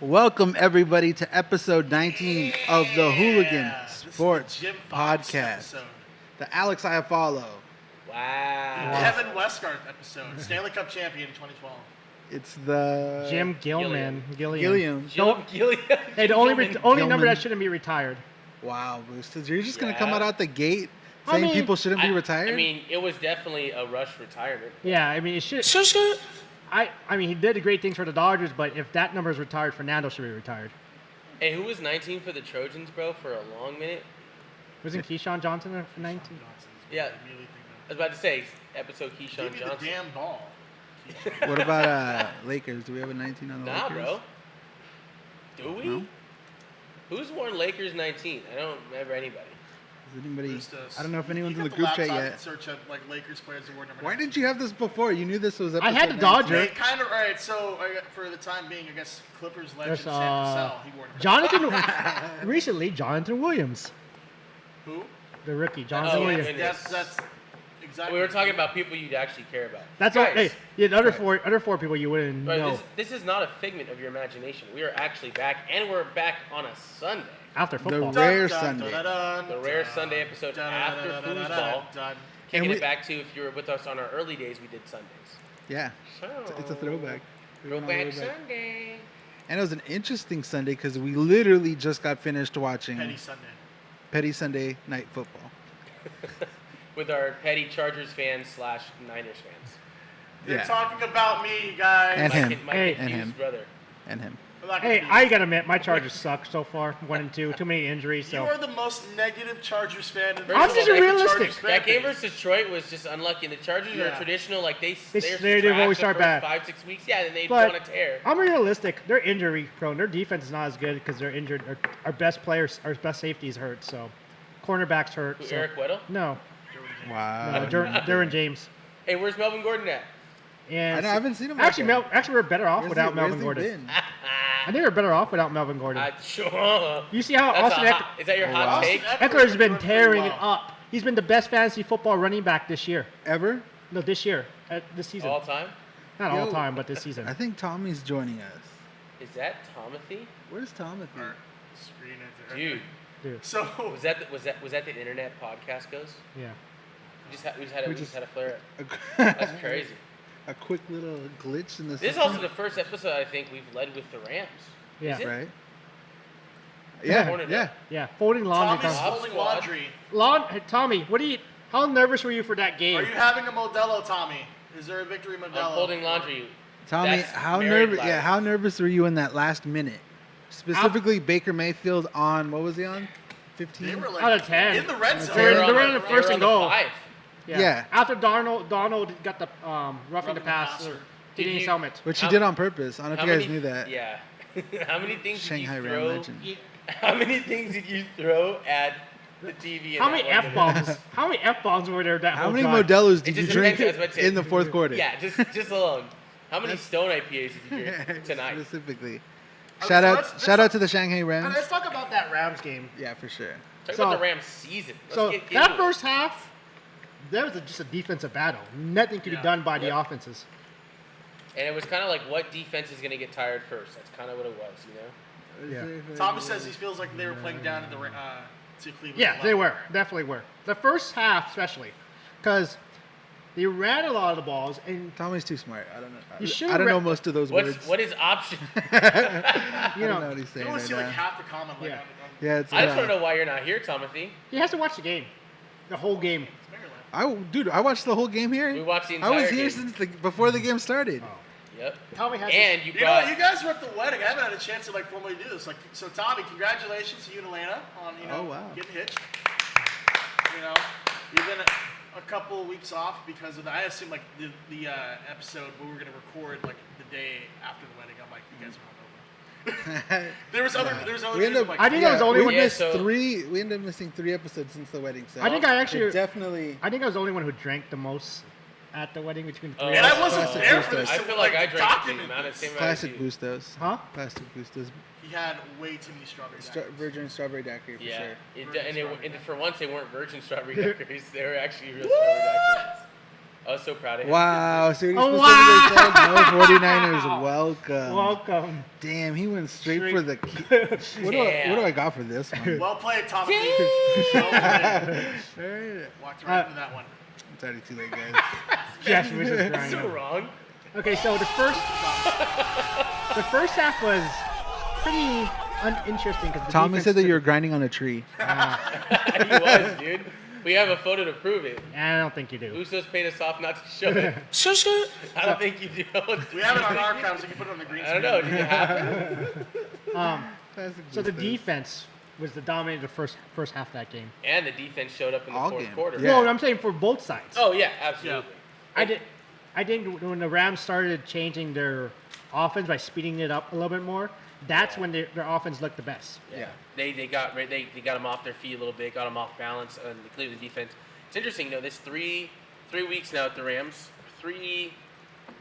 Welcome, everybody, to episode 19 of the Hooligan Sports Jim Fox Podcast. episode. The Alex Iafallo. Wow. The Kevin Westgarth episode. Stanley Cup champion 2012. It's the Jim Gilliam. Gilliam. Gilliam. Hey, the only Gilman. number that shouldn't be retired. Wow, Boosters. You're just going to Yeah. come out the gate I saying mean, people shouldn't be retired? I mean, it was definitely a rush retirement. Yeah, I mean, it should. I mean, he did great things for the Dodgers, but if that number is retired, Fernando should be retired. Hey, who was 19 for the Trojans, bro, for a long minute? Wasn't Keyshawn Johnson there for 19? Yeah. I was about to say, episode Keyshawn Give me the Johnson. damn ball. What about Lakers? Do we have a 19 on the Nah, Lakers? bro. Do we? No? Who's worn Lakers 19? I don't remember anybody. Is anybody? Boostos. I don't know if anyone's in You the got group chat laptop yet. and search up like Lakers players who wore number Why 19. didn't you have this before? You knew this was episode I had the 19. Dodger. It kind of right. So for the time being, I guess Clippers legend There's, Sam Cassell. He wore number recently, Jonathan Williams, 19. Who? the rookie, Jonathan Oh, Williams. yeah. That's exactly. We were talking about people you'd actually care about. That's all. Guys, Hey, yeah, the other four people you wouldn't bro, know this is not a figment of your imagination. We are actually back, and we're back on a Sunday. after football. The rare Sunday. The rare Sunday episode after foosball. Kicking And we- it back to if you were with us on our early days, we did Sundays. Yeah, So, it's a throwback. We went all the way Throwback back. Sunday. And it was an interesting Sunday because we literally just got finished watching Petty Sunday. Sunday Night Football. With our petty Chargers fans / Niners fans. They're Yeah. talking about me, you guys. And him. My Hey. confused And him. brother. And him. I'm not Hey, gonna I gotta admit, my Chargers suck so far. 1-2, too many injuries. You So are the most negative Chargers fan in the I'm just realistic. That game versus Detroit was just unlucky. And the Chargers are Yeah. traditional, like They they're always trash start the bad. first 5-6 weeks. Yeah, and they go But on a tear. I'm realistic. They're injury prone. Their defense is not as good because they're injured. Our best players, our best safeties hurt. So, cornerbacks hurt. Who, So. Eric Weddle? No, Wow. Derwin James. Hey, where's Melvin Gordon at? And I haven't seen him. Actually, out there. we're better off Where's without he- Melvin where's he Gordon. been? I think we're better off without Melvin Gordon. Sure. You see how That's Austin a hot, is that your Oh, hot wow. take? Eckler's been tearing it up. He's been the best fantasy football running back this year. Ever? No, this year, this season. All time? Not all Yo. time, but this season. I think Tommy's joining us. Is that Tomothy? Where's Tommy? Screen it. Dude, Dude, So was that the internet podcast goes? yeah. We just had a flare up. A, That's crazy. a quick little glitch in the This is system. also the first episode I think we've led with the Rams. Yeah. Is it? Right? Hornet Yeah, up. Yeah, folding laundry. Tommy's Mob folding squad. laundry. Hey, Tommy, how nervous were you for that Are game? you having a Modelo, Tommy? Is there a victory Modelo? I'm folding laundry. Tommy, That's how married nervous? life. Yeah, how nervous were you in that last minute? Specifically, Baker Mayfield on what was he on? 15. They were like Out of 10. in the red zone. They were on in the they first were and on the goal. 5. Yeah. After Donald got the roughing the Roughing the pass, passer. he Did didn't you- helmet. Which he How- did on purpose. I don't know How if you guys many- knew that. Yeah. How many things Shanghai did you Ram throw? legend. How many things did you throw at the TV? in How that many one f minute? bombs? How many f bombs were there that How whole many drive? Modelo's It did you just drink depends, I was about to say. in the fourth quarter? Yeah, just alone. How many Stone IPAs did you drink tonight? Specifically. So Shout out! let's- Shout out to the Shanghai And Rams. let's talk about that Rams game. Yeah, for sure. Talk So- about the Rams season. Let's So get that into it. first half, there was just a defensive battle. Nothing could be Yeah. done by the Yep. offenses. And it was kind of like, what defense is going to get tired first? That's kind of what it was, you know? Yeah. Tommy says he feels like they were playing down to Cleveland. Yeah, they were. Definitely were. The first half, especially, because they ran a lot of the balls, and Tommy's too smart. I don't know. You I should've don't know read- most of those words. What is option? I you don't know know, what he's You saying only right see like now. half the comment. Like, Yeah. Yeah, it's. I just want to know why you're not here, Tomothy. he has to watch the game, the whole game. I watched the whole game here. We watched the I was entire here game. since before the game started. Yep. Tommy has. And you You know, brought. you guys were at the wedding. I haven't had a chance to like formally do this. Like, so Tommy, congratulations to you and Elena on Oh, wow. getting hitched. You know, you've been a couple of weeks off because of the. I assume like the episode we were gonna record like the day after the wedding. I'm like, you guys are hungover. There was other. There was other. We end reasons, up. like, I think I was the only we one- missed Yeah, so- three. We ended up missing 3 episodes since the wedding. So I think I actually. definitely. I think I was the only one who drank the most at the wedding between the three. Oh. And of I us. wasn't Classic there for Bustos. this. I so, feel like I drank the same document amount this. Classic as you. Bustos. Huh? Classic Bustos. He had way too many strawberries. Virgin strawberry daiquiri for Yeah. sure. And for once, they weren't virgin strawberry daiquiris. They were actually real strawberry daiquiris. was so proud of him. Wow. See what he Oh, specifically said? No wow. 49ers welcome. Welcome. Damn, he went straight for the. What do Damn. I got for this one? Well played, Tommy. Well played. Alright. Walked right into that one. It's already too late, guys. Jeff was just That's so grinding. wrong. Okay, so the first half was pretty uninteresting because Tommy said that you were grinding on a tree. He was, dude. We have a photo to prove it. I don't think you do. Usos paid us off not to show it. I don't think you do. We have it on our account, so you can put it on the green I don't know. Did it happen? So the defense was the dominator the first half of that game. And the defense showed up in the All fourth game. quarter. Yeah. No, I'm saying for both sides. Oh yeah, absolutely. I think when the Rams started changing their offense by speeding it up a little bit more, that's when their offense looked the best. Yeah. They got them off their feet a little bit, got them off balance, and the Cleveland defense. It's interesting, this 3 weeks now at the Rams. 3,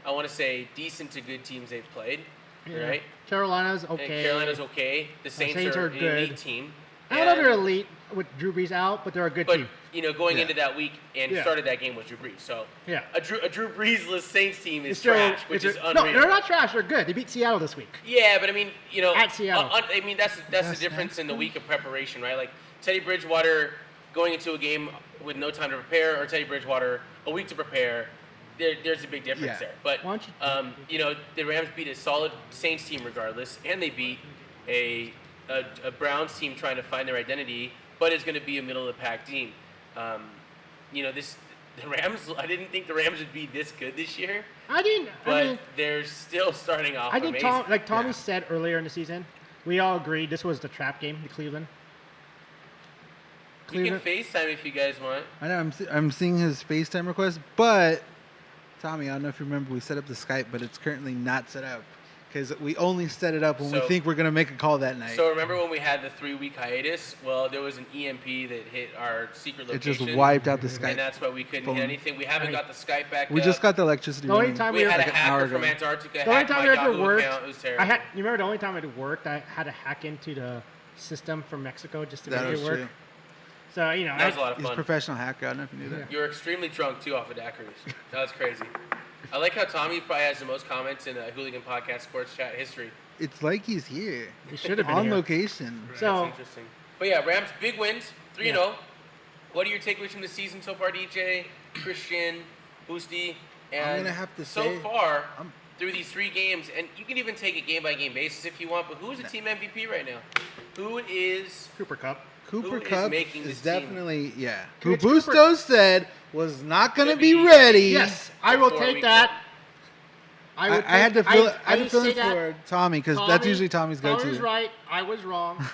I want to say, decent to good teams they've played, right? Carolina's And okay. Carolina's okay. The Saints are an good. elite team. I don't know if And- they're elite with Drew Brees out, but they're a good But team. going Yeah. into that week and Yeah. started that game with Drew Brees. So Yeah. a Drew Brees-less Saints team is It's still- trash, which is no, unreal. they're not trash. They're good. They beat Seattle this week. Yeah, but I mean, At Seattle. I mean, that's the difference in the week of preparation, right? Like Teddy Bridgewater going into a game with no time to prepare, or Teddy Bridgewater a week to prepare. There's a big difference Yeah. there. But Why don't the Rams beat a solid Saints team regardless, and they beat a Browns team trying to find their identity, but it's going to be a middle of the pack team. The Rams. I didn't think the Rams would be this good this year, but they're still starting off I think amazing. Tommy Yeah. said earlier in the season, we all agreed this was the trap game to Cleveland. We can FaceTime if you guys want. I know I'm seeing his FaceTime request, but Tommy, I don't know if you remember, we set up the Skype, but it's currently not set up because we only set it up when we So- think we're gonna make a call that night. So remember when we had the 3-week hiatus? Well, there was an EMP that hit our secret It location. just wiped out the And Skype. that's why we couldn't Phone. hit anything. We haven't got the Skype back We up. just got the electricity. The only running. time We had a like an hour hacker from ago. Antarctica The only hack time my it ever Yahoo worked, account. It was terrible. you remember the only time it worked, I had to hack into the system from Mexico just to That make was it work. true. So, That was a lot of He's a fun. professional hacker. I don't know if you knew that. You were extremely drunk too off of daiquiris. That was crazy. I like how Tommy probably has the most comments in the Hooligan podcast sports chat history. It's like he's here he should have been on here. location. So- That's interesting. But yeah, Rams big wins, 3-0. Yeah. What are your takeaways from the season so far, DJ, Christian, Boosty? And I'm gonna have to so say- far I'm- through these 3 games, and you can even take it game by game basis if you want. But who's the team MVP right now? Who is? Cooper Cup. Cooper Who is Cup making is this team? definitely Who It's Bustos Cooper- said was not gonna Gonna be be- ready. Yes, I will Before take we that. go. I had to feel. I had to didn't feel say it that. for Tommy because that's usually Tommy's go-to. Tommy's right. I was wrong.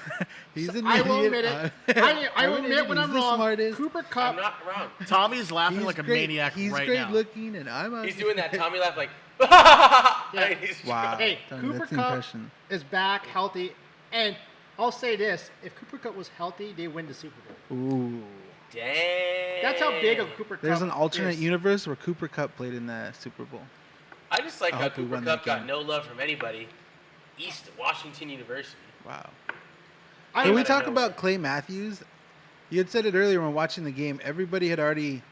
He's an I idiot. will admit it. I will I'm an admit idiot. when He's I'm the wrong. smartest. Cooper I'm Cup. not wrong. Tommy's laughing He's like a great. maniac He's right great now. looking, and I'm. He's doing that Tommy laugh like. Yeah. He's- Wow. Hey, Tommy, Cooper that's the Cup impression. is back, healthy, and I'll say this: if Cooper Cup was healthy, they win the Super Bowl. Ooh. Dang. That's how big of Cooper Cup. There's an alternate is. universe where Cooper Cup played in the Super Bowl. I just like I how hope we Cooper won Cup that got game. no love from anybody. East Washington University. Wow. I Can we don't talk know. about Clay Matthews? You had said it earlier when watching the game. Everybody had already,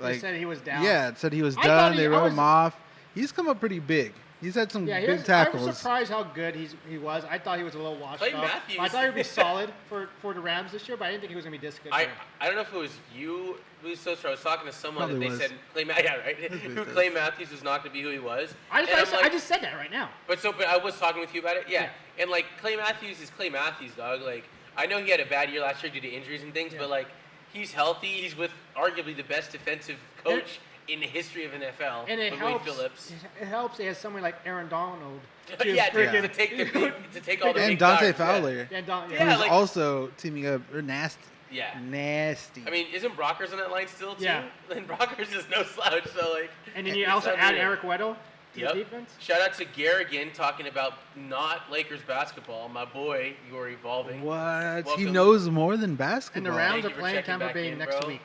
They said he was down. yeah, said he was I thought done. he- They I wrote was- him off. He's come up pretty big. He's had some Yeah, big I was tackles. surprised how good he was. I thought he was a little washed Clay up. Matthews. I thought he would be solid for the Rams this year, but I didn't think he was going to be this good. I don't know if it was you, Lucio, I was talking to someone Probably that they was. said Clay yeah, right? That's what Who it is. Clay Matthews was not going to be who he was. I And I'm just, like, I just said that right now. But I was talking with you about it. Yeah. Yeah. And like Clay Matthews is Clay Matthews, dog. Like I know he had a bad year last year due to injuries and things, Yeah. but like he's healthy. He's with arguably the best defensive coach in the history of NFL. And it with Wade helps. Phillips. It helps. He has someone like Aaron Donald. Yeah, Yeah. to take all the and big Dante guards, yeah. Fowler, Yeah, Don, Yeah, who's like- also teaming up. Or nasty. Yeah. Nasty. I mean, isn't Brockers on that line still too? Yeah. And Brockers is no slouch, so like. And then you it's also add unreal. Eric Weddle to Yep. the defense. Shout out to Garrigan talking about not Lakers basketball. My boy, you're evolving. what? He Welcome. knows more than And basketball. the Rams Thank are you for playing checking Tampa back Bay in, next bro. week.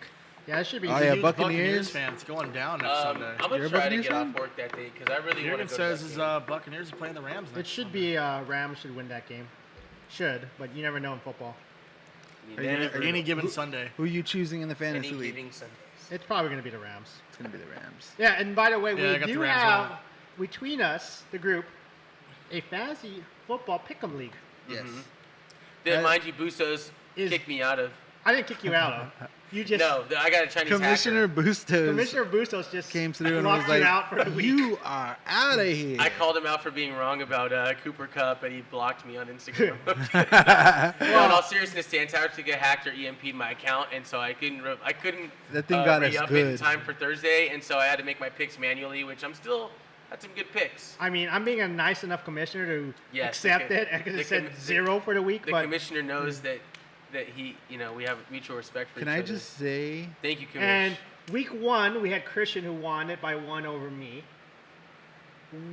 Yeah, that should be. Oh, He's a yeah, huge Buccaneers fan. It's going down next I'm Sunday. gonna You're a try to Buccaneers get fan? off work that day because I really want Jurgen to go. says to his that game. Buccaneers are playing the Rams next It should Sunday. be Rams should win that game. Should, but you never know in football. You Are you never gonna- know. Any given Sunday. Who are you choosing in the fantasy Any league? giving Sundays. It's probably going to be the Rams. It's gonna be the Rams. Yeah, and by the way, Yeah, I we got the do Rams have winning. between us, the group, a fantasy football pick'em league. Yes. That, Uh, mind you, Bustos is- kicked me out of. I didn't kick you out of. You just I got a Chinese Commissioner hacker. Bustos Commissioner Bustos just came through and locked was you like, out for the week. "You are out of here." I called him out for being wrong about Cooper Cup, and he blocked me on Instagram. No, in all seriousness, the entire thing got hacked or EMP'd my account, and so I couldn't. That thing got us re-up it in good. time for Thursday, and so I had to make my picks manually, which I'm still had some good picks. I mean, I'm being a nice enough commissioner to Yes, accept the it. I could the have said com- 0 for the week, The but commissioner knows that he, we have mutual respect for Can each I other. just say, Thank you, and Commissioner. week 1 we had Christian who won it by 1 over me.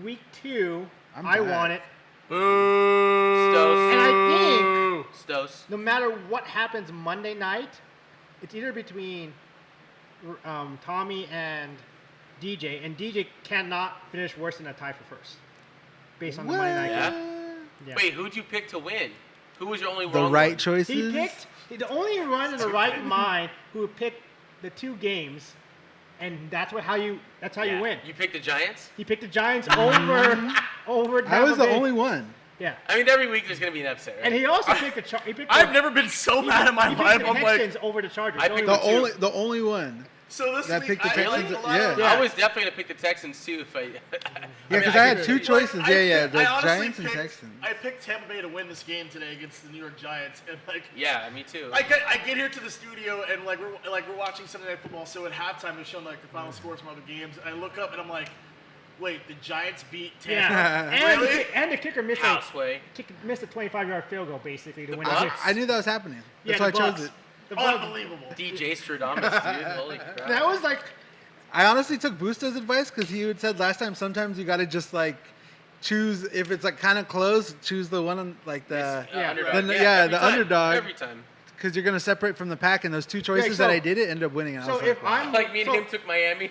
Week 2 I'm I back. won it, Stos. and I think Stos. no matter what happens Monday night, it's either between Tommy and DJ, and DJ cannot finish worse than a tie for first, based on the Monday night Yeah? game. Yeah. Wait, who'd you pick to win? Who was your only the wrong right one? choices. He picked the only one in the right mind who picked the 2 games, and that's how you Yeah. win. You picked the Giants? He picked the Giants over. I was the Tampa Bay. only one. Yeah, I mean, every week there's going to be an upset, right? and he also picked the. He picked I've the, never been so he mad in my he picked life. the I'm like, Texans over the Chargers. I The picked only the one. only one. so this That week, picked the I Texans, like a lot of- yeah. I was definitely going to pick the Texans, too, if I... Yeah, because I had two Like, choices. I Yeah, picked- I the honestly Giants and picked- Texans. I picked Tampa Bay to win this game today against the New York Giants, and like, Yeah, me too. I get here to the studio and like we're watching Sunday Night Football. So at halftime they're showing like the final scores from other games, and I look up and I'm like, wait, the Giants beat Tampa? Yeah, and, Really? and the kicker missed Houseway. a 25-yard field goal basically to win Bucks? the game. I knew that was happening. That's Yeah, why I the chose Bucks. it. The Bucks. Unbelievable. DJ Stradamus, dude. Holy crap. That was like I honestly took Bustos' advice because he had said last time sometimes you got to just like choose if it's like kind of close, choose the one on like the Yeah. Underdog. the- every the time. underdog. Every time. because you're gonna separate from the pack, and those two choices so- that I did it ended up winning. And I so was like, if wow. I'm Like me and so- him took Miami.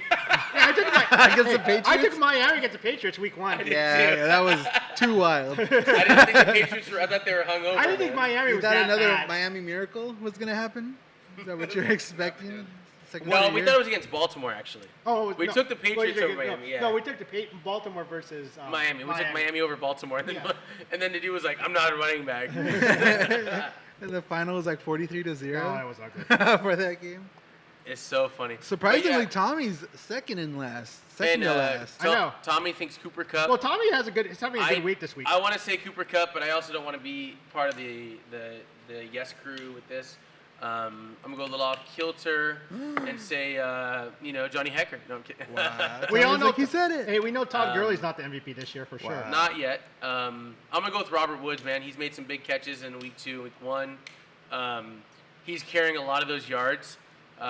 Yeah, I took my Against the Patriots? I took Miami against the Patriots week 1. did yeah, that was too wild. I didn't think the Patriots were. I thought they were hungover. I didn't think man. Miami You was thought that another bad. Miami miracle was gonna happen? Is that what you're expecting? Second No, quarter we year? thought it was against Baltimore actually. Oh, We no. took the Patriots Well, you over took- Miami, yeah. No, we took the Baltimore versus Miami. We took Miami over Baltimore, and then Yeah. and then the dude was like, "I'm not a running back." And the final was like 43-0 Oh, that was ugly. for that game. It's so funny. Surprisingly, But yeah, Tommy's second in last. Second and, to last. I know. Tommy thinks Cooper Cup. Well, Tommy has a good. He's having a good week this week. I want to say Cooper Cup, but I also don't want to be part of the yes crew with this. I'm gonna go a little off kilter and say Johnny Hecker. No, I'm kidding. Wow. We all Sounds know like he said it. Hey, we know Todd Gurley's not the MVP this year for sure. Wow. Not yet. I'm gonna go with Robert Woods, man. He's made some big catches in week 2, week 1. He's carrying a lot of those yards,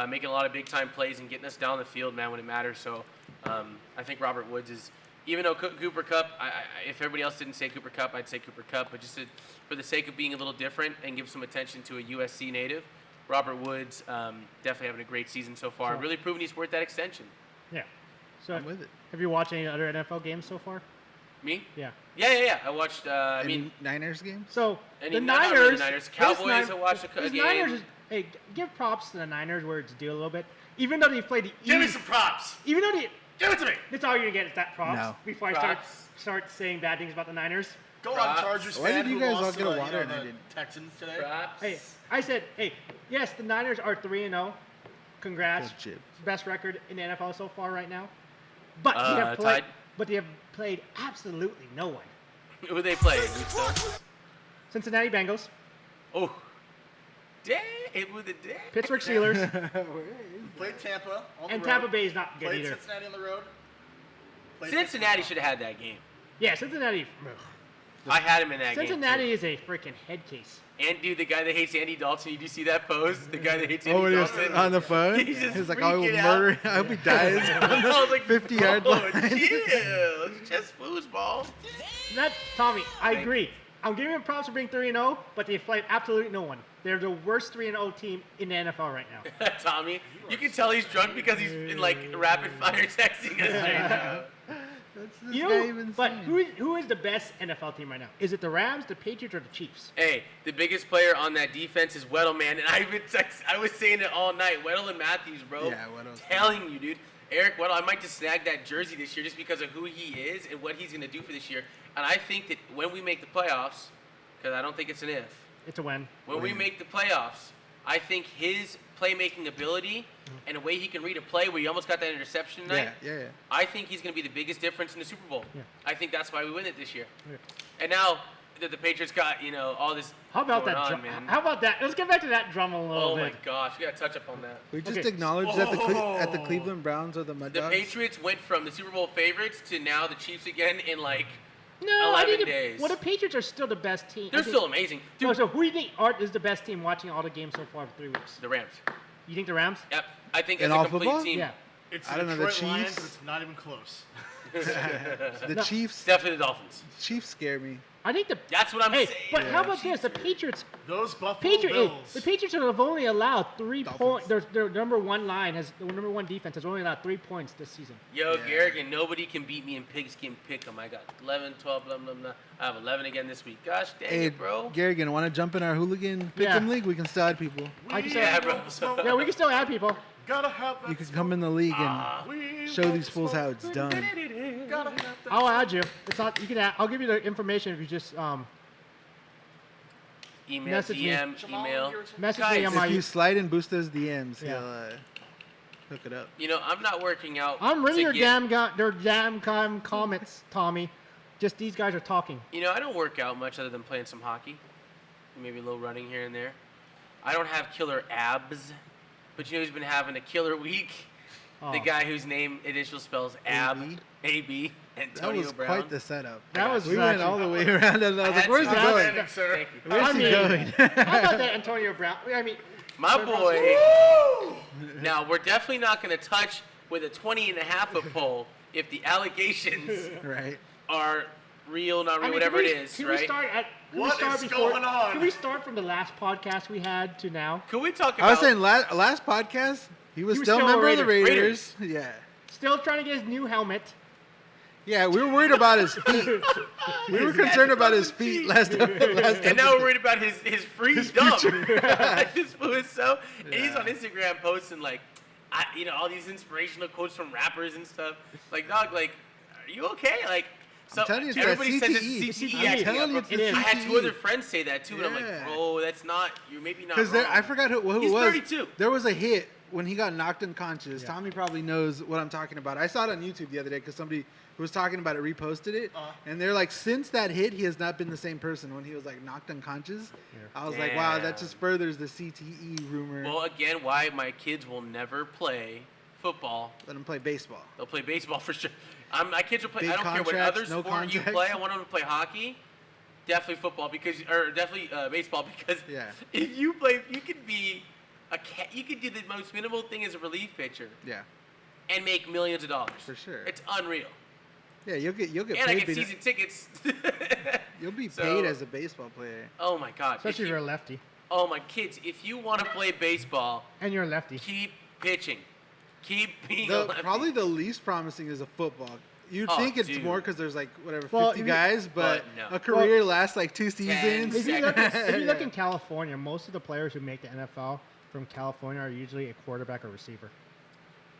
making a lot of big time plays and getting us down the field, man, when it matters. So I think Robert Woods is. Even though Cooper Cup, if everybody else didn't say Cooper Cup, I'd say Cooper Cup. But just for the sake of being a little different and give some attention to a USC native, Robert Woods definitely having a great season so far. Really proving he's worth that extension. Yeah. So, I'm with it. have you watched any other NFL games so far? Me? Yeah. Yeah. I watched. Any Niners games? So Any- the not Niners, really the Niners. this Cowboys, I watched a this game. Niners, hey, give props to the Niners where it's due a little bit. Even though they played the Give me easy, some props. even though they, Give it to me. that's all you're gonna get is that props. No. Before I Props. start saying bad things about the Niners. Go on, Props. Chargers Why fan did you who guys lost all get a to, water and I the didn't? Texans today. Props. Hey, I said, hey, yes, the Niners are 3-0. Congrats. Good shit. Best record in the NFL so far right now. But Tied. they have played absolutely no one. Who they play? Gusto? Cincinnati Bengals, Oh, dang! It was a dang. Pittsburgh Steelers, Played Tampa on the and road. Tampa Bay is not good Played either. Cincinnati on the road. Played Cincinnati Pittsburgh. should have had that game. Yeah, Cincinnati. I had him in that Cincinnati game. is a freaking head case. And dude, the guy that hates Andy Dalton. Did you see that post? The guy that hates Oh, Andy when he was Dalton. on the phone? He's just He was like, I will freaking out. murder him. I hope he dies. I was like, 50-yard bro, line. chill. It's just foosball. That Tommy, I agree. I'm giving them props for being 3-0, but they've played absolutely no one. They're the worst 3-0 team in the NFL right now. Tommy, you can tell he's drunk because he's in like rapid fire texting us right now. What's this You guy know, even but saying? who is the best NFL team right now? Is it the Rams, the Patriots, or the Chiefs? Hey, the biggest player on that defense is Weddle, man. And I was saying it all night. Weddle and Matthews, bro. Yeah, Weddle's Telling you, dude. Eric Weddle, I might just snag that jersey this year just because of who he is and what he's going to do for this year. And I think that when we make the playoffs, because I don't think it's an if, It's a win. when we make the playoffs, I think his playmaking ability and the way he can read a play where he almost got that interception tonight, Yeah. I think he's going to be the biggest difference in the Super Bowl. Yeah. I think that's why we win it this year. Yeah. And now that the Patriots got, all this How about going that? on, man. How about that? Let's get back to that drum a little Oh bit. my gosh, we got to touch up on that. We just Okay. acknowledged that the Cleveland Browns are the Mud The Dogs. Patriots went from the Super Bowl favorites to now the Chiefs again in like No, 11 days. Well, the Patriots are still the best team. they're still amazing. Dude, So who do you think Art is the best team watching all the games so far for 3 weeks? the Rams. You think the Rams? Yep. I think In as a all complete football? team, Yeah. It's I the don't know, the Detroit Lions, Chiefs? but it's not even close. The No. Chiefs. definitely the Dolphins. Chiefs scare me. I think the. That's what I'm Hey, saying. but how Yeah. about this? The Patriots. Those Buffalo Bills. The Patriots have only allowed 3 Dolphins. points. Their number one line has the number one defense has only allowed 3 points this season. Yo, Yeah. Garrigan, nobody can beat me in pigskin pick'em. I got 11, 12, blah, blah, blah. I have 11 again this week. Gosh dang Hey, it, bro. Garrigan, want to jump in our hooligan Yeah. pick'em league? We can still add people. I can Yeah, say- bro. Yeah, we can still add people. Gotta have that You can come in the league and We show want these fools how it's done. Gotta have that I'll add you. It's not. You can. I'll give you the information if you just Email, Message me. DM, Jamal, email. you're- message Guys, me on If my. you slide in Busta's DMs, Yeah. he'll hook it up. I'm not working out. I'm reading to your get- their comments, Tommy. Just these guys are talking. I don't work out much other than playing some hockey. Maybe a little running here and there. I don't have killer abs, but who's been having a killer week? Oh. The guy whose name initial spells AB, AB? AB, That Antonio was Brown. quite the setup. That was We went all the way around, and I was like, "Where's he to. going? Outstanding, sir. Thank you. Where's I he mean, going?" How about that Antonio Brown? I mean, My Sir boy. Woo! Now, we're definitely not going to touch with a 20.5 a poll if the allegations Right? are real, not real, I mean, whatever can we, it is, can right? We start at, can What we start is before, going on? Can we start from the last podcast we had to now? Can we talk about... I was saying last podcast, he was still a still a member of the Raider. Raiders. Yeah. Still trying to get his new helmet. Yeah, we were worried about his feet. We were concerned about his feet last and now episode. we're worried about his free dump. future. This fool is so... And he's Yeah. on Instagram posting, like, all these inspirational quotes from rappers and stuff. Like, dog, like, are you okay? Like... So telling you, it's that everybody says CTE. it's CTE. I'm acting telling you, up. it's the It is. I had CTE. 2 other friends say that too, and I'm like, Yeah. bro, that's not. You're maybe not. Because wrong. I forgot who it He's was. 32. There was a hit when he got knocked unconscious. Yeah. Tommy probably knows what I'm talking about. I saw it on YouTube the other day because somebody who was talking about it reposted it, and they're like, since that hit, he has not been the same person. When he was like knocked unconscious, I was like, wow, that Damn. just furthers the CTE rumor. Well, again, why my kids will never play football. Let him play baseball. They'll play baseball for sure. My kids will play. Big I don't care what contracts, other no sport you contacts. play. I want them to play hockey. Definitely football or definitely baseball because Yeah. if you play, you could be you could do the most minimal thing as a relief pitcher Yeah, and make millions of dollars. for sure. It's unreal. Yeah, you'll get And I paid. get being- season tickets. You'll be So- paid as a baseball player. Oh my God. Especially if you're a lefty. Oh my kids, if you want to play baseball, And you're a lefty. keep pitching. Keep being a The, lefty. probably the least promising is a football. You'd Oh, think it's dude. more because there's like whatever 50 Well, if you- guys, but no. a career lasts like 2 seasons. If you, look, if you look Yeah. in California, most of the players who make the NFL from California are usually a quarterback or receiver.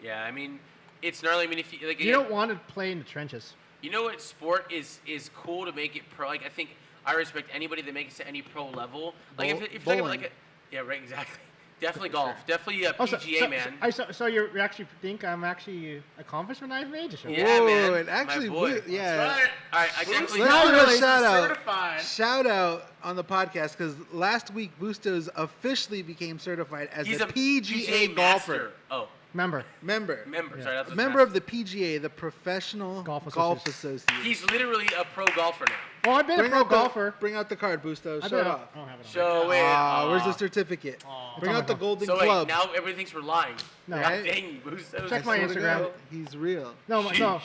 Yeah, I mean, it's gnarly. I mean, if you like, You don't want to play in the trenches. you know what sport is cool to make it pro. Like I think I respect anybody that makes it to any pro level. Like if you're talking about like Bowling. yeah, right, exactly. Definitely golf. Definitely Oh, PGA, man. So you actually think I'm actually an accomplishment I've made? Just Yeah, Whoa, man. and actually, My boy. yeah. That's right. All right, I definitely. Let's Not do really. a shout out. Certified. Shout out on the podcast because last week Bustos officially became certified as He's a a PGA golfer. master. Oh, Member. Member. member. Yeah. Sorry, that's A what's member master. of the PGA, the Professional Golf Golf Association. Association. He's literally a pro golfer now. Well, I've been a pro out the- golfer. Bring out the card, Bustos. I've Show been it a- off. I don't have it on. Show it. Ah, where's the Aw. certificate? Aw. Bring It's on out the my phone. golden So wait, club. now everything's we're lying. No, Right? Dang you, Bustos. Check my Swear to Instagram. God, he's real. no. Sheesh.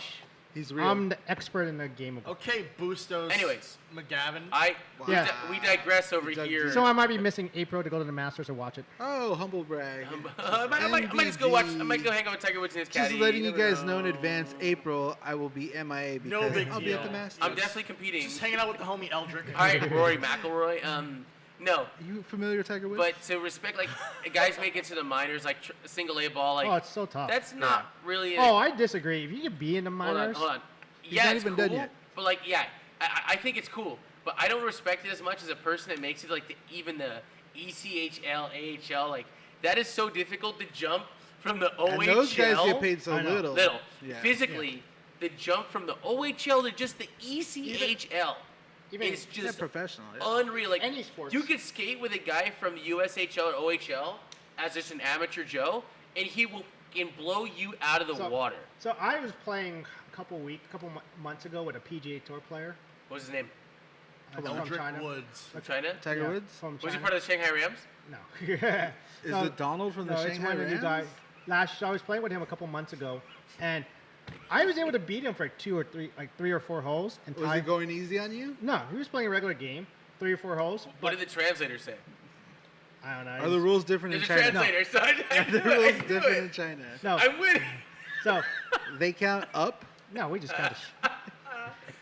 He's real. I'm the expert in the game of golf. Okay, Bustos. Anyways. McGavin. Yeah. We digress over Doug here. So I might be missing April to go to the Masters or watch it. Oh, humble brag. I might just go watch. I might go hang out with Tiger Woods and his caddy. Just letting you never guys know in know. advance, April, I will be MIA because No big I'll be deal. at the Masters. I'm definitely competing. Just hanging out with the homie Eldrick. All right, Rory McIlroy. No, You familiar with Tiger Woods? but to respect, like, guys make it to the minors, like single A ball, like Oh, it's so tough. that's not really. Oh, I disagree. If you could be in the hold on, minors, hold on. He's Yeah, not it's even cool, done yet. but like, yeah, I think it's cool, but I don't respect it as much as a person that makes it like even the ECHL, AHL. Like that is so difficult to jump from the OHL. and those guys get paid so I know. little. Yeah. Physically, the jump from the OHL to just the ECHL even is They're just professional. Yeah. unreal. Like Any sports. you could skate with a guy from the USHL or OHL as just an amateur Joe, and he will can blow you out of the water. So I was playing a couple months ago with a PGA Tour player. What's his name? From Eldrick China. Woods. From China? Tiger Yeah, Woods? From Was he China. part of the Shanghai Rams? No. Is No, it Donald from the no, it's Shanghai one of the new Rams? guys. I was playing with him a couple months ago, and I was able to beat him for three or four holes. And Was tie. he going easy on you? No, he was playing a regular game, 3 or 4 holes. What did the translator say? I don't know. Are the rules different in There's a China? translator, so I Are knew the it, rules I knew different it. in China? No, I'm winning. so They count up? no, we just kind of.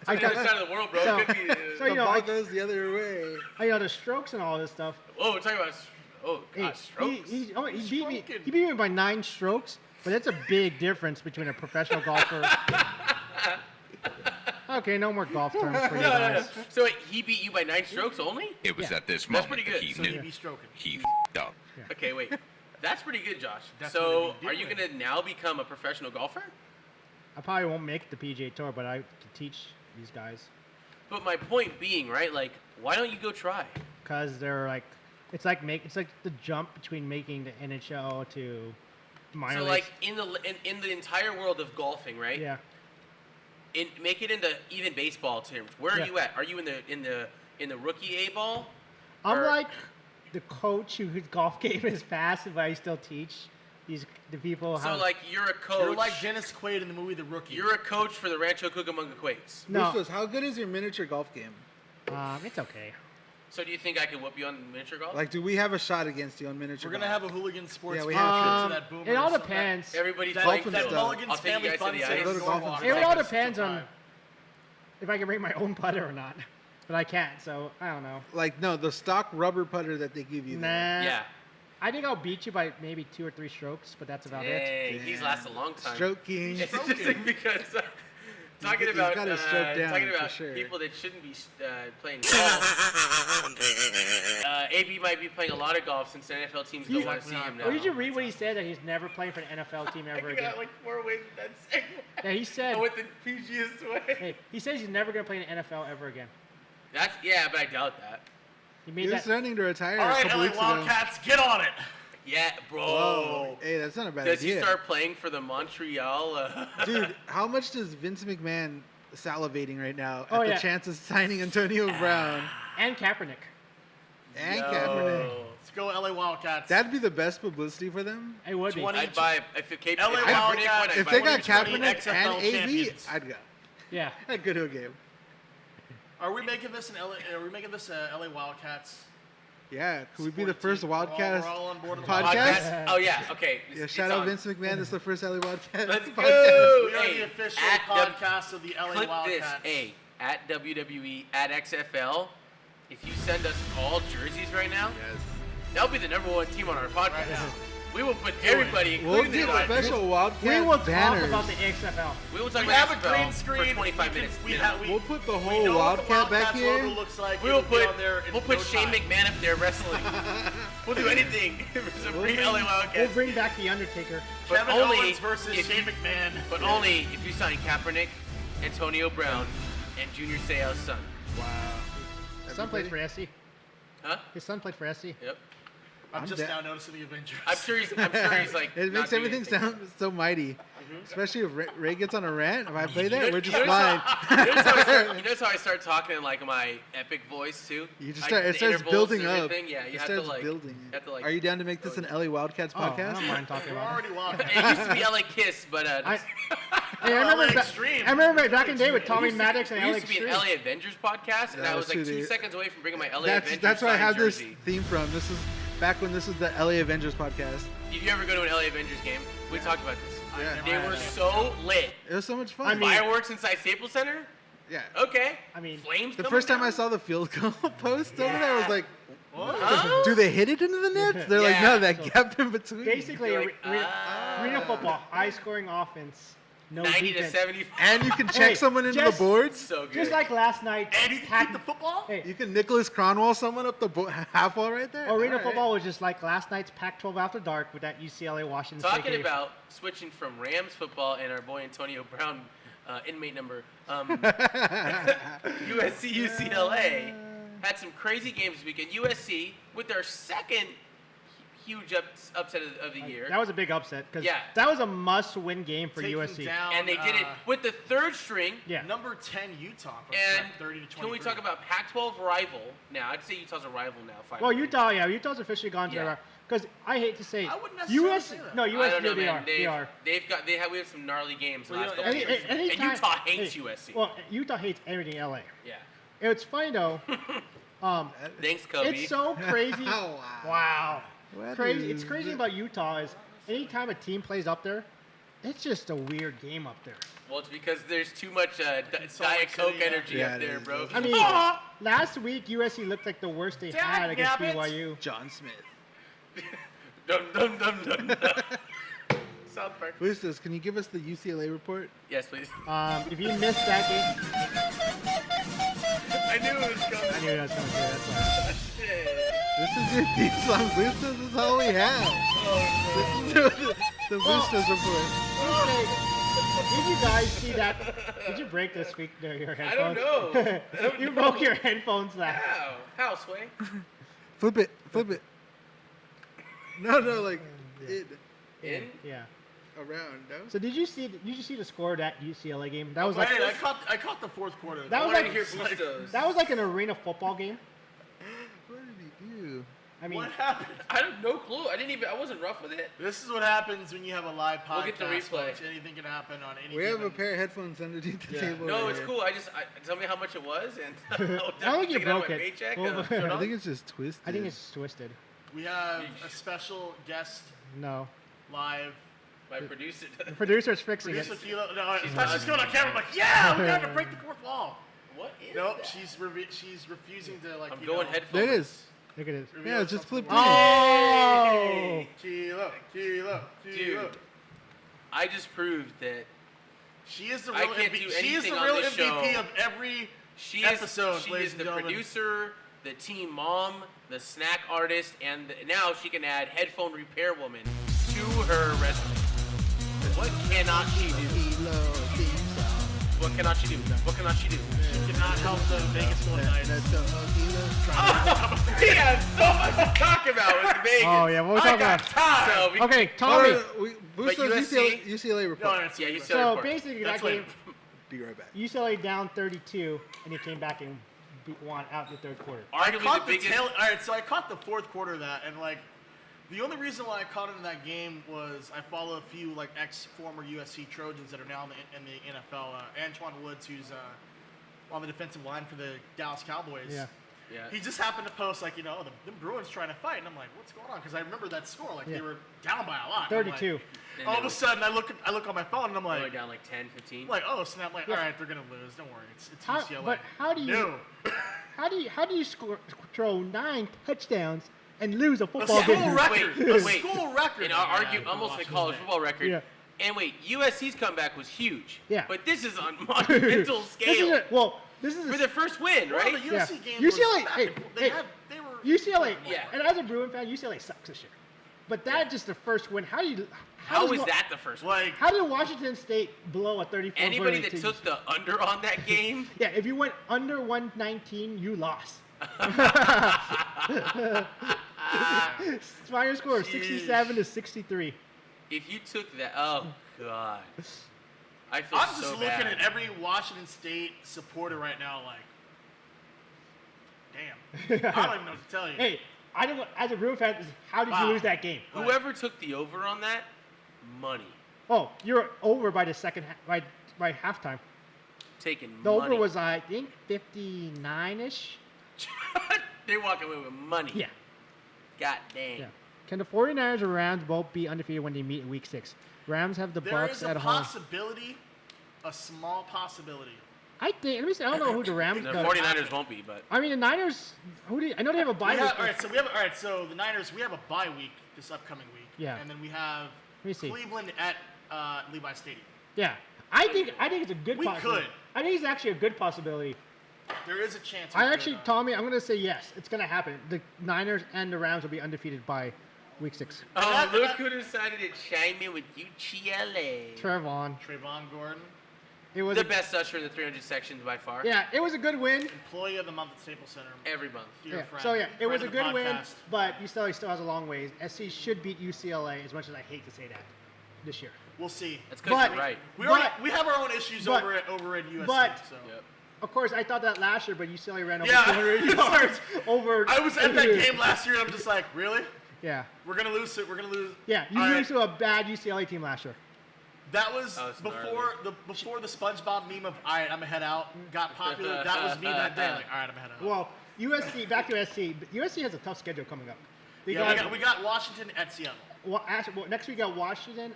On the other side of the world, bro. So- It could be, so, The you know, ball I- goes the other way. the strokes and all this stuff. oh, we're talking about. Oh, Hey, God, strokes. he beat me. Stroking. He beat me by 9 strokes, but that's a big difference between a professional golfer. Okay, no more golf terms for you No. guys. So wait, he beat you by 9 strokes only? It was Yeah. at this That's moment pretty that good. he So knew he'd be stroking. he f***ed up. Okay, wait. That's pretty good, Josh. That's so what he'd be are you doing. going to now become a professional golfer? I probably won't make the PGA Tour, but I can teach these guys But my point being, right, like, why don't you go try? because they're like, it's like the jump between making the NHL to minor So, leagues. like, in the entire world of golfing, right? Yeah. Make it into even baseball terms. Where are Yeah. you at? Are you in the rookie A ball? I'm Or- like the coach whose golf game is fast, but I still teach the people how. So, like, you're a coach. You're like Dennis Quaid in the movie The Rookie. You're a coach for the Rancho Cucamonga Quakes. no, Bustos, how good is your miniature golf game? it's okay. So do you think I could whoop you on miniature golf? Like, do we have a shot against you on miniature We're golf? gonna have a Hooligan Sports Yeah, we Field have trip to. to that boomer. It all or something. depends. Everybody's That, playing Dolphins that stuff. Mulligan's I'll take you Family guys to Fun the Center ice. in Go to Dolphins Norwalk. stuff. It all Vegas depends on sometime. if I can bring my own putter or not, but I can't. So I don't know. Like, no, the stock rubber putter that they give you. there. Nah. Yeah. I think I'll beat you by maybe 2 or 3 strokes, but that's about it. Dang, he's lasted a long time. Stroke king. It's interesting because talking He's about got his stroke down, talking for about sure. people that shouldn't be playing golf. AB might be playing a lot of golf since the NFL teams don't want to see him now. Or you should read what he said that he's never playing for an NFL team ever I again. got like 4 wins in that segment. Yeah, he said. I went the PGest way. Hey, he says he's never gonna play in the NFL ever again. That's but I doubt that. He He made was that. threatening to retire All a right, couple LA weeks ago. Wildcats, get on it. Yeah, bro. Whoa. Hey, that's not a bad Does idea. he start playing for the Montreal? Dude, how much does Vince McMahon salivating right now Oh, at yeah. the chance of signing Antonio Brown And Kaepernick. and Yo. Kaepernick? Let's go, LA Wildcats. That'd be the best publicity for them. It would be. 20 I'd buy if it came. LA if Kaepernick Wildcats- went, I'd If buy they one. got 2020 Kaepernick XFL and AB, champions. I'd go. Yeah. I'd go to a game. Are we making this an LA? Are we making this LA Wildcats? Yeah, could we be the Sport first team? Wildcast We're all on board with the podcast? Podcast? Oh yeah, okay. Yeah, It's shout out on. Vince McMahon. This is the first LA Wildcats Let's podcast. go. We are Hey, the official at podcast of the LA Clip Wildcats. this, A at WWE at XFL. If you send us all jerseys right now, Yes. that'll be the #1 team on our podcast. Right now. We will put everybody, We'll including do the guys. special Wildcat We will talk banners. about the XFL. We will talk We about have a XFL green screen. for 25 We can- minutes. We minimum. have. We'll put the we whole know what the Wildcat back Wildcats here. logo looks like. We'll It'll be put on there in we'll put no Shane time. McMahon up there wrestling. We'll do anything for some free LA We'll Wildcats. bring back the Undertaker. But Kevin only Owens versus if Shane you- McMahon. But only if you sign Kaepernick, Antonio Brown, and Junior Seau's son. Wow. His son plays for SC. Huh? His son played for SC. Yep. I'm just down. now noticing the Avengers. I'm sure he's like. It not makes doing everything anything. sound so mighty. Especially if Ray gets on a rant. If I play You that, know- we're you just notice fine. how- you notice how I start talking in like my epic voice too? You just Like, start, it the starts intervals building and up. everything? Yeah, you It have to starts like. building. You have to like. Are you down to make this an LA Wildcats Oh, I podcast? don't mind talking We're about it. already wild. It used to be LA Kiss, but Hey, I LA remember, Extreme. I remember back in the day with it Tommy used to- Maddox and it LA used to be an Extreme. LA Avengers podcast, and That I was was like true, 2 dude. seconds away from bringing my LA Avengers That's where I signed have this jersey. theme from. This is back when this was the LA Avengers podcast. If you ever go to an LA Avengers game, we talked about this. Yeah. They were so lit. It was so much fun. I mean- Fireworks inside Staples Center? yeah. Okay. I mean, Flames The coming first time I down? saw the field goal post over there, I was like, Huh? do they hit it into the nets? They're like, no, Yeah. that gap in between. basically, You're like, arena football, high-scoring offense, no 90 defense. to 70. And you can check Hey, someone into just- the boards. So good. Just like last night, And you can kick the football? Hey, You can Nicholas Cronwall someone up the half wall right there. arena All right. football was just like last night's Pac-12 After Dark with that UCLA Washington State Talking game. about switching from Rams football and our boy Antonio Brown, inmate number, USC UCLA had some crazy games this weekend. USC with their second huge upset of the year, That was a big upset because Yeah. that was a must-win game for Taking USC. down, and they did it with the third string. Yeah. number 10 Utah from And 30 to 23. can we talk about Pac-12 rival now? I'd say Utah's a rival now. Well, finally. Utah's officially gone to Yeah. the because I hate to say I wouldn't necessarily say that. No, I US don't know, they man. are. They are. We have some gnarly games the Well, last you know, couple years. and anytime- Utah hates hey, USC. Well, Utah hates everything LA. yeah. It's funny though. Thanks, Kobe. It's so crazy. Wow. Wow. What Crazy. is It's crazy it? about Utah is anytime a team plays up there, it's just a weird game up there. Well, it's because there's too much Salt Diet Lake Coke City, yeah. energy Yeah, up it there, is. bro. I mean, last week USC looked like the worst they had against Dagnabbit. BYU. John Smith. dum dum dum dum dum. South Park. Boostos, can you give us the UCLA report? Yes, please. If you missed that game, I knew it was I coming. knew that was coming through. That's why. This is your theme song, Boostos. This is all we have. This is the Boostos report. Did you guys see that? Did you break this week your I don't headphones? know. I don't You know. broke your headphones that. How, Sway? Flip it. Flip it. No, like it In? Yeah. around. No? So did you see the score of that UCLA game? That was Wait, like I caught the fourth quarter. That I was wanted like- to hear Bustos. that was like an arena football game. What did he do? I mean, What happened? I have no clue. I wasn't rough with it. This is what happens when you have a live podcast. We'll get the replay. folks. Anything can happen on any. We have a given- pair of headphones underneath the Yeah. table. No, right it's here. cool. Tell me how much it was, and I'll I don't think you take it out of broke my it. paycheck. Well, and I'll shut I up. think it's just twisted. I think it's twisted. We have a special guest No, live. My producer. the producer's fixing Producer it. Kilo. No, She's she's just going on camera. I'm like, yeah, we got to break the fourth wall. What is Nope, that? she's refusing to like. I'm you going know, headphones. There it is. Look at it. reveal Yeah, just something flip more. Oh! Kilo. Dude, I just proved that She is the I real can't MVP. do She is the anything on real this MVP show. of every she episode, is ladies and the gentlemen. producer, the team mom, the snack artist, and now she can add headphone repair woman to her resume. What cannot she do? What cannot she do? What cannot she do? She cannot help the Vegas Golden Knights. He has so much to talk about with Vegas. Oh yeah, what we I talking got about? time. So we, Okay, Tommy. Boostos USC? UCLA No, report. it's Yeah, you said. said So report. basically, That's that game, later. Be right back. UCLA down 32, and he came back and won out the third quarter. I Arguably caught the the biggest. tail. All right, so I caught the fourth quarter of that, and like, the only reason why I caught it in that game was I follow a few like ex-former USC Trojans that are now in the NFL. Antoine Woods, who's on the defensive line for the Dallas Cowboys. Yeah. Yeah. He just happened to post like, the Bruins trying to fight, and I'm like, what's going on? Because I remember that score, like Yeah. they were down by a lot. I'm like- 32. And all they of a were- sudden, I look on my phone, and I'm they were like, down like 10, 15. I'm like, oh snap! Like, Yeah. all right, they're gonna lose. Don't worry, it's How, UCLA. but how do you No. how do you throw 9 touchdowns and lose a A football school game? record. Wait, a wait. school record. And argue almost a college football record. Yeah. And wait, USC's comeback was huge. Yeah. But this is on monumental This is scale. this is For their first win, Well, right? the USC Yeah. game UCLA was back hey, and forth. hey, They were UCLA. Yeah. And as a Bruin fan, UCLA sucks this year. But that's just the first win. How How does is that the first one? like How did Washington State blow a 34? Anybody that took the under on that game, Yeah, if you went under 119, you lost. Final score Jeez. 67-63. If you took that, oh god, I feel I'm so just bad. looking at every Washington State supporter right now, like, damn. I don't even know what to tell you. Hey, I don't. As a Bruin fan, how did you Wow. lose that game? Whoever took the over on that, money. Oh, you're over by the second by halftime. Taking The money. over was I think 59ish. They're walking away with money. Yeah. God dang. Yeah. Can the 49ers or Rams both be undefeated when they meet in Week 6? Rams have the There Bucks is a at home. possibility, a small possibility. I think. Let me see. I don't know who the Rams. The the- 49ers won't be, but I mean, the Niners. I know they have a bye week. All right, so the Niners, we have a bye week this upcoming week. Yeah. And then we have me see. Cleveland at Levi Stadium. Yeah. I think it's a good We possibility. could. I think it's actually a good possibility. There is a chance. I actually, Tommy, I'm going to say yes. It's going to happen. The Niners and the Rams will be undefeated by Week 6. oh, look who decided to chime in with UCLA. Trevon. Trayvon Gordon, It was The best usher in the 300 sections by far. Yeah, it was a good win. employee of the month at Staples Center. Every month. Dear Yeah. friend, So yeah, it was a friend of good the win, podcast. but UCLA still has a long ways. SC should beat UCLA as much as I hate to say that this year. We'll see. That's because But- you're right. We have our own issues but- over at USC. but- so. Yep. Of course, I thought that last year, but UCLA ran over Yeah. 200 yards over. I was at that game last year, and I'm just like, really? Yeah, We're gonna lose it. We're gonna lose. yeah. You All lose right. to a bad UCLA team last year. That was Oh, it's before the SpongeBob meme of "All right, I'm gonna head out" got popular. That was me that day. Like, all right, I'm heading out. Well, USC back to SC. But USC has a tough schedule coming up. They yeah, we got Washington at Seattle. next week we got Washington,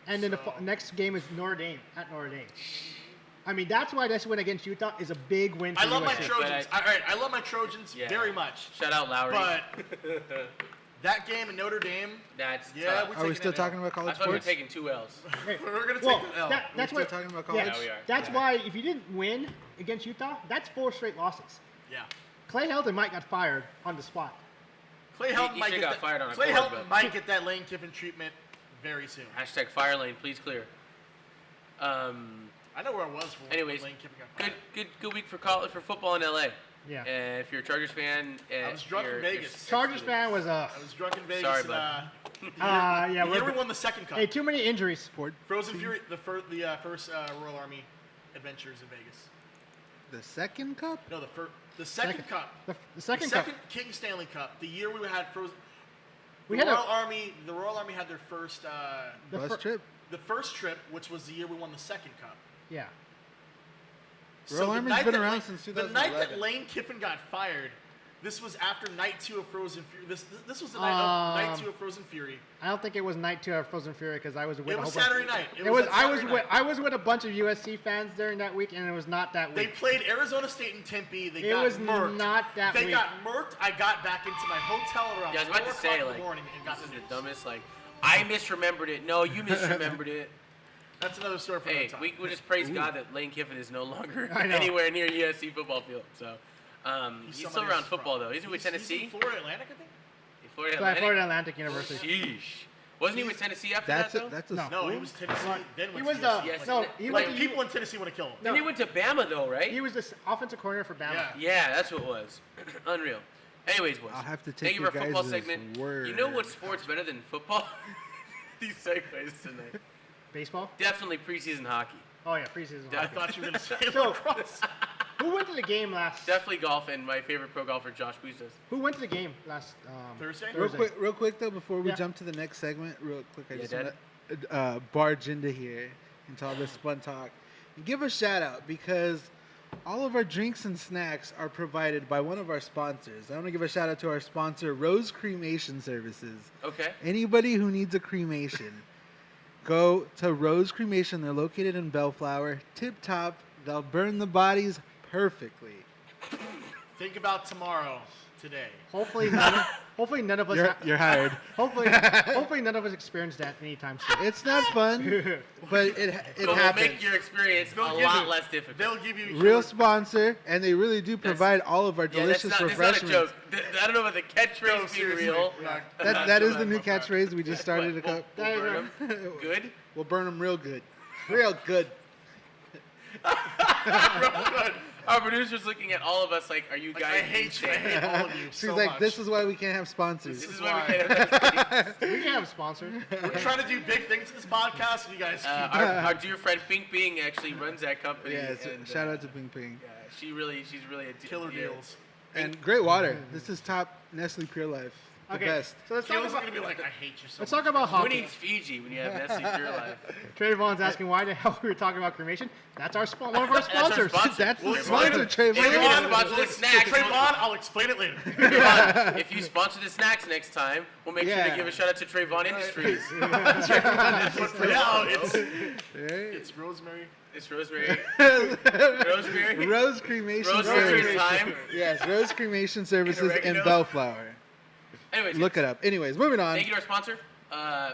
and then the So- next game is Notre Dame at Notre Dame. I mean, that's why this win against Utah is a big win for I love my USC. Trojans. But All right, I love my Trojans Yeah. very much. Shout out Lowry. But that game in Notre Dame, That's yeah, tough. we're Are we taking still an talking L. about I college thought we were sports? taking 2 L's. Hey, We're gonna take well, an L. that's We're what. still talking about Yeah, college? Yeah, we are. That's Yeah. why if you didn't win against Utah, that's 4 straight losses. Yeah. Clay Helton might got fired on the spot. Clay He Helton might should've get got that, fired on a Clay court, Helton but- might get that Lane Kiffin treatment very soon. Hashtag fire lane, please clear. I know where I was when Anyways, Lane Kiffin got fired. good week for college for football in LA. Yeah. And if you're a Chargers fan, I was drunk in Vegas. Chargers fan was I was drunk in Vegas. Sorry, and, bud. yeah. the year we We're, won the second cup. hey, too many injuries. Frozen Fury, the first Royal Army Adventures in Vegas. The second cup? No, the second cup. The second the cup. second King Stanley Cup. The year we had Frozen. We The had Royal Army had their first The Bus fir- trip? the first trip, which was the year we won the second cup. Yeah. Royal the Army's night been that around Lane- since The night that 2011. Lane Kiffin got fired, this was after night 2 of Frozen Fury. This was the night 2 of Frozen Fury. I don't think it was night 2 of Frozen Fury because I was with It a was whole bunch. Saturday night. It was. at I was Saturday with. night. I was with a bunch of USC fans during that week, and it was not that They week. played Arizona State and Tempe. They It got was murked. not that They week. got murked. I got back into my hotel around Yeah, I was about to 4 say, o'clock in like, the morning and got this is the the news. dumbest. Like, I misremembered it. No, you misremembered it. That's another story for Hey, another time. we just praise God that Lane Kiffin is no longer I know. anywhere near USC football field. So, he's still somebody around else's football problem. though. Isn't he with He's Tennessee? in Florida Atlantic, I think. Florida Florida Atlantic? Atlantic University. Sheesh. Wasn't he with Tennessee after That's that though? that's a No. school? No, he was Tennessee. Then He went was to the USC. Yes, no. and He Like was the, people in Tennessee want to kill him. Then he went to Bama though, right? He was the offensive coordinator for Bama. Yeah. Yeah, that's what it was. Unreal. Anyways, boys. I'll have to Thank take you your for our football guys' segment. word. You know what sport's better than football? These segues tonight. Baseball. Definitely preseason hockey. Oh yeah, preseason. I hockey. thought you were going to say So- lacrosse. Who went to the game last? Definitely golf and my favorite pro golfer, Josh Bustos. Who went to the game last? Thursday? Real quick though, before we Yeah. jump to the next segment, real quick, I Yeah, just Dad? want to barge into here into all this fun talk and give a shout out because all of our drinks and snacks are provided by one of our sponsors. I want to give a shout out to our sponsor, Rose Cremation Services. Okay. Anybody who needs a cremation, go to Rose Cremation. They're located in Bellflower. Tip top. They'll burn the bodies perfectly. Think about tomorrow, today. Hopefully none of us. You're hired. hopefully none of us experienced that anytime soon. It's not fun, but it But will happens. make your experience They'll a give lot you- less difficult. They'll give you Real sponsor, and they really do provide all of our Yeah, that's delicious not a refreshments. joke. I don't know about the No, catchphrase being seriously. real. Not- That not that sure is the new about that. catchphrase we just started. We'll burn burn 'em. Good. We'll burn them real good, real good. Real good. Our producer's looking at all of us like, are you Like, guys I hate you. I insane? hate all of you She's so like, much. this is why we can't have sponsors. This is why. why we can't have those We can have a sponsor. We're trying to do big things in this podcast, and you guys keep our dear friend Pink Bing actually runs that company. Yes, and, shout out to Ping Ping. Yeah, she's really a killer deal. deals. And great water. This is top Nestle Pure Life. The Okay, best. so let's talk Keelan's about gonna be like, I hate you so let's much. talk about Who hockey. needs Fiji when you have Nestle Pure Life? Trayvon's asking why the hell we were talking about cremation. That's our one of our That's our sponsors. sponsor. That's the Trayvon. sponsor, Trayvon. If you're gonna sponsor the snacks, Trayvon, I'll explain it later. Trayvon, if you sponsor the snacks next time, we'll make sure Yeah. to give a shout out to Trayvon Industries. But for now, Right? it's Rosemary. It's Rosemary. Rosemary. Rose Cremation Rosemary Services. time. Yes, Rose Cremation Services and oregano. Bellflower. Anyways, Look it up. Anyways, moving on. thank you to our sponsor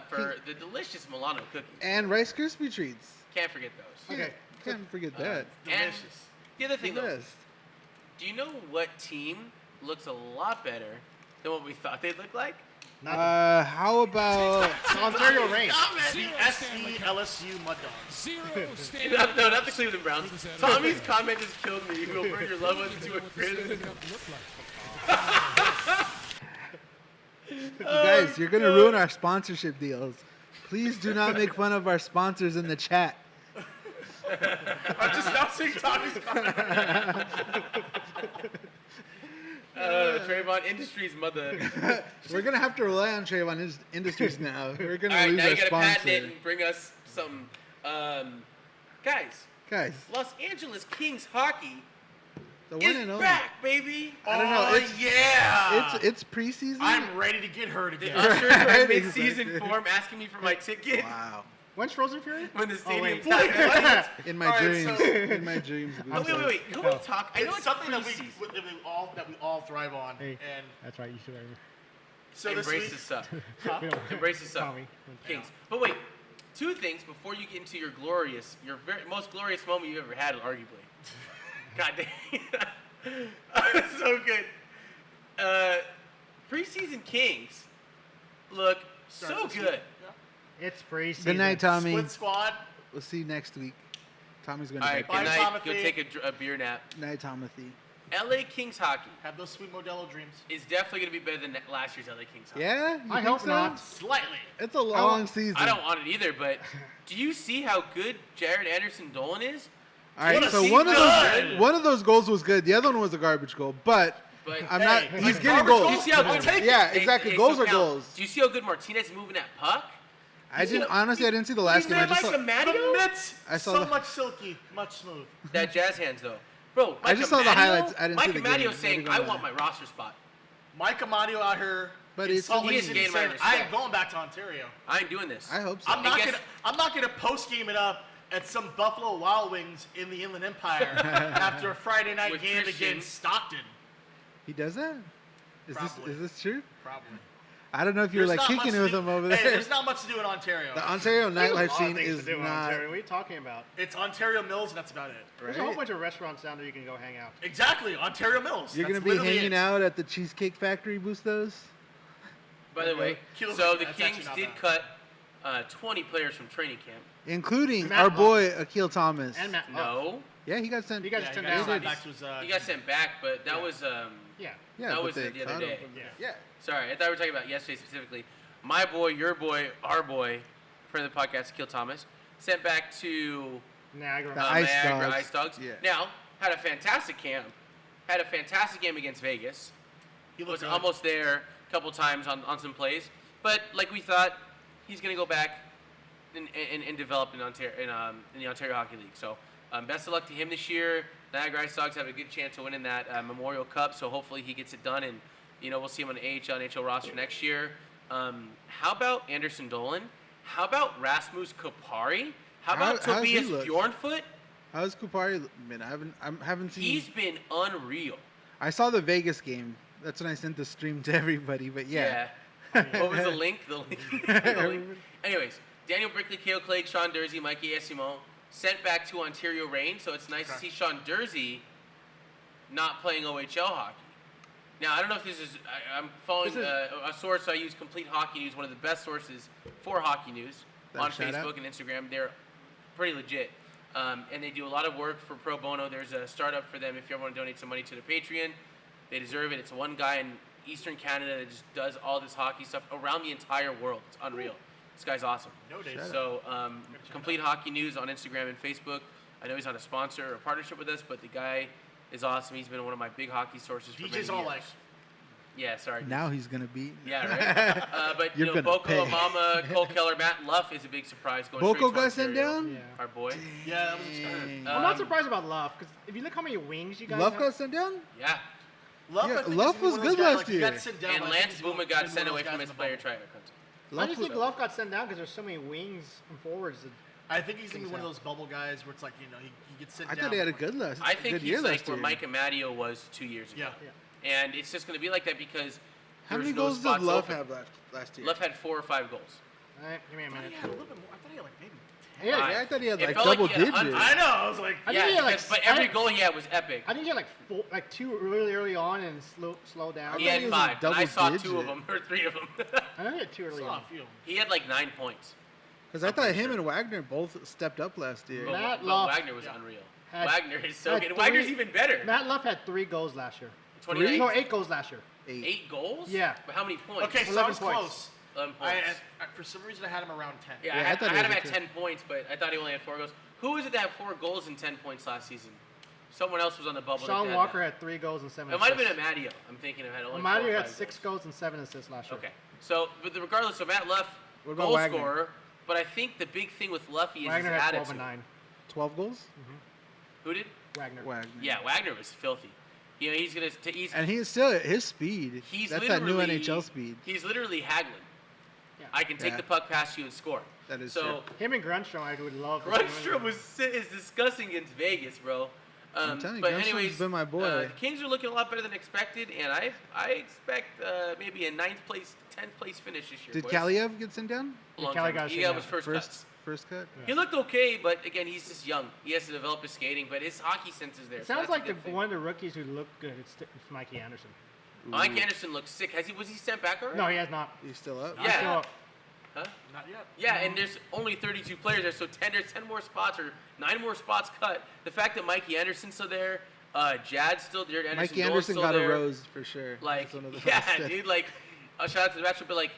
for the delicious Milano cookies. And Rice Krispie treats. Can't forget those. Okay. Can't forget that. And Delicious. the other thing, The though, best. do you know what team looks a lot better than what we thought they'd look like? How about Ontario Reign. The SE LSU Mud Dogs. No, not the Cleveland Browns. Tommy's comment just killed me. You will burn your loved ones into a prison. you guys? You're gonna ruin our sponsorship deals. Please do not make fun of our sponsors in the chat. I'm just now seeing Tommy's comment. Trayvon Industries mother. We're gonna have to rely on Trayvon Industries now. We're gonna All right, lose now our you gotta patent it sponsor. and bring us some. Guys, Guys, Los Angeles Kings hockey the one is and only. back, baby. I don't know, Oh, it's- yeah. It's preseason. I'm ready to get hurt The again. ushers are Right, in mid-season exactly. form asking me for my ticket Wow. When's Frozen Fury? when the stadium's wait. not. In my All right, dreams. so- In my dreams. Oh, wait. Can we talk? I know It's it's something that preseason. we all thrive on. Hey. And That's right. You should remember. so this Embrace week, the suck. We don't- Embrace the suck. Tommy. Kings. But wait, two things before you get into your most glorious moment you've ever had, arguably. God dang. So good. Preseason Kings look so Starts this good. week. It's preseason. Good night, Tommy. Split squad. We'll see you next week. Tommy's gonna All right, be good Bye, night. Timothy. Go take a beer nap. Night, Timothy. LA Kings hockey Have those sweet Modelo dreams. is definitely going to be better than last year's LA Kings hockey. Yeah? You I think hope so? not. Slightly. It's a long season. I don't want it either, but do you see how good Jared Anderson Dolan is? All right, What a so season. one of those goals was good. The other one was a garbage goal, but But I'm not. Hey, He's like getting garbage goals. do you see how I'll good? take it. Yeah, exactly. Goals are now, goals. Do you see how good Martinez is moving that puck? I didn't honestly. I didn't see the last game. I just Mike saw, Amadio? The mitts, I saw so the- much silky, much smooth. That jazz hands though, bro. I Mike just saw the Amadio- highlights. I didn't Mike see the game. Amadio Not saying, even "I gonna want lie. my roster spot." Mike Amadio out here. But in it's- Salt He Lake is City gaining my saying, I respect. ain't going back to Ontario. I ain't doing this. I hope so. I'm not guess- gonna. I'm not gonna post game it up at some Buffalo Wild Wings in the Inland Empire after a Friday night With game Christian. against Stockton. He does that? Probably. Is this true? Probably. I don't know if you're There's like not much kicking to with do- him over Hey, there. there's not much to do in Ontario. The Ontario There's a nightlife lot scene of things is to do in not Ontario. What are you talking about? It's Ontario Mills, and that's about it. There's a whole right. bunch of restaurants down there you can go hang out. Exactly, Ontario Mills. You're That's gonna be literally hanging it. out at the Cheesecake Factory, Bustos. By the way, Kilo- so the that's Kings actually not did bad. cut 20 players from training camp. Including Matt our Love. boy Akil Thomas. And Matt. No, Yeah, he got sent. He got Yeah, he sent got down. sent back to his, he got sent back, but that Yeah. was Yeah. Yeah, that but was they the other cut day. him. Yeah. Yeah. Sorry, I thought we were talking about yesterday specifically. My boy, your boy, our boy, friend of the podcast, Akil Thomas, sent back to Niagara. The Ice Niagara Dogs. Ice Dogs. Yeah. Now, had a fantastic camp. Had a fantastic game against Vegas. He Was looked good. almost there a couple times on some plays. But like we thought, he's going to go back and develop in the Ontario Hockey League. So best of luck to him this year. Niagara Ice Dogs have a good chance of winning that Memorial Cup. So hopefully he gets it done, and we'll see him on the AHL and NHL roster next year. How about Anderson Dolan? How about Rasmus Kupari? How about How's he Tobias look? Bjornfoot? How's Kupari been? I haven't seen. He's been unreal. I saw the Vegas game. That's when I sent the stream to everybody. But yeah. What was the link? The link. The link. Anyways, Daniel Brickley, Kale Clegg, Sean Dursey, Mikey Esimo sent back to Ontario Reign. So it's nice to see Sean Dursey not playing OHL hockey. Now, I don't know if this is. I'm following This is- a source I use, Complete Hockey News, one of the best sources for hockey news That on shout Facebook out. and Instagram. They're pretty legit. And they do a lot of work for pro bono. There's a startup for them if you ever want to donate some money to the Patreon. They deserve it. It's one guy in Eastern Canada that just does all this hockey stuff around the entire world. It's unreal. This guy's awesome. No days. So, Complete Hockey News on Instagram and Facebook. I know he's not a sponsor or a partnership with us, but the guy is awesome. He's been one of my big hockey sources for many DJ's all years. like, Yeah, sorry. Now he's gonna be. Yeah, right. But You're gonna Boko, pay. Mama, Cole Keller, Matt Luff is a big surprise. Going Boko straight to got sent Ontario. down. Yeah. Our boy. yeah, that was expected. Dang. I'm not surprised about Love because if you look how many wings you guys Love have, got sent down. Yeah. Love, Yeah, I think, Love is was one of those good guys, last like, he got year. sent down, And but I think Lance he's Boomer been got one sent of away those from guys his in the player bubble. trial. I just think Love got sent down because there's so many wings and forwards. That, I think he's gonna be Things one of happen. those bubble guys where it's like he gets sent I down. thought he had a but, good last. I think good he's year like last where year. Mike Amadio was 2 years ago. Yeah. yeah. And it's just going to be like that because How there's many no goals did spots Love open. have last year? Love had 4 or 5 goals. All right, give me a I thought minute. he had a little bit more. I thought he had like maybe 10. Yeah, Yeah, I thought he had It like felt like double he had digits. 100. I know. I was like, I think Yeah, he had like, because, but every I- goal he had was epic. I think he had like two early on and slow down. He thought had he was 5. And I double saw 2 digit. of them, or 3 of them. I think he had two early saw on. a few. He had like 9 points. Because I I'm thought pretty him sure. and Wagner both stepped up last year. But, Matt but Luff Wagner was Yeah. unreal. had- Wagner is so had good. three- Wagner's even better. Matt Luff had 3 goals last year. 29? No, 8 goals last year. 8 goals? Yeah. But how many points? Okay, so I 11 was points. close. 11 I, points. for some reason, I had him around 10. Yeah, Yeah, I I had, thought I he had was him at a 10 points, but I thought he only had 4 goals. Who was it that had 4 goals and 10 points last season? Someone else was on the bubble. Sean that had Walker that. had 3 goals and 7 It might assists. have been Amadio. I'm thinking of had only 4 Amadio or had 5 6 goals and 7 assists last year. Okay. So, but regardless of Matt Luff, What about goal Wagner? scorer, but I think the big thing with Luffy is Wagner his had 12 attitude. and 9. 12 goals. Who did? Wagner. Wagner. Yeah, Wagner was filthy. You know, he's gonna. He's And he is still his speed. he's That's that new literally- NHL speed. He's literally haggling. Yeah. I can take Yeah. the puck past you and score. That is So Him and Grunstrom, I would love. to see Grunstrom is disgusting against Vegas, bro. I'm telling you, but Grunstrom's anyways, been my boy. the Kings are looking a lot better than expected, and I expect maybe a 9th place, 10th place finish this year. Did boys. Kaliev get sent down? A long Yeah, Kaliev time. got He sent got down. his first cuts. First cut. Yeah. He looked okay, but again, he's just young. He has to develop his skating, but his hockey sense is there. It so sounds that's a like good thing. one of the rookies who looked good. It's Mikey Anderson. Mike Anderson looks sick. Was he sent back already? No, he has not. He's still up. Yeah. So, Huh? Not yet. Yeah, and there's only 32 players there, so there's 10 more spots or 9 more spots cut. The fact that Mikey Anderson's still there, Jad's still there, Anderson Mikey Gold's Anderson still got there. a rose for sure. Like, That's one of the yeah, best. dude, like, shout out to the Bachelor, but like,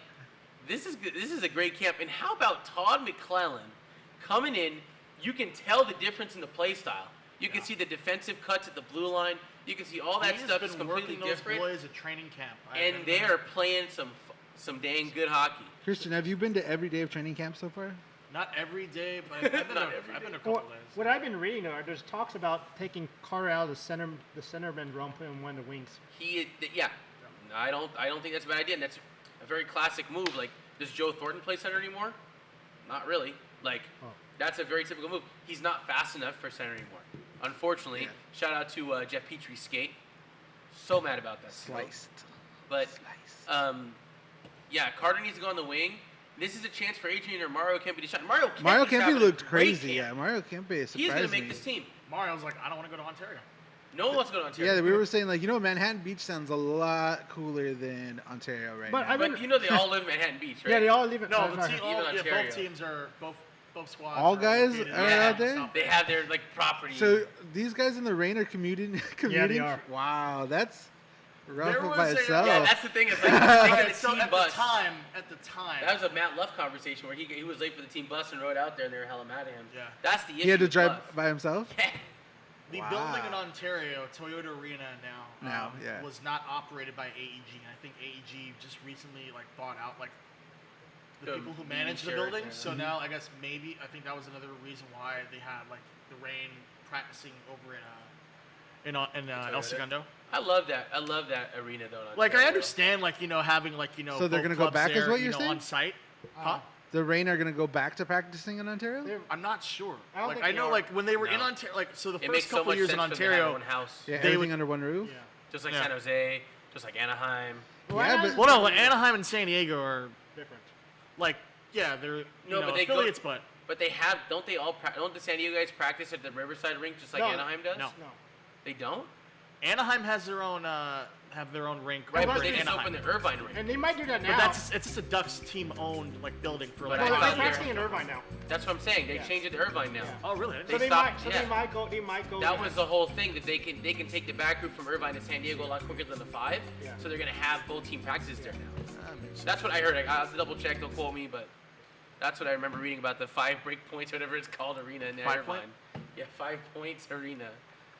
this is a great camp. And how about Todd McClellan coming in? You can tell the difference in the play style. You can see the defensive cuts at the blue line. You can see all that He's stuff been is completely working those different. boys at training camp. And they are playing some dang good hockey. Christian, have you been to every day of training camp so far? Not every day, but I've been, Not a, every I've been a day. couple what, days. what I've been reading, there's talks about taking Carter out of the centerman role, putting him one of the wings. Yeah, I don't think that's a bad idea. And that's a very classic move. Like, does Joe Thornton play center anymore? Not really. Like, Oh. that's a very typical move. He's not fast enough for center anymore. Unfortunately, Yeah. shout out to Jeff Petrie's skate. So mad about that. Sliced. But Sliced. yeah, Carter needs to go on the wing. This is a chance for Adrian or Mario Kempe to shine. Mario Mario Kempe's Kempe having a looked great crazy. camp. Yeah, Mario Kempe is He's surprising. gonna make this team. Mario's like, I don't want to go to Ontario. No one wants to go to Ontario. Yeah, we were saying like, Manhattan Beach sounds a lot cooler than Ontario right But now. I mean- But you know they all live in Manhattan Beach, right? Yeah, they all leave it. No, no, the no, team, Even yeah, Ontario. both teams are both squads. All are guys located in are Manhattan, out there? South They have their like property. So these guys in the rain are commuting. commuting? are. Wow, that's rough There by was a- itself. yeah, that's the thing. It's like taking Okay, the so team at bus. the time, That was a Matt Luff conversation where he was late for the team bus and rode out there and they were hella mad at him. Yeah. That's the issue. He had to with drive Luff. by himself. Yeah. the Wow. building in Ontario, Toyota Arena now, Yeah. was not operated by AEG. And I think AEG just recently like bought out like the The people who manage the insurance, building. yeah. So now I guess maybe I think that was another reason why they had like the rain practicing over in El Segundo. I love that. I love that arena though. in Like I Ontario. understand like having like So they're both gonna go clubs back is there, what you're saying? on site. Huh? The rain are gonna go back to practicing in Ontario. They're- I'm not sure. I don't Like think I they know are. like when they were in No. Ontario, like so the It makes first so couple much years sense in for them to have Ontario, one house. Yeah, They everything would- under one roof. Yeah. Just like Yeah. San Jose, just like Anaheim. Yeah, but well, no, like Anaheim and San Diego are Different. like they're No, but they go- affiliates, but But they have, don't they all? Don't the San Diego guys practice at the Riverside rink just like No. Anaheim does? No. No. They don't. Anaheim has their own rink. Right, over but they in just Anaheim. opened the Irvine rink. And they might do that now. But it's just a Ducks team owned like building for like. But I well, thought they're they're- actually in Irvine now. That's what I'm saying. They Yeah. changed it to Irvine now. Yeah. Oh really? So they stopped- might. So yeah. they might go. They might go. That was the whole thing, that they can take the back route from Irvine to San Diego a lot quicker than the 5. Yeah. So they're gonna have both team practices there now. That makes sense. That's what I heard. I'll have to double check. Don't quote me, but that's what I remember reading about the 5 break points, whatever it's called, arena in 5 Irvine. point? Yeah, 5 points arena.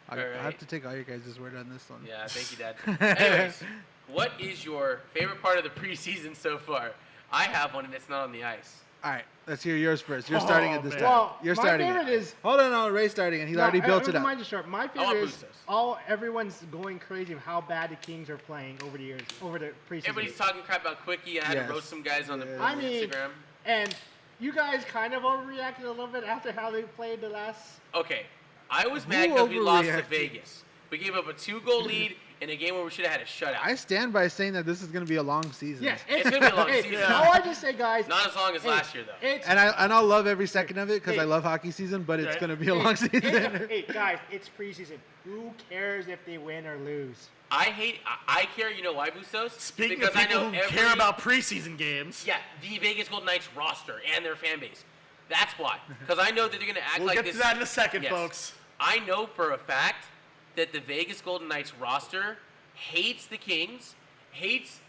I Alright. have to take all your guys' word on this one. Yeah, thank you, Dad. Anyways, what is your favorite part of the preseason so far? I have one, and it's not on the ice. All right, let's hear yours first. You're starting it this man. time. Well, You're my starting favorite it. is. Hold on, no, Ray's starting it. He's already built it up. Mine just short. My want favorite is Bustos. everyone's going crazy of how bad the Kings are playing over the years, over the preseason. Everybody's talking crap about Quickie. I had Yes. to roast some guys on the Yes. I mean, Instagram. and you guys kind of overreacted a little bit after how they played the last. Okay, I was Who mad because we lost to overreacted? Vegas. We gave up a 2-goal lead in a game where we should have had a shutout. I stand by saying that this is going to be a long season. Yes, It's gonna be a long hey, season. All I just say, guys. Not as long as hey, last year, though. It's, And I'll love every second of it because Hey. I love hockey season, but it's Yeah. going to be a long season. hey, guys, it's preseason. Who cares if they win or lose? I care. You know why, Bustos? Speaking because of people I know who care about preseason games, Yeah, the Vegas Golden Knights roster and their fan base. That's why. Because I know that they're going to act we'll like get this. to that in a second, Yes. folks. I know for a fact that the Vegas Golden Knights roster hates the Kings, hates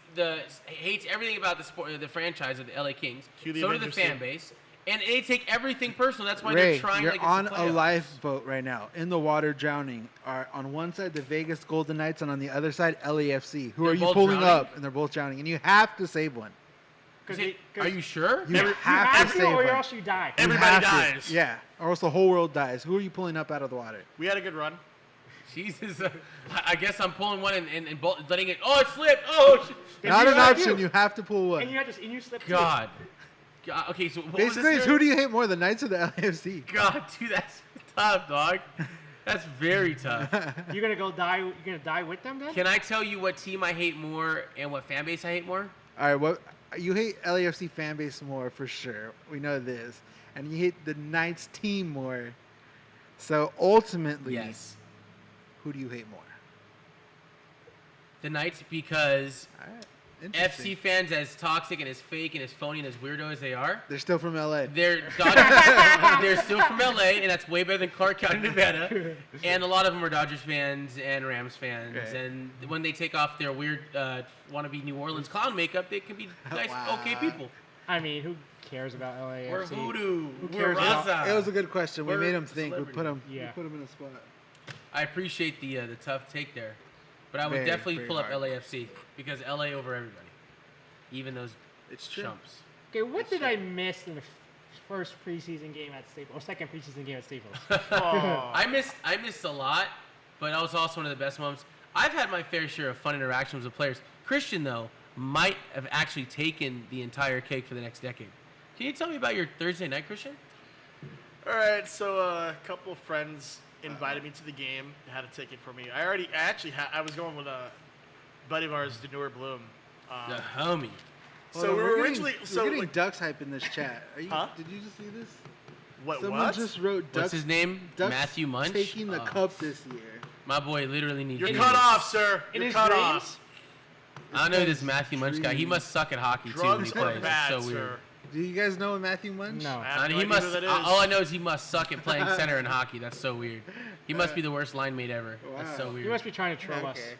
everything about the sport, the franchise of the LA Kings. Cue the So do the Avengers fan theme. base, and they take everything personal. That's why Ray, they're trying you're to get on to a playoffs. lifeboat right now, in the water, drowning. Are on one side the Vegas Golden Knights, and on the other side LAFC. Who They're are you both pulling drowning? up? And they're both drowning, and you have to save one. Are you sure? You You have have to to, save or one. else you die. You Everybody have to. dies. Yeah, or else the whole world dies. Who are you pulling up out of the water? We had a good run. Jesus, I guess I'm pulling one and letting it. Oh, it slipped. Oh, Then Not you an have option. to. You have to pull And one. you have to, and you slip. too. God. Okay, so what was Basically, this it's here? who do you hate more, the Knights or the LAFC? God, dude, that's tough, dog. That's very tough. You're gonna go die. You're gonna die with them then. Can I tell you what team I hate more and what fan base I hate more? All right, what you hate LAFC fan base more for sure. We know this, and you hate the Knights team more. So ultimately, Yes. who do you hate more? The Knights, because All right, interesting. FC fans, as toxic and as fake and as phony and as weirdo as they are, They're still from LA. they're still from LA, and that's way better than Clark County, Nevada. And a lot of them are Dodgers fans and Rams fans. Right. And when they take off their weird wannabe New Orleans clown makeup, they can be nice, Wow. okay people. I mean, who cares about LAFC? We're voodoo. We're cares about- Raza. It was a good question. We We're made him think. We celebrity. put him. Yeah. We put him in a spot. I appreciate the tough take there, but I would Very, definitely very pull up hard. LAFC because LA over everybody, even those It's true. chumps. Okay, what did I miss in the first preseason game at Staples or second preseason game at Staples? Oh. I missed a lot, but that was also one of the best moments. I've had my fair share of fun interactions with players. Christian though might have actually taken the entire cake for the next decade. Can you tell me about your Thursday night, Christian? All right, so a couple of friends invited me to the game. They had a ticket for me. I was going with a buddy of ours, Deneur Bloom. The homie. So Hold on, we we're were getting- originally we're getting like, Ducks hype in this chat. Are you? Huh? Did you just see this? what? Someone just wrote Ducks. What's his name? Ducks Matthew Munch. taking the Oh, cup this year. My boy literally needs. You're Jesus. cut off, sir. In You're his cut dreams? off. I don't know who this Matthew Munch guy. He Dreams. must suck at hockey too when Drugs he are plays. bad, It's so weird. sir. Do you guys know Matthew Munch? No. I have no He idea must. who that is. All I know is he must suck at playing center in hockey. That's so weird. He must be the worst line mate ever. That's so Wow. weird. You must be trying to troll us. Okay.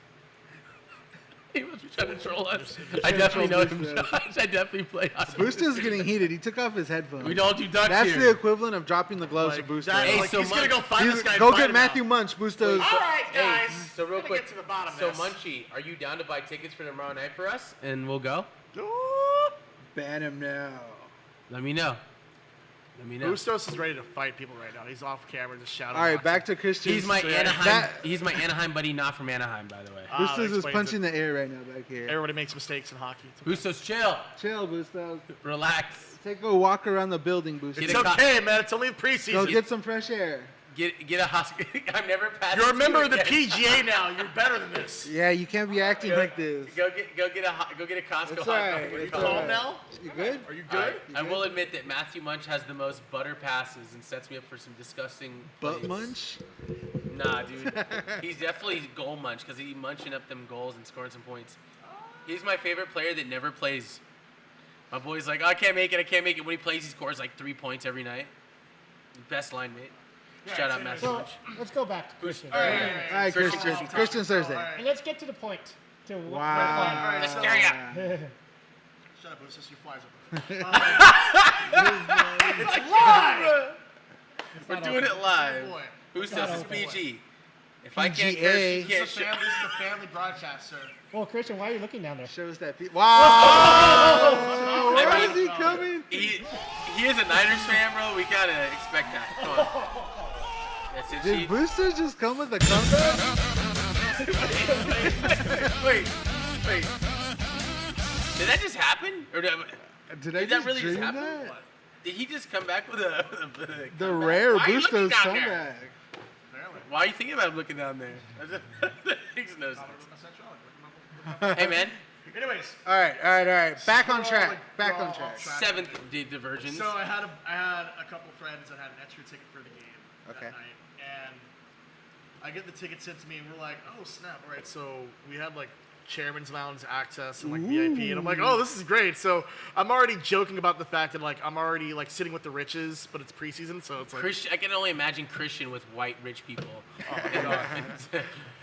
He must be trying to troll us. Just I definitely know troll him, Bustos. Josh. I definitely play hockey. Bustos getting heated. He took off his headphones. We don't do ducks That's here. the equivalent of dropping the gloves Like, for Bustos. that- Hey, like, so he's gonna Munch- go find this guy. and Go fight get him Matthew out. Munch, Bustos. All right, Hey, guys. so real Gotta quick. get to the bottom of So this. Munchie, are you down to buy tickets for tomorrow night for us? And we'll go. Ooh. Ban him now. Let me know. Let me know. Bustos is ready to fight people right now. He's off camera, just shouting. All right, boxing. back to Christian. He's my So, yeah, Anaheim. that- He's my Anaheim buddy, not from Anaheim, by the way. that Bustos is explains punching it. the air right now back here. Everybody makes mistakes in hockey. It's okay. Bustos, chill. Chill, Bustos. Relax. Take a walk around the building, Bustos. It's Get a okay, man. It's only the Go preseason. get some fresh air. Get a hospital. I've never passed. You're a it to member you of the again. PGA now. You're better than this. Yeah, you can't be acting like this. Go get a Costco. It's hot alright, dog. it's Calm alright. now. You good? Are you All good? right. You I good? will admit that Matthew Munch has the most butter passes and sets me up for some disgusting Butt plays. munch? Nah, dude. He's definitely goal munch because he's munching up them goals and scoring some points. He's my favorite player that never plays. My boy's like, oh, I can't make it. When he plays, he scores like 3 points every night. Best line mate. Shout out, Master So Munch. let's go back to Christian. All right. All right, Christian. Christian Thursday. All right. And let's get to the point. To what Wow. All right, Let's so- carry up. Shut up, it's just your flies over. We're doing it live. Boy. Who says it's open. PG? If I can't PGA. curse, you This can't is a family broadcast, sir. Well, Christian, why are you looking down there? Shows that. Wow. I Where mean- is he coming? He is a Niners fan, bro. We gotta expect that. Come on. That's it, Did Chief. Booster just come with a comeback? Wait. Did that just happen? Or did Did I Did that just really just dream happen? that? Did he just come back with a The comeback? rare Why are you looking Bustos down there? comeback. Apparently. Why are you thinking about him looking down there? That makes no sense. Hey, Hey, man. anyways, All right. Back on We're all, track. like, Back we're on all track. off track. Seventh divergence. so I had a couple friends that had an extra ticket for the game Okay. that night, and I get the ticket sent to me, and we're like, oh snap! All right, so we had like chairman's lounge access and like VIP, and I'm like, oh, this is great. So I'm already joking about the fact that like I'm already like sitting with the riches, but it's preseason, so it's like. Christian, I can only imagine Christian with white rich people. Oh, my God.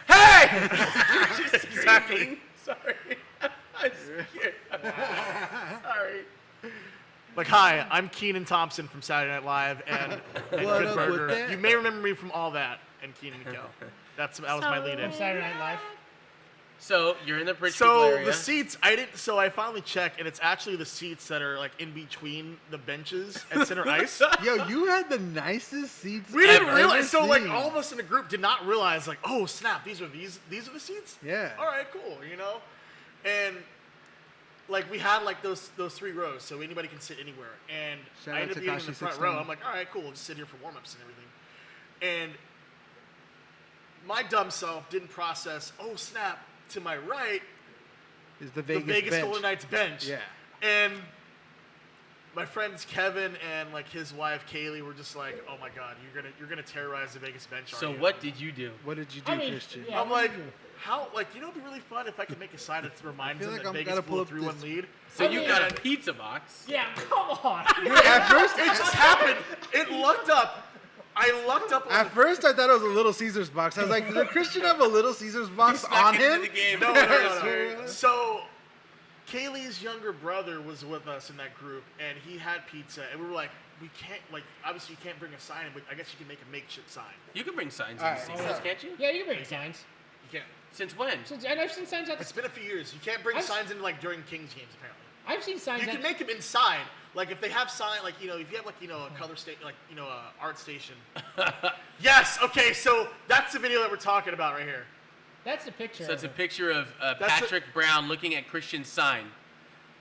Hey! Exactly. Sorry. I'm scared. Sorry. Like, hi, I'm Keenan Thompson from Saturday Night Live and What Good up with Burger. that? You may remember me from all that and Keenan and Kel. That was my lead-in. From Saturday Night Live. So you're in the rich people So area. the seats, I finally checked, and it's actually the seats that are like in between the benches at center ice. Yo, you had the nicest seats. We didn't I've realize. ever So like seen. all of us in the group did not realize like, oh snap, these are the seats. Yeah. All right, cool. And like we had like those 3 rows, so anybody can sit anywhere. And Shout I out ended up to being in the Kashi front 16. row. I'm like, all right, cool. We'll just sit here for warm-ups and everything. And my dumb self didn't process. Oh snap! To my right, Is the the Vegas, Vegas bench. Golden Knights bench. Yeah. And my friends Kevin and like his wife Kaylee were just like, "Oh my God, you're gonna terrorize the Vegas bench." So aren't you?" what did you do? What did you do, I mean, Christian? yeah. I'm like, how? Like, it'd be really fun if I could make a sign that reminds feel them like that I'm Vegas gotta blew a pull up 3-1 this- lead. So you mean- got a pizza box. Yeah, come on. At first, It just happened. It lucked up. I lucked up. On at first, I thought it was a Little Caesars box. I was like, did Christian have a Little Caesars box Snuck on into him? the game. No. Yes. So, Kaylee's younger brother was with us in that group, and he had pizza, and we were like, we can't, like, obviously you can't bring a sign, but I guess you can make a makeshift sign. You can bring signs All in the right, stadiums, can't you? Yeah, you can bring signs. You can't. Since when? And I've seen signs at. It's been a few years. You can't bring I've- signs in like during Kings games, apparently. I've seen signs. You can make them inside. Like if they have sign, like if you have like a color state, like art station. Yes. Okay. So that's the video that we're talking about right here. That's the picture. So it's a of it. picture of That's Patrick Brown looking at Christian's sign.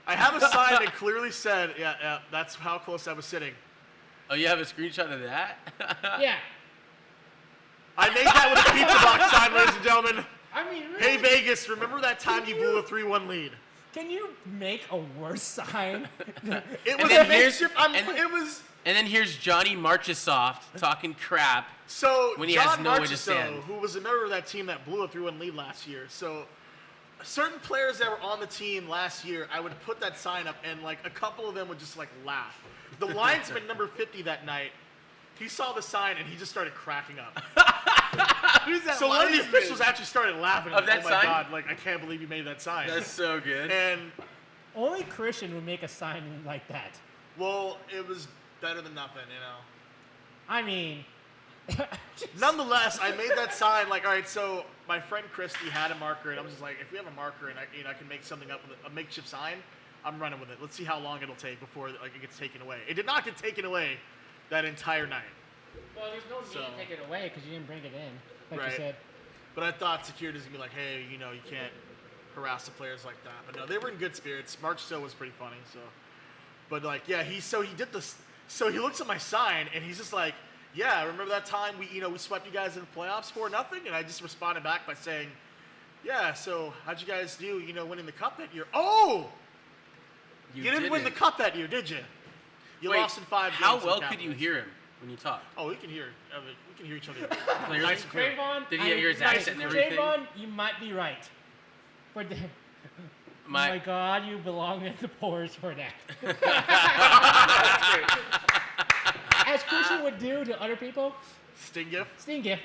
I have a sign that clearly said, yeah, that's how close I was sitting. Oh, you have a screenshot of that? Yeah. I made that with a pizza box sign, ladies and gentlemen. I mean, really? Hey Vegas, remember that time you blew a 3-1 lead? Can you make a worse sign? It was then a here's- makeshift. It was. And then here's Johnny Marchessault talking crap. So When he John has nowhere to Marchessault, stand. who was a member of that team that blew a 3-1 lead last year. So certain players that were on the team last year, I would put that sign up, and like a couple of them would just like laugh. The linesman number 50 that night, he saw the sign and he just started cracking up. Who's that So one of the linesman? officials actually started laughing. Of that oh my sign? God! Like I can't believe you made that sign. That's so good. And Only Christian would make a sign like that. well, it was better than nothing, I mean, Nonetheless, I made that sign. Like, all right, so my friend Christy had a marker, and I was just like, if we have a marker and I can make something up with a makeshift sign, I'm running with it. Let's see how long it'll take before like it gets taken away. It did not get taken away that entire night. well, there's no need So- to take it away because you didn't bring it in, like Right. you said. But I thought security's gonna be like, hey, you can't harass the players like that. But no, they were in good spirits. March still was pretty funny. So, but like, yeah, he did this. So he looks at my sign and he's just like, yeah, remember that time we swept you guys in the playoffs 4-0? And I just responded back by saying, yeah. So how'd you guys do? Winning the cup that year? Oh, you didn't win the cup that year, did you? You Wait, lost in 5 games. how to the well could you Capitals. hear him? when you talk? Oh, we can hear each other. Clearly? Nice and clear. Trayvon, Did he hear his accent and everything? Trayvon, you might be right. For the, my God, you belong in the pores for that. As Christian would do to other people, Sting gift. Sting gift.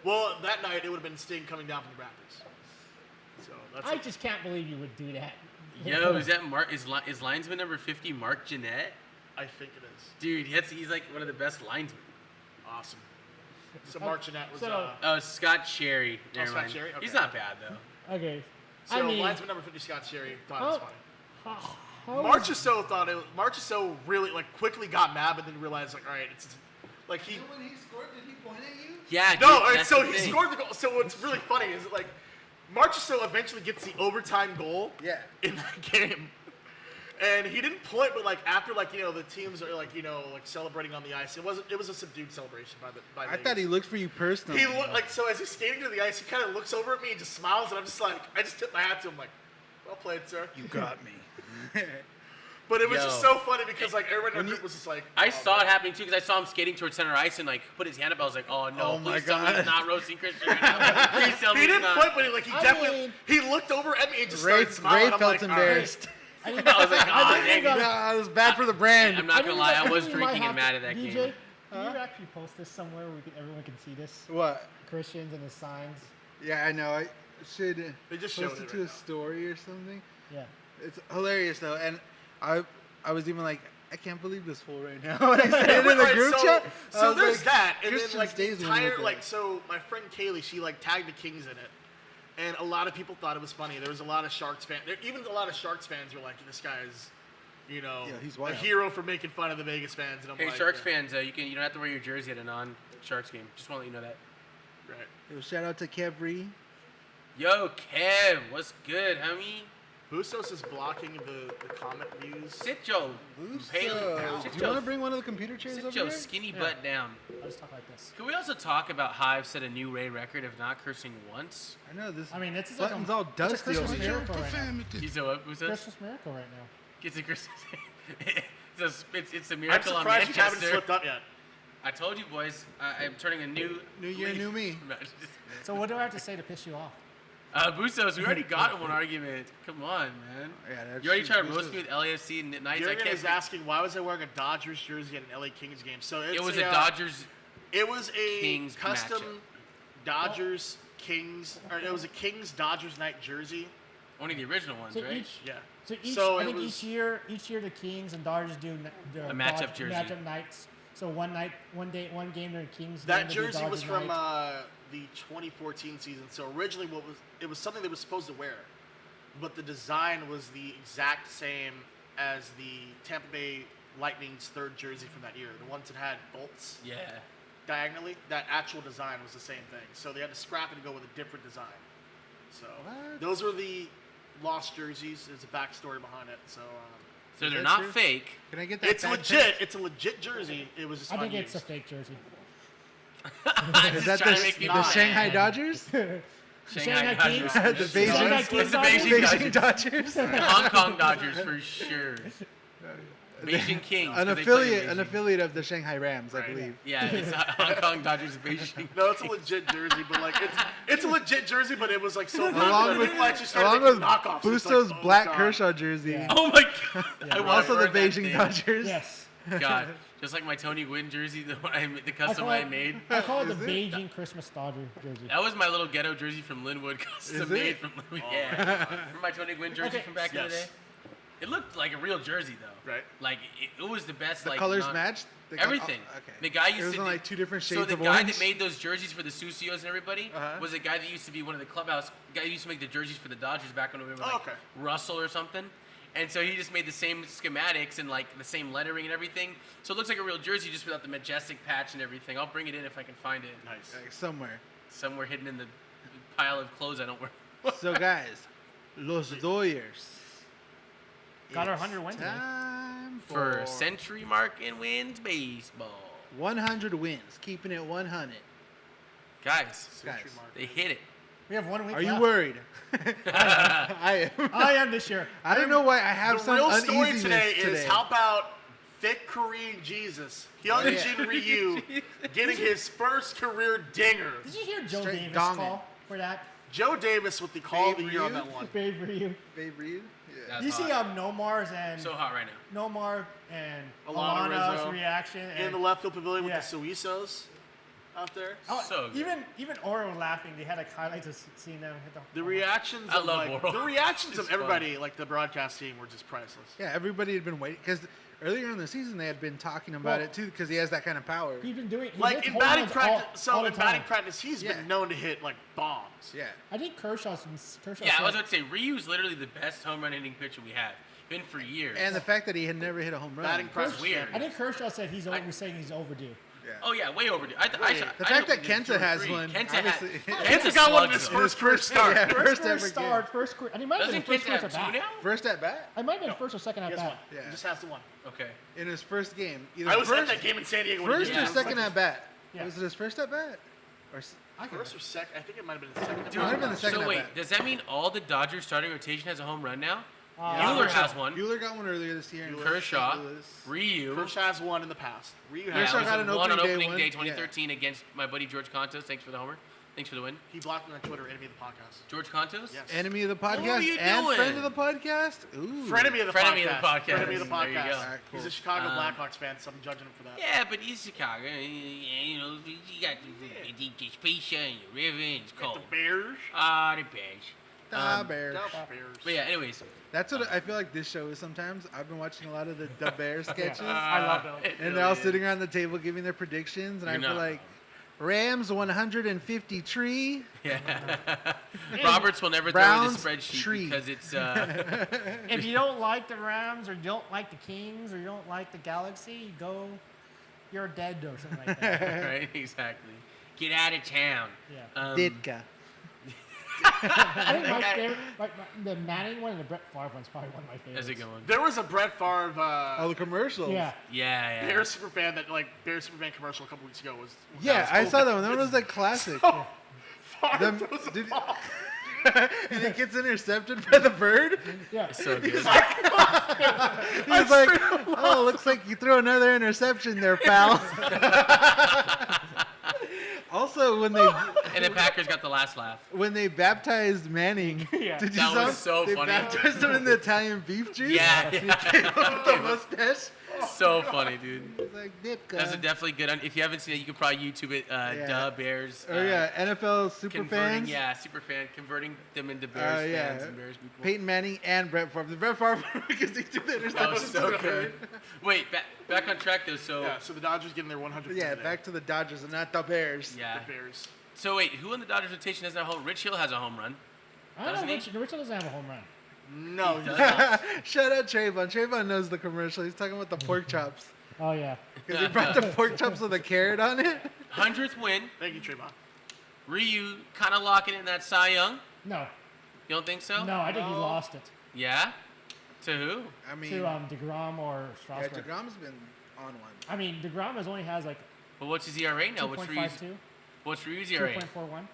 Well, that night it would have been Sting coming down from the Raptors. So that's I just can't believe you would do that. Yo, is that Mark? Is linesman number 50 Mark Jeanette? I think it is. Dude, he's like one of the best linesmen. Awesome. So Mark Jeanette was. So- Oh, Scott Sherry. Never Scott mind. Sherry? He's Okay. not bad though. Okay. so I mean, linesman number 50, Scott Sherry, thought it was funny. how Marchessault really like quickly got mad, but then realized like, all right, it's like he. When he scored, did he point at you? Yeah. No, dude, all right, that's so the he thing. scored the goal. So what's really funny is like Marchessault eventually gets the overtime goal. Yeah. In that game. And he didn't point, but like after like the teams are like like celebrating on the ice. It was a subdued celebration by I Vegas. thought he looked for you personally. He looked like so as he's skating to the ice, he kind of looks over at me and just smiles, and I'm just like I just tip my hat to him like, well played, sir. You got me. But it was just Yo. so funny because like everyone in the group was just like. I oh, saw man. it happening too because I saw him skating towards center ice and like put his hand up. I was like, oh no, Oh my please tell me God. he's not roasting Christian right now. Please tell me He he's didn't not. point, but he I definitely mean- he looked over at me and just Ray, started smiling. Ray I'm felt like, all right. embarrassed. I was like, oh, dang it. Nah, it was bad for the brand. I'm not gonna lie, I was think we might drinking and have mad at that DJ, game. can you actually post this somewhere where everyone can see this? What? Christians and his signs. Yeah, I know. I should They just showed post it it to right a now. story or something. Yeah. It's hilarious though, and I was even like, I can't believe this fool right now. When I said it in the Right, group so, chat. I So was there's like, that, and Christian then like the stays with entire it. like so my friend Kaylee, she like tagged the Kings in it, and a lot of people thought it was funny. There was a lot of Sharks fans. Even a lot of Sharks fans were like, this guy is, Yeah, he's a wild. hero for making fun of the Vegas fans. And I'm Hey, like, Sharks yeah, fans, you don't have to wear your jersey at a non-Sharks game. Just want to let you know that. right. Yo, shout out to Kev Ree. Yo, Kev, what's good, homie? Bustos is blocking the comment views. Sit your pale down. Do Sit you want to your, bring one of the computer chairs sit over your here? skinny Yeah. butt down. I'll just talk like this. Can we also talk about how I've set a new Ray record of not cursing once? I know this. I mean, it's like button's a, all it's a dusty Christmas over here. miracle right now. You said what? Who's that? Christmas miracle right now. It's a Christmas. it's a I'm miracle on surprised you haven't Manchester. slipped up yet. I told you, boys. I'm turning a new year, leaf. new me. So what do I have to say to piss you off? Bustos, we already got in one argument. Come on, man. Yeah, that's You already true. tried to roast me with LAFC and Nights. I Jurgen can't. is asking why was I wearing a Dodgers jersey at an LA Kings game. So It was a Dodgers. It was a Kings custom matchup. Dodgers Kings, or it was a Kings Dodgers night jersey. One of the original ones, So right? each, Yeah. so each, So I it think was- each year the Kings and Dodgers do the A matchup jersey. matchup nights. So one game they're Kings. That game, they'll do jersey was Dodgers from night. the 2014 season. So originally, it was something they were supposed to wear, but the design was the exact same as the Tampa Bay Lightning's third jersey from that year. The ones that had bolts Yeah. diagonally. That actual design was the same thing. So they had to scrap it and go with a different design. So What? those were the lost jerseys. There's a backstory behind it. So. So Is they're that not true? fake. Can I get that? It's backpack? legit. It's a legit jersey. It was just I think unused. it's a fake jersey. Is that Trying to make me the not. Shanghai Dodgers? Shanghai Kings? Dodgers. The Shanghai Beijing, Kings It's the Dodgers? Beijing Beijing Dodgers? Hong Kong Dodgers for sure. Beijing Kings. 'cause An they play in affiliate, Beijing. an affiliate of the Shanghai Rams, I Right. believe. Yeah, it's Hong Kong Dodgers Beijing. No, it's a legit jersey, but like it's a legit jersey, but it was like so Along popular. with, People actually started along making with knockoffs. It's Bustos' like, oh, black God. Kershaw jersey. Yeah. Oh my god. Yeah. I wanna Also the burn that Beijing thing. Dodgers. Yes. God, just like my Tony Gwynn jersey, the one the custom call I it- made. I call it the Is it? Beijing Christmas Dodger jersey. That was my little ghetto jersey from Linwood, custom Is made it? from Linwood. Yeah. Remember my Tony Gwynn jersey Okay. from back in the day? Yes. It looked like a real jersey though. Right. Like it was the best. The like colors non- matched? Everything. Oh, okay. The guy It used was to in do- like two different So shades the of guy orange. that made those jerseys for the Susios and everybody Uh-huh. was the guy that used to be one of the clubhouse guy who used to make the jerseys for the Dodgers back when we were like okay. Russell or something. And so he just made the same schematics and like the same lettering and everything. So it looks like a real jersey just without the majestic patch and everything. I'll bring it in if I can find it. Nice. Like, somewhere. Somewhere hidden in the pile of clothes I don't wear. So guys, Los Dodgers. Got our It's 100 wins, man. time For a century mark in wins baseball. 100 wins, keeping it 100. Guys, Century Guys. mark. they hit it. We have 1 week Are you left. worried? I am. I am this year. I don't know why I have The some real story uneasiness today is how about thick Korean Jesus, Hyunjin Ryu, getting his first career dinger. Did you hear Joe Straight Davis donging. call for that? Joe Davis with the call of the Babe year on Ryu? that one. Babe Ryu. Babe Ruth? Yeah. That's You see hot. Nomar's and So hot right now. Nomar and Alana Alana's Rizzo. reaction In and the left field pavilion Yeah. with the Suizos out there. oh, So good. even Oro was laughing. They had like highlights of seeing them hit The reactions I of love like, Oral. the reactions It's of everybody, like the broadcast team, were just priceless. Yeah, everybody had been waiting because earlier in the season they had been talking about Well, it too because he has that kind of power. He's been doing he Like hits in home batting runs practice, all so the in batting time. practice, he's Yeah. been known to hit like bombs. Yeah. I think Kershaw Yeah, I was said, about to say Ryu's literally the best home run hitting pitcher we have. Been for years. And the fact that he had never hit a home run. Batting practice, weird. I think Kershaw said was saying he's overdue. Yeah. Oh yeah, way overdue. I The don't fact that think Kenta has agree. one, Kenta obviously- Kenta's got one in his slugs, though. first career start. Yeah, First ever start, game. first career. And he might have been Doesn't the first Kenta first have at two bat. now? First at bat I might have been first or second He at has bat. one. Yeah. He just has the one. Okay. in his first game. Either I was first, at that game in San Diego. When he first did or it. Yeah. second at bat. Yeah. Was it his first at bat? Or I can First or second? I think it might have been his second. Dude, might have been the second So at wait, bat. does that mean all the Dodgers starting rotation has a home run now? Yeah. Bueller has one. Bueller got one earlier this year. in Kershaw, St. Louis. Ryu. Kershaw has one in the past. Ryu Yeah, has. Kershaw it was got a an one on opening day opening one. day Yeah. 2013 against my buddy George Contos. Thanks for the homer. Thanks for the win. He blocked me on Twitter, enemy of the podcast. George Contos? Yes. Enemy of the What podcast are you and doing? friend of the podcast. Ooh. Frenemy of the Frenemy podcast. of the podcast. Frenemy of the There you podcast. go. Alright, He's cool. a Chicago Um, Blackhawks fan, so I'm judging him for that. Yeah, but he's Chicago. You know, you got the Space and the river and it's Got cold. the Bears. Ah, the Bears. Da Bears. The Bears. But yeah, anyways. That's what I feel like this show is sometimes. I've been watching a lot of the Da Bear sketches. I love those. It And they're all really sitting is. around the table giving their predictions, and You're I feel not like Rams 150 tree. Yeah. Roberts will never Browns throw in the spreadsheet tree. because it's If you don't like the Rams or you don't like the Kings or you don't like the Galaxy, you're dead or something like that. right, exactly. Get out of town. Yeah. Ditka. I think my Okay. favorite, the Manning one and the Brett Favre one's probably one of my favorites. How's it going? There was a Brett Favre Oh, the commercials. Yeah. Yeah, yeah. Bears Superfan Bears Superfan commercial a couple weeks ago was. Yeah, I saw that one. That one was like classic. Oh, Favre Them- throws the did- ball. And it gets intercepted by the bird. Yeah. It's so good. He's like, oh, looks like you threw another interception there, pal. Also, when they And the Packers got the last laugh. baptized Manning, Yeah. did you That saw was so they funny. baptized him in the Italian beef juice? Yeah, With yeah. the mustache. So funny, dude. He's like, Ditka. That's a definitely good. If you haven't seen it, you can probably YouTube it. Yeah. Duh Bears. Oh yeah, NFL super converting, fans. yeah, super fan, converting them into Bears Yeah. fans and Bears people. Peyton Manning and Brett Favre. The Brett Favre because he threw the interception. That was to so the good. bird. Wait, back on track though. So Yeah, so the Dodgers getting their 100th. Yeah, today. back to the Dodgers and not the Bears. yeah. The Bears. So wait, who in the Dodgers rotation has a home? Rich Hill has a home run. I don't Doesn't know. he? Richard doesn't have a home run. No, He he's does. not. Shout out Trayvon. Trayvon knows the commercial. He's talking about the pork chops. Oh yeah. Because he brought the pork chops with a carrot on it. 100th win. Thank you, Trayvon. Ryu kind of locking in that Cy Young. No. You don't think so? No, I think he No. lost it Yeah. To who? I mean, to Degrom or yeah, Strasburg. DeGrom's been on one. I mean, Degrom only has like Well, what's his ERA now? What's Ryu's? 2.52, What's Ryu's ERA? 2.41.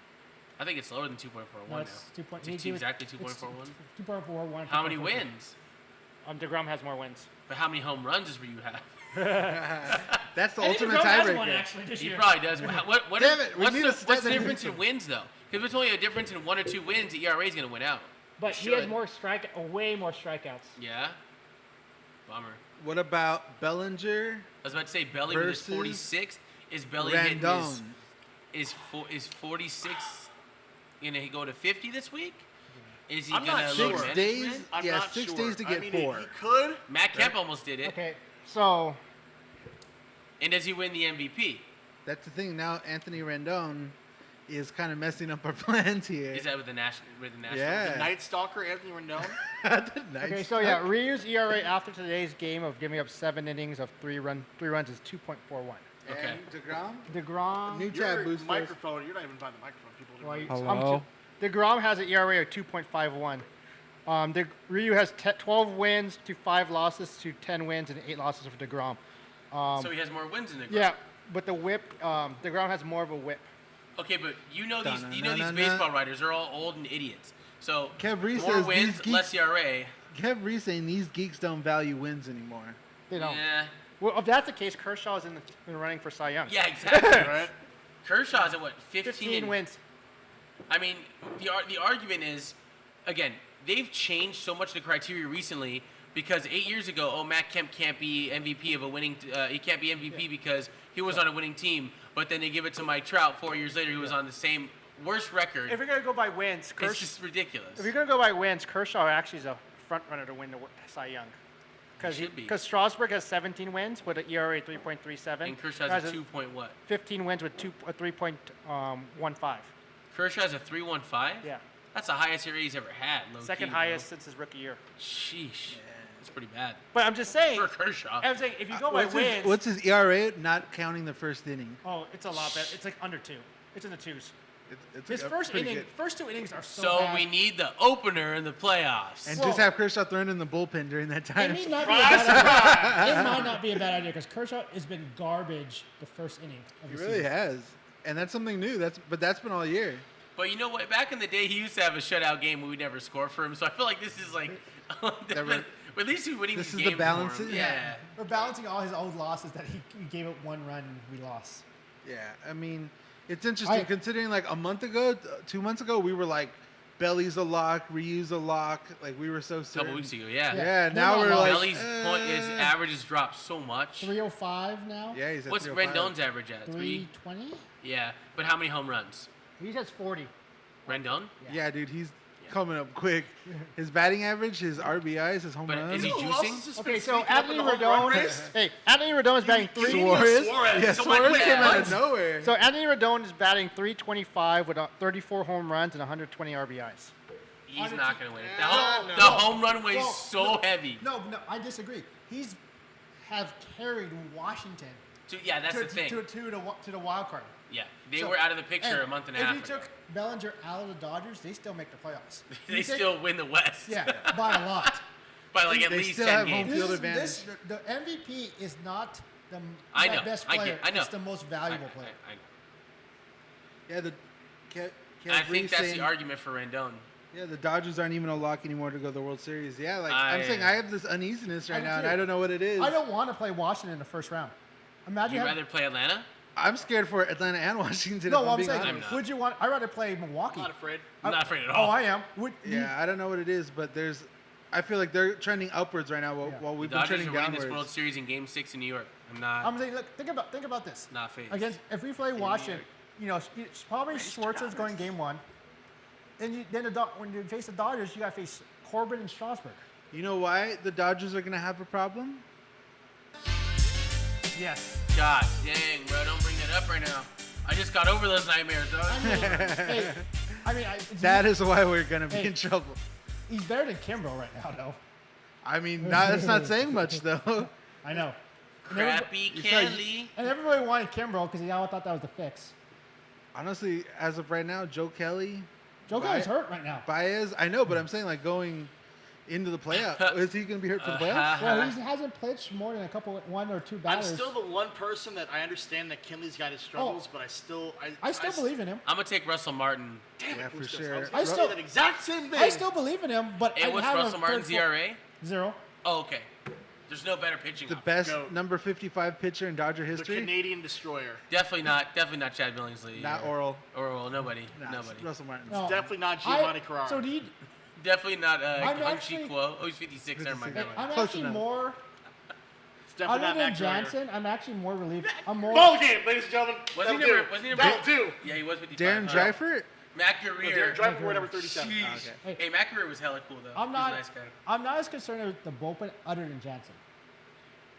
I think it's lower than 2.41 No, now. it's 2. It's exactly 2.41. 2.41. How many wins? Degrom has more wins. But how many home runs does Ryu have? That's the I think ultimate DeGrom has one tiebreaker. actually this He year. probably does. What Damn it, we what's need the, a stat what's the that difference makes in wins though? Because if it's only a difference in 1 or 2 wins, the ERA is going to win out. But he has should. more way more strikeouts. Yeah. Bummer. What about Bellinger? I was about to say Belly with his Versus 46. Is Belly hitting Randone? is 46 gonna go to 50 this week? Is he I'm not gonna sure. lower 6 management? days? I'm Yeah, not 6 sure. days to get I mean, 4. He could. Matt Kemp almost did it. Okay, so And does he win the MVP? That's the thing. Now Anthony Rendon is kind of messing up our plans here. Is that with the national? Yeah. The Night Stalker, Anthony Rendon. The nice Okay, so yeah, stuff. Ryu's ERA after today's game of giving up 7 innings of 3 runs is 2.41. Okay. And DeGrom? DeGrom, New tab Your boosters. microphone. You're not even by the microphone. People. well, Didn't you- DeGrom has an ERA of 2.51. Ryu has 12 wins to 5 losses to 10 wins and 8 losses for DeGrom. So he has more wins in the Yeah, but the whip, DeGrom has more of a whip. Okay, but you know these Dun-dun-dun-dun-dun. baseball writers are all old and idiots. So Kev Reese more says wins, these less ERA. Kev Reese saying these geeks don't value wins anymore. They don't. Yeah, Well, if that's the case, Kershaw's in the running for Cy Young. Yeah, exactly. Right? Kershaw's at what 15, 15 wins. I mean, the argument is, again, they've changed so much the criteria recently because 8 years ago, Matt Kemp can't be MVP of a winning. He can't be MVP because he was on a winning team. But then they give it to Mike Trout 4 years later, who was on the same worst record. If you're gonna go by wins, It's just ridiculous. If you're gonna go by wins, Kershaw actually is a front runner to win the Cy Young. Should be. Because Strasburg has 17 wins with an ERA 3.37. And Kershaw has a 2 point what? 15 wins with 3.15. Kershaw has a 3.15. Yeah. That's the highest ERA he's ever had. Second highest since his rookie year. Sheesh. That's pretty bad. But I'm just saying. For Kershaw. I'm saying if you go by wins. What's his ERA? Not counting the first inning. Oh, it's a lot better. It's like under 2. It's in the 2s. It's His first pretty inning, good. first 2 innings are so So bad. we need the opener in the playoffs. And Well- just have Kershaw thrown in the bullpen during that It time. may not be a bad idea. It might not be a bad idea because Kershaw has been garbage the first inning of He the really season. has, and that's something new. That's been all year. But you know what? Back in the day, he used to have a shutout game where we never score for him. So I feel like this is like, Never- at least he's winning This these is the games balance for him. it- Yeah. We're balancing all his old losses that he gave up 1 run and we lost. Yeah, I mean, it's interesting considering like a month ago, 2 months ago, we were like, Belly's a lock, Ryu's a lock. Like we were so A certain. couple weeks ago, yeah. Yeah, They're now not we're locked. like, Belly's point, his average has dropped so much. 305 now. yeah, he's at What's 305. Rendon's average at? 320. Yeah, but how many home runs? He has 40. Rendon? Yeah, dude, he's coming up quick. His batting average, his RBIs, his home But runs. is he Who else juicing? has just Okay, been so sneaking up in Anthony the home run Rendon. race? Hey, Anthony Rendon is batting You mean Suarez? Suarez. Yeah, So Suarez what- came out what? of nowhere. So Anthony Rendon is batting 325 with 34 home runs and 120 RBIs. He's On a not team- going to win it. No, The no. home run weighs Well, so no, heavy. No, I disagree. He's have carried Washington Yeah, that's to, the thing. to the wild card. Yeah, they So- were out of the picture a month and a half If you ago. took Bellinger out of the Dodgers, they still make the playoffs. They You take- still win the West. yeah, by a lot. By like at They least still 10 have home games. field This is- advantage. this- the MVP is not the I know, best I player. get- I know. It's the most valuable player. I know. Yeah, the I think that's saying, the argument for Rendon. Yeah, the Dodgers aren't even a lock anymore to go to the World Series. Yeah, like I'm I- saying, I have this uneasiness right do now, and too. I don't know what it is. I don't want to play Washington in the first round. Imagine You'd having, rather play Atlanta? I'm scared for Atlanta and Washington. no, if I'm being saying, honest. I'm not. would you want? I'd rather play Milwaukee. I'm not afraid. I'm not afraid at Oh, all. I am. Would you- Yeah, I don't know what it is, but I feel like they're trending upwards right now while, Yeah. while The we've been Dodgers trending are winning downwards. this World Series in Game 6 in New York. I'm not, I'm saying, look, think about this. not phased. Against, if we play Washington, you know, it's probably Schwartzer's going game 1. Then when you face the Dodgers, you got to face Corbin and Strasburg. You know why the Dodgers are going to have a problem? Yes. God dang, bro, don't bring that up right now. I just got over those nightmares, dog. I mean, hey, That is why we're going to be Hey. in trouble. he's better than Kimbrel right now, though. I mean, that's not saying much, though. I know. Crappy It's like- Kelly. And everybody wanted Kimbrel because they all thought that was the fix. Honestly, as of right now, Joe Kelly, Joe Kelly's hurt right now. Baez, I know, but I'm saying like going into the playoff. Is he going to be hurt for the playoffs? Well, he hasn't pitched more than one or two I'm batters. still the one person that I understand that Kinley's got his struggles, but I still believe in him. I'm going to take Russell Martin. Damn it, Yeah, for Bustos. sure. I was I gonna still- say that exact same thing. I still believe in him, but Hey, I'd what's have Russell him Martin's third, ERA? 0. Oh, okay. There's no better pitching The option. best Goat. number 55 pitcher in Dodger the history? Canadian destroyer. Definitely not Chad Billingsley. Not or, Oral. Or well, nobody. Nah, Nobody. Russell Martin. No. Definitely not Giovanni Carrara. So do you, Definitely not I'm Hung actually- Chi Kuo. Oh, he's 56. Never mind. hey, Never I'm mind. Close actually enough. more, It's definitely other not than Mac Dreyer. Jansen, I'm actually more relieved. I'm more. Ball game, ladies and gentlemen. Wasn't he That'll number? do. Wasn't he number? That'll do. Yeah, he was 55. Darren huh? Dreifert? Mac No, Guerrero. Derek Driver wore number 37. Jeez. Oh, okay. Hey, Mac Guerrero was hella cool though. I'm He was not. a nice guy. I'm not as concerned with the bullpen other than Jansen.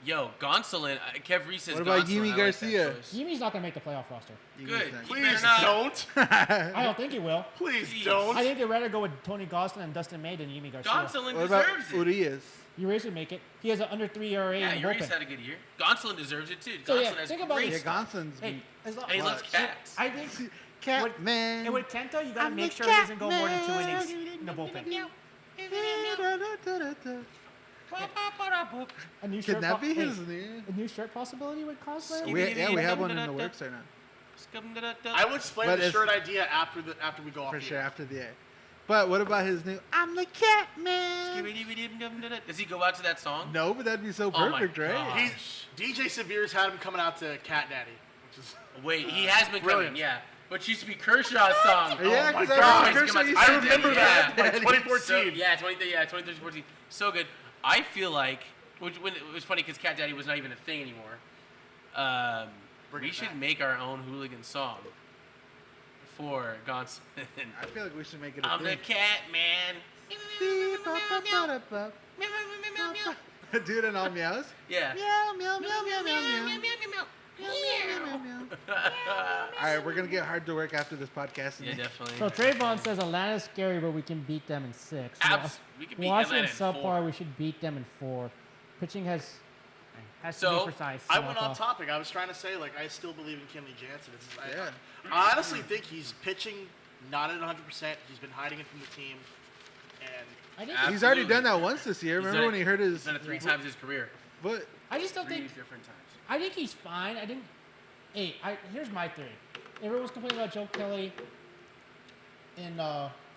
Yo, Gonsolin. Kev Reese says What about Gonsolin. Yimi I like that Garcia? choice. Yimi's not going to make the playoff roster. Good. Next. He better Please not. don't. I don't think he will. Please Jeez. don't. I think they'd rather go with Tony Gosselin and Dustin May than Yimi Garcia. Gonsolin What about deserves it. Urias? Urias would make it. He has an under 3 ERA Yeah, in the Urias bullpen. had a good year. Gonsolin deserves it too. So, Gonsolin yeah, has think about great this. Yeah, stuff. Gonson's Hey, as long, And he loves Clutch. cats. I think cat With- man. and with Kenta, you got to I'm make the sure he cat doesn't go more than 2 man. innings in the bullpen. A new shirt Could that be wait, his name? a new shirt possibility with cosplay? We have one in the works right now. I will explain But the if- shirt idea after we go off For the sure, air. after the A. But what about his new I'm the cat man? Does he go out to that song? No, but that'd be so Oh my perfect, right? God. DJ Severe's had him coming out to Cat Daddy, which is Wait, he has been brilliant. coming, yeah. But it used to be Kershaw's song. Yeah, my because God. I remember Kershaw used I to remember do that. that. Like 2014. So, yeah, 2013, 14. So good. I feel like, when it was funny because Cat Daddy was not even a thing anymore. Bring We it should back. make our own Hooligan song for Gonson. I feel like we should make it a I'm the thing. cat man. Do it in all meows. Yeah. Meow, meow, meow, meow, meow, meow. All right, we're gonna get hard to work after this podcast. Yeah, definitely. So Trayvon says Atlanta's scary, but we can beat them in 6. We can beat Washington Atlanta in 4. subpar, we should beat them in 4. Pitching has to So, be precise. I so went I'll- off topic. I was trying to say, like, I still believe in Kenley Jansen. Yeah. I honestly think he's pitching not at 100%. He's been hiding it from the team. And I think Ab- He's already Absolutely. done that once this year. He's Remember done when it- he hurt his He's done it 3 times his career. foot? I just don't 3 think. different times. I think he's fine. I think. Hey, here's my theory. Everyone's complaining about Joe Kelly in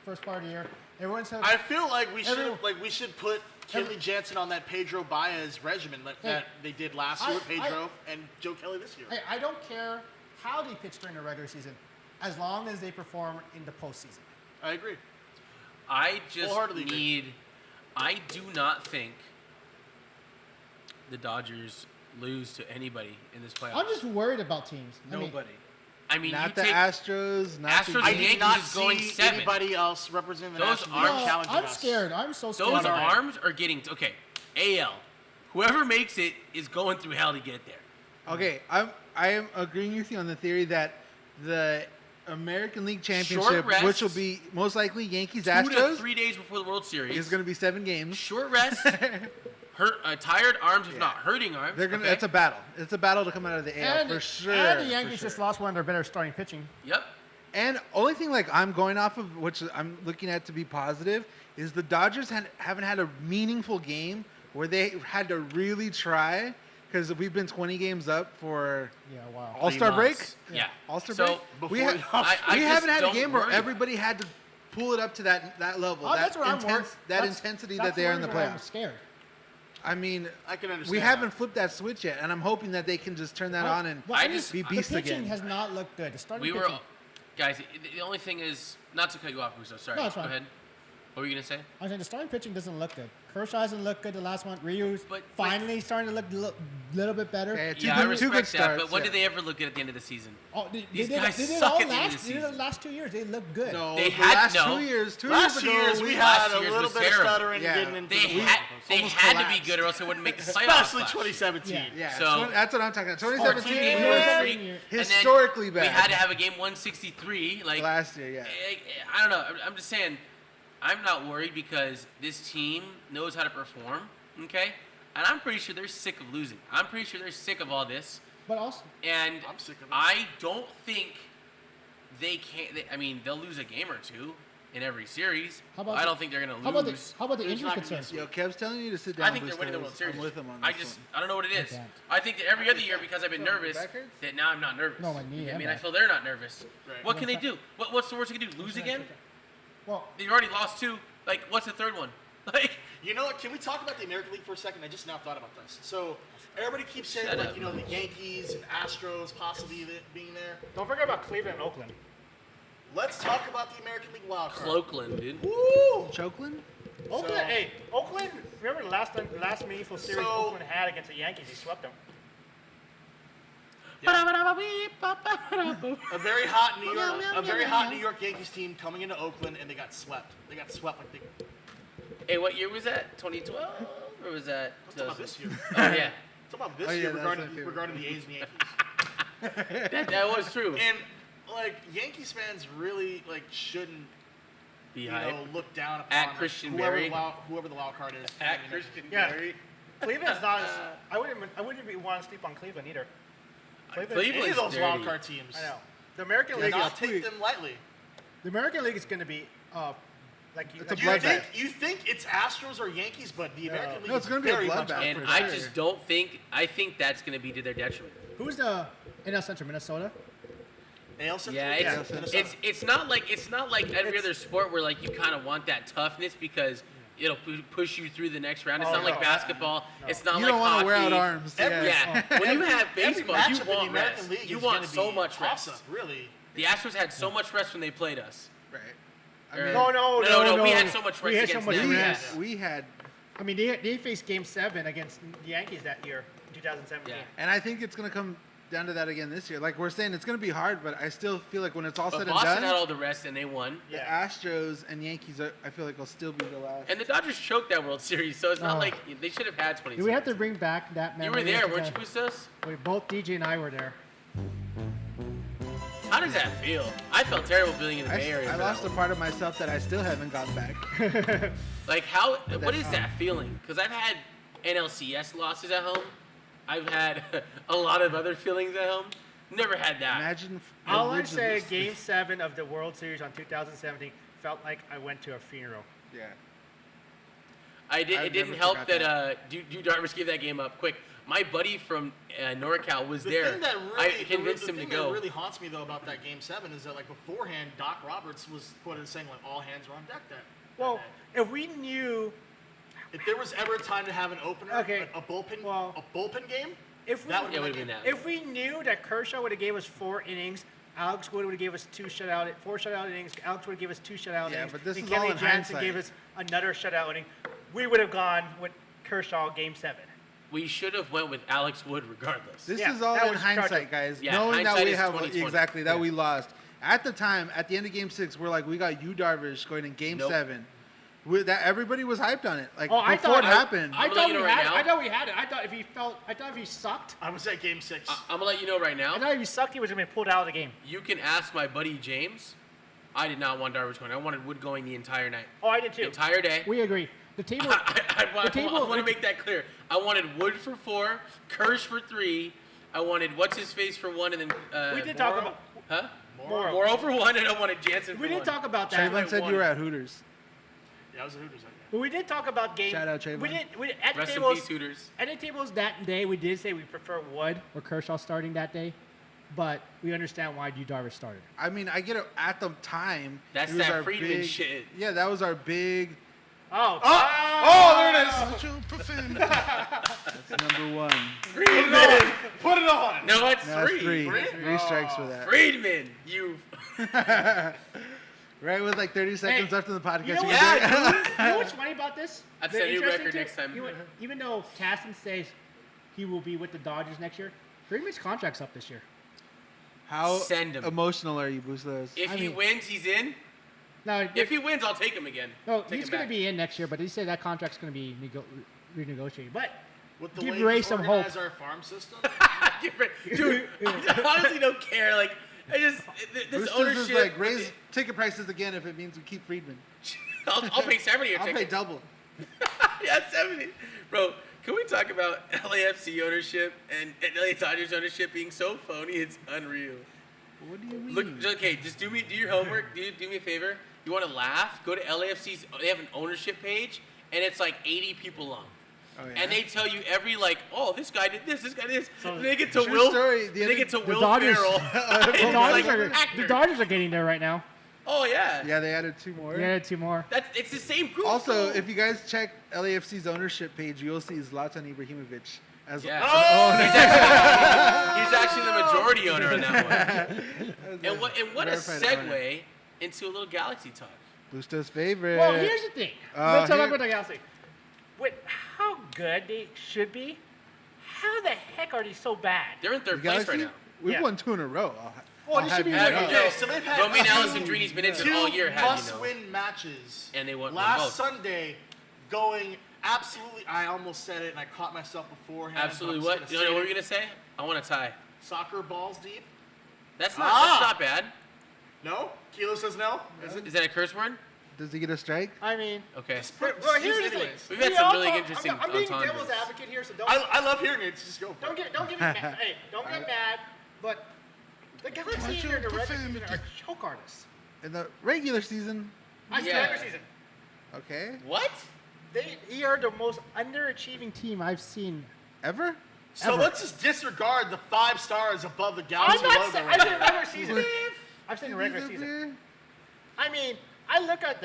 first part of the year. Everyone said. I feel like we Everyone- should put Kenley Jansen on that Pedro Baez regimen that they did last year with Pedro and Joe Kelly this year. Hey, I don't care how they pitch during the regular season, as long as they perform in the postseason. I agree. I just Wholeheartedly agree. need. I do not think the Dodgers lose to anybody in this playoff. I'm just worried about teams. Nobody. I mean, Not you the take Astros. Not Astros the I and did Yankees not is going see 7. anybody else representing the Those National arms- League challenging I'm us. scared. I'm so scared. those All right. arms are getting okay. AL, whoever makes it is going through hell to get there. Okay, I am agreeing with you on the theory that the American League Championship, Short rest. which will be most likely Yankees 2 to Astros, 3 days before the World Series. is going to be 7 games. Short rest, tired arms, if Yeah. not hurting arms. They're gonna. okay? It's a battle. It's a battle to come out of the AL for sure. And the for Yankees sure. just lost one of their better starting pitching. Yep. And only thing like I'm going off of, which I'm looking at to be positive, is the Dodgers haven't had a meaningful game where they had to really try, because we've been 20 games up for Yeah, wow. All-Star 3 break. months. Yeah. All-Star So, break. before We, the All-Star I we just haven't had a don't game where worry. everybody had to pull it up to that level. Oh, that's what I'm worried. That That's- intensity that's that they are in the reason why I'm playoffs. scared. I mean, I can understand. we that. haven't flipped that switch yet, and I'm hoping that they can just turn that on and I just- be the beasts pitching again. has not looked good. The starting We were, pitching. guys. The only thing is, not to cut you off, Russo. Sorry. No, it's Go fine. ahead. What were you gonna say? I was saying the starting pitching doesn't look good. Kershaw hasn't looked good the last one. Ryu's But- finally starting to look a little bit better. Yeah, two Yeah, good- I two respect good that. starts, But when yeah. did they ever look good at the end of the season? Oh, These guys they did suck all at the end of last. the They did the season. last 2 years. They looked good. No, They the had- last no. 2 years. 2 Last years ago, years we last had a year's little was bit of terrible. stuttering Yeah. getting into They the had almost to be collapsed. good, or else they wouldn't make the playoffs. especially last year. 2017. Yeah. Yeah, So- that's what I'm talking about. 14 2017 game Yeah. winning was streak, Yeah. and then historically bad. We had to have a game 163. Like last year, yeah. I don't know. I'm just saying, I'm not worried because this team knows how to perform. Okay, and I'm pretty sure they're sick of losing. I'm pretty sure they're sick of all this. But also, And I'm sick of it. I don't think they can. I mean, they'll lose a game or two in every series. How about I the- don't think they're gonna lose. how about the There's injury not gonna be concerns? Yo, Kev's telling you to sit down. I think they're winning the Bustos. World Series. I'm with him on I this just, one. I don't know what it is. can't. I think that every other year, because I've been So, nervous, back hurts? that now I'm not nervous. No, my knee I and mean, I back. feel they're not nervous. Right. What can they do? What's the worst they can do? Lose again? Well, They already lost 2. Like, what's the third one? Like, You know what? Can we talk about the American League for a second? I just now thought about this. So everybody keeps saying Shut like up. the Yankees and Astros possibly being there. Don't forget about Cleveland and Oakland. Let's talk about the American League wild card. Cloakland, dude. Woo! Chokeland? Oakland, So- hey, Oakland. Remember the last meaningful series So- Oakland had against the Yankees? He swept them. A very hot New York, New York Yankees team coming into Oakland and they got swept. They got swept like they. Hey, what year was that? 2012? Or was that? Talk about this year. Oh, yeah. Talk about this Oh, yeah, year that's my regarding favorite. the A's and Yankees. That was true. And like Yankees fans really like shouldn't Be you hype. know look down upon At like, Christian whoever Berry. whoever the wild card is. At I mean, Christian Yeah. Gary. Cleveland's not. I wouldn't be want to sleep on Cleveland either. Cleveland's Any of those wild dirty. card teams. I know. The American Do League. not Is, take them lightly. the American League is going to be like you. It's a like You you bloodbath. think you think it's Astros or Yankees, but the American League No, it's is gonna be a very much bloodbath. And for I sure. just don't think. I think that's going to be to their detriment. who's the NL Central? Minnesota. AL Central. Yeah, it's not like every other sport where like you kind of want that toughness because it'll push you through the next round. It's not like basketball. It's not You like don't want hockey. to wear out arms. Yeah, when you have Every baseball, matchup you in the want American rest. League You is want gonna so be much rest. awesome, really. The Astros had so much rest when they played us. Right. Or- I We had so much rest We had against so much them. rest. we had, I mean, they faced Game 7 against the Yankees that year, in 2017. Yeah. and I think it's gonna come down to that again this year. Like we're saying, it's gonna be hard, but I still feel like when it's all But said and Boston done, had all the rest and they won. the Astros and Yankees, I feel like will still be the last. And the Dodgers choked that World Series, so it's not Oh. like they should have had 20. Do we have to bring back that You memory? were there, of weren't you, the- Bustos? Wait, both DJ and I were there. How does that feel? I felt terrible being in the Bay Area. I for that lost a one. part of myself that I still haven't gotten back. Like how? What that's is that feeling? Because I've had NLCS losses at home. I've had a lot of other feelings at home. Never had that. Imagine. All I'd say, originally- Game 7 of the World Series on 2017 felt like I went to a funeral. Yeah. It I've didn't never help forgot that you Darvish gave that game up quick. My buddy from NorCal was The there. thing that I really, convinced the him to thing go. that really haunts me though about that Game 7 is that like beforehand, Doc Roberts was quoted as saying like all hands are on deck. That Well, day. if we knew, If there was ever a time to have an opener, Okay, a bullpen well, game, if we, that would Yeah, have would've been been that. that. if we knew that Kershaw would have gave us 4 innings, Alex Wood would have gave us 4 shutout innings, Alex would have gave us 2 shutout Yeah, innings, but this and is all Kelly in Jansen hindsight. gave us another shutout inning, we would have gone with Kershaw Game 7. We should have went with Alex Wood regardless. This Yeah, is all that in was hindsight, tragic. guys. Yeah, Knowing that hindsight we is have 20/20. exactly that we lost at the time at the end of Game 6, we're like we got Yu Darvish going in Game Nope. 7. That everybody was hyped on it. Like Oh, I before thought it happened. I'm gonna let you know right now. I thought we had it. I thought if he sucked, I was at Game 6. I'm gonna let you know right I now. thought if he sucked, he was gonna be pulled out of the game. You can ask my buddy James. I did not want Darvish going. I wanted Wood going the entire night, Oh, I did the too. entire day. We agree. The table. I want to make that clear. I wanted Wood for 4, Kirsch for 3. I wanted what's his face for 1, and then We did talk Morrow? about. huh? Morrow. Morrow for 1, and I wanted Jansen for We 1. did talk about that. Trayvon said you were at Hooters. Yeah, I was at Hooters that day. But we did talk about game. Shout out, Trayvon. We did. At the Rest in tables. peace, Hooters. At the tables that day, we did say we prefer Wood or Kershaw starting that day, but we understand why Yu Darvish started. I mean, I get it at the time. That's it was that our Friedman big- shit. Yeah, that was our big. Oh. there it is. That's number 1. Friedman, put it on. No, it's That's 3. 3. Three? 3 strikes for that. Friedman, you. Right with like 30 seconds Hey, left in the podcast. You know, you what, can you know what's funny about this? I'd The set a new interesting record thing- next time. Even though Caston says he will be with the Dodgers next year, Freeman's contract's up this year. How Send him. emotional are you, Bustos? If I he mean- wins, he's in. No, If he wins, I'll take him again. no, Take he's him going to back. be in next year, but he said that contract's going to be renegotiated. But With the Give way Ray we some organize hope. our farm system, Dude, I honestly don't care. Like, I just this Bustos ownership. is like raise ticket prices again if it means we keep Friedman. I'll pay 70 a I'll pay ticket. double. Yeah, 70. Bro, can we talk about LAFC ownership and LA Dodgers ownership being so phony? It's unreal. What do you mean? Look, okay, just do your homework. Do me a favor. You want to laugh? Go to LAFC's. They have an ownership page, and it's like 80 people long. Oh, yeah? And they tell you every like, oh, this guy did this guy did this. And they get to True Will. story, the They other- get to the Will Dodgers- Ferrell. the It's Dodgers, like are, actor. the Dodgers are getting there right now. Oh yeah. Yeah, they added 2 more. Yeah, 2 more. It's the same group. Also, though. if you guys check LAFC's ownership page, you'll see Zlatan Ibrahimovic as Yeah. Oh, He's actually the majority owner on that one. as And what a verified owner. segue into a little Galaxy talk. Bustos' favorite. Well, here's the thing. Let's talk here- about the Galaxy. With how good they should be, how the heck are they so bad? They're in The third place right Galaxy? now. We've Yeah. won 2 in a row. Well, I'll they have should be you winning. know. Okay. so they've had Romain two- Alessandrini's been into all year, had you know. must-win matches. And they won last both. Sunday, going absolutely. I almost said it, and I caught myself beforehand. but Absolutely. I'm What? just You gonna know what say we're gonna say? I want a tie. it. Soccer balls deep. That's Ah! not bad. No. Kilo says no. Is it? Is that a curse word? Does he get a strike? I mean, Okay. well, here's the thing. anyways. We've had We some all really talk- interesting I'm being entendres. devil's advocate here, so don't I love hearing it. Just go. For don't it. get me mad. Hey, don't get mad. But the Galaxy in the regular season are choke artists. In the regular season, I said Yeah. regular season. What? They are the most underachieving team I've seen. ever? So Ever. let's just disregard the 5 stars above the Galaxy I'm not logo. saying right I there. said regular season. I've seen the QBs regular up season. there? I mean, I look at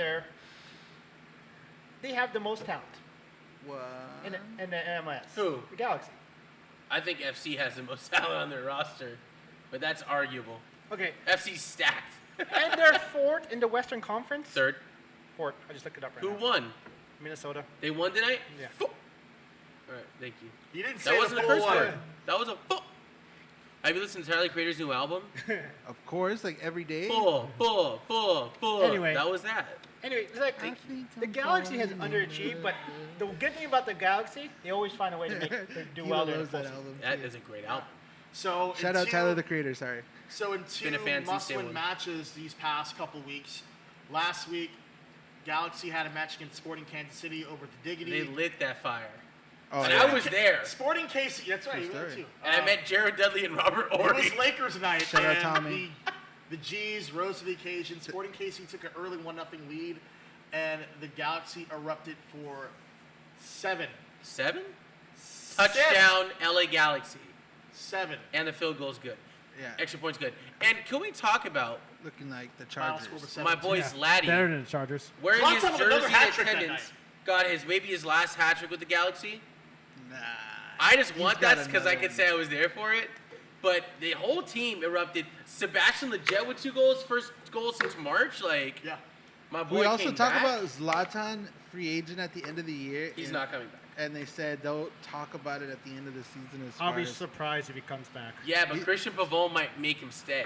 they have the most talent What? in the MLS. Who? The Galaxy. I think FC has the most talent on their roster, but that's arguable. Okay, FC's stacked. and they're fourth in the Western Conference. Third. Fourth. I just looked it up right Who now. won? Minnesota. They won tonight? Yeah. All right, thank you. You didn't say That the wasn't a full curse word. word. That was a full. Have you listened to Tyler the Creator's new album? Of course, like every day. Full. Anyway. That was that. Anyway, it's like the Galaxy has underachieved, but the good thing about the Galaxy, they always find a way to do He well there. loves that album. That too. is a great album. So Shout in out two- Tyler the Creator. Sorry. So in two Been a fan since day must-win one. matches these past couple weeks, last week, Galaxy had a match against Sporting Kansas City over at the Diggity. They lit that fire. Oh, And yeah. I was there. Sporting KC, that's right, True you were there story. too. And I met Jared Dudley and Robert It Ory. was Lakers night, Shout out and Tommy. the G's rose to the occasion. Sporting KC took an early 1-0 lead, and the Galaxy erupted for 7. 7? Touchdown, LA Galaxy. 7. And the field goal's good. Yeah. Extra point's good. And can we talk about Looking like the Final Chargers. score was 7. my boy's Yeah, Laddie better than the Chargers. wearing his Zlatan with another jersey hat in trick that attendance? night. Got maybe his last hat trick with the Galaxy. Nah. I just He's want got that because I another could one. say I was there for it. But the whole team erupted. Sebastian Lletget with 2 goals, first goal since March. Like, Yeah. my boy We also came talk back. about Zlatan, free agent at the end of the year. He's and- not coming back. And they said they'll talk about it at the end of the season as I'll far be as surprised if he comes back. Yeah, but Christian Pavone might make him stay.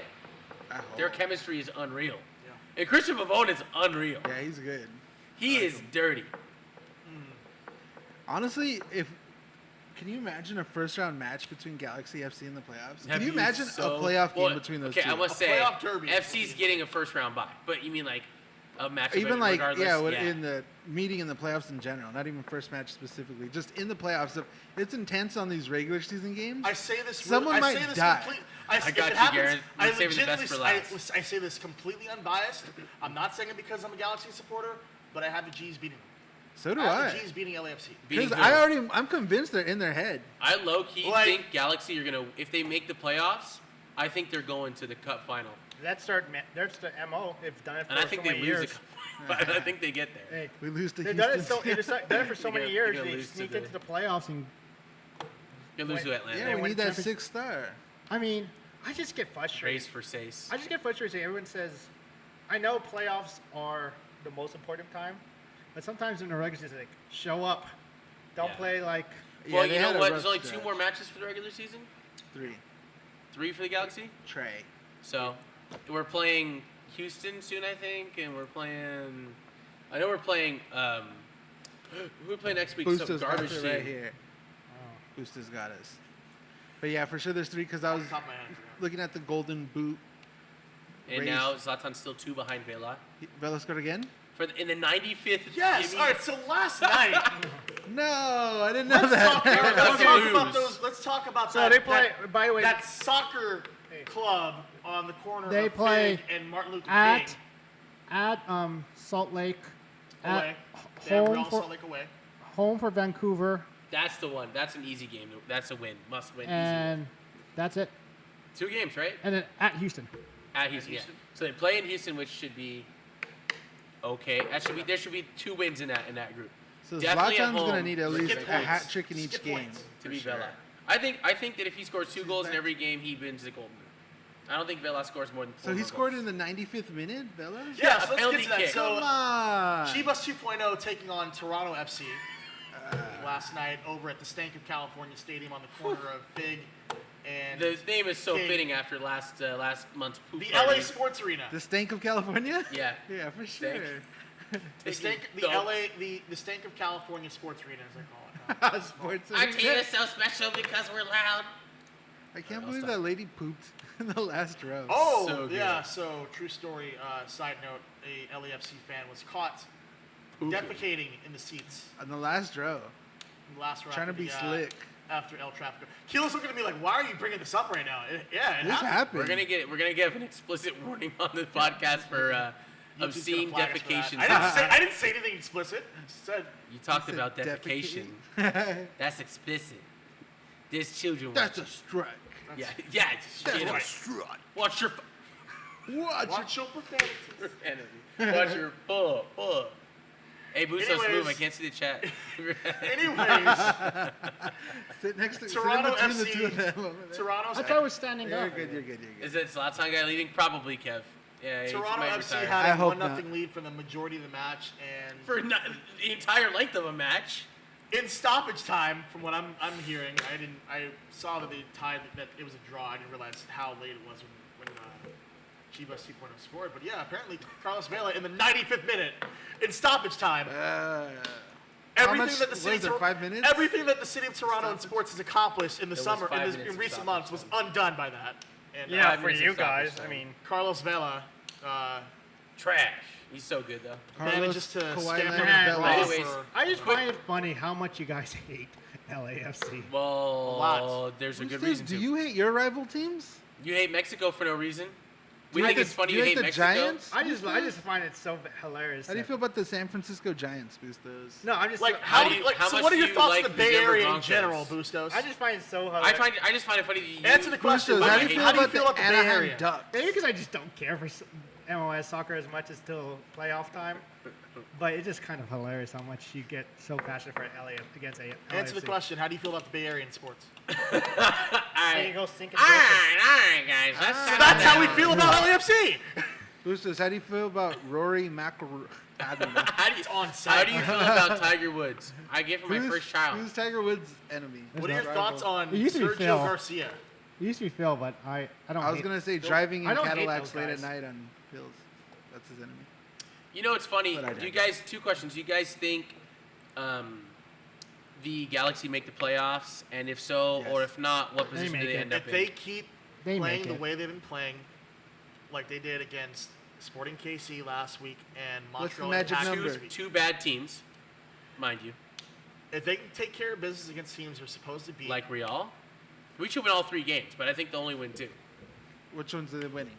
I hope. Their chemistry is unreal. Yeah. And Christian Pavone is unreal. Yeah, he's good. He is dirty. Honestly, can you imagine a first round match between Galaxy FC in the playoffs? That'd Can you be imagine so- a playoff well, game between those okay, two? I must A say, playoff derby. FC's getting a first round bye. But you mean like a match Even like regardless? in the meeting in the playoffs in general, not even first match specifically, just in the playoffs. If it's intense on these regular season games. I say this. Someone I might say this die. I got if you, it happens, Garrett. I We're saving the best for legitimately- last. I say this completely unbiased. I'm not saying it because I'm a Galaxy supporter, but I have the G's beating them. So do I have I. the G's beating LAFC. Beating Because who? I'm convinced they're in their head. I low key Like- think Galaxy are gonna, if they make the playoffs, I think they're going to the Cup final, That's the MO. They've done it for and I think so they many lose years. the Cup final. But I think they get there. Hey, We lose to they've Houston. done it so they've done it for so They're many gonna- years. they're gonna They lose to sneak the- into the playoffs, and You lose to Atlanta. Yeah, They we win need that champion- 6 star. I mean, I just get frustrated. Race for Sace. I just get frustrated. Everyone says, I know playoffs are the most important time, but sometimes in the regular season, like, show up. Don't Yeah. play like. Well, they you had know a what? rough There's only 2 stretch. more matches for the regular season. 3. 3 for the Galaxy. Trey. So we're playing Houston soon, I think, and we're playing. I know we're playing. Who we play next week? Some Booster's got garbage it team. right here. Booster's got us. But yeah, for sure there's 3 because I was Top of my head, I forgot. looking at the golden boot. And race. now Zlatan's still 2 behind Vela. Vela scored again? In the 95th. Yes. gimme- All right. So last night, No, I didn't know let's talk, that. Let's about lose. those. Let's talk about So that. they play. By the way, that soccer club on the corner They of play Fig and Martin Luther at King. Salt Lake, Away. at They have home Real for Salt Lake away. home for Vancouver, That's the one. That's an easy game. That's a win. Must win. Easy and that's it. win. 2 games, right? And then at Houston. At Houston. Houston. Yeah. So they play in Houston, which should be okay. There should be 2 wins in that group. So Definitely at Zlatan's going to home. need at Let's least get a points. hat trick in Let's each get game. points. To for be sure. Vela. I think that if he scores 2 goals in every game, he wins the Golden Boot. I don't think Vela scores more than 4 So he more scored goals. in the 95th minute, Vela? Yeah, a so let's penalty get to that. kick. So Come on. Chivas 2.0 taking on Toronto FC last night over at the Stank of California Stadium on the corner of Fig and The name is so King. fitting after last month's poop the party. LA Sports Arena. The Stank of California? Yeah. Yeah, for sure. Stank. The Stank, the Dumps. LA, the Stank of California Sports Arena, as I call it. now. Sports Our arena. team is so special because we're loud. I can't I'll believe stop. that lady pooped in the last row. Oh, So good. yeah. So, true story. Side note: a LAFC fan was caught defecating in the seats In the last row. in the last round. Trying to be slick. After El Tráfico. Keelo's looking at me like, "Why are you bringing this up right now?" It This happened. We're gonna give an explicit warning on the podcast for YouTube's obscene gonna flag us for that. defecation. I didn't say anything explicit. I just said You talked Said about defecation. defecating. That's explicit. There's children That's a watching. strike. Yeah, it's That's straight a up. strike. Watch your. Watch your performances. Enemy. Watch your pull. Hey, Bustos, Anyways. move. I can't see the chat. Anyways, Sit next to Toronto sit in between the FC. two of them. Toronto's I thought I was standing You're up. good. You're good. Is it Zlatan guy leaving? Probably, Kev. Yeah, he Toronto might FC retire. I had a hope 1-0 lead for the majority of the match, and For the entire length of a match. in stoppage time, from what I'm hearing, I saw that they tied that it was a draw. I didn't realize how late it was when Chivas 2.0 scored. But yeah, apparently Carlos Vela in the 95th minute in stoppage time. How much- Everything that the what city is it, 5 minutes? Everything that the city of Toronto and sports has accomplished in the was summer 5 in minutes of recent stoppage months was time. undone by that. And Yeah, 5 for minutes you of stoppage guys. time. I mean, Carlos Vela Trash. He's so good, though. manages to Kawhi scamper Leonard the Vela. ball Anyways, for- I just find it funny how much you guys hate LAFC. Well, lot. there's a good Boosters, reason do to. you hate your rival teams? You hate Mexico for no reason? We Do think you it's hate funny the- you do hate the Mexico. Giants? I just find it so hilarious. How do you that- feel about the San Francisco Giants, Bustos? No, I'm just Like, How how do do you- like, how so much what are do your you thoughts like on the the Bay Denver Area in Broncos? general, Bustos? I just find it so hilarious. I just find it funny that you. Answer the question. Bustos, Wait, how wait, do you how feel do you about the Anaheim Bay Area? Ducks? Maybe because I just don't care for MLS soccer as much as till playoff time. But it's just kind of hilarious how much you get so passionate for LA against LAFC. Answer the question. How do you feel about the Bay Area in sports? There you go, sink and All right, guys. Let's settle That's how we down. feel about LAFC. Bustos, how do you feel about Rory McIlroy? I don't know. How do you, on how site. do you feel about Tiger Woods? I gave him my Who's- first child. Who's Tiger Woods' enemy? What are your Rival. thoughts on It used to be Sergio Phil. Garcia? It used to be Phil, but I don't. I was hate- gonna say driving I in don't hate Cadillacs those late at guys. night on hills. That's his enemy. You know, it's funny. But I Do you digress. guys? Two questions. Do you guys think the Galaxy make the playoffs? And if so, Yes. or if not, what They position do make they it. end up If they in? keep They playing make the it. way they've been playing, like they did against Sporting KC last week and What's the Montreal magic Impact number? this week, Two bad teams, mind you, if they can take care of business against teams they're supposed to beat, like Real. We should win all 3 games, but I think they'll only win 2. Which ones are they winning?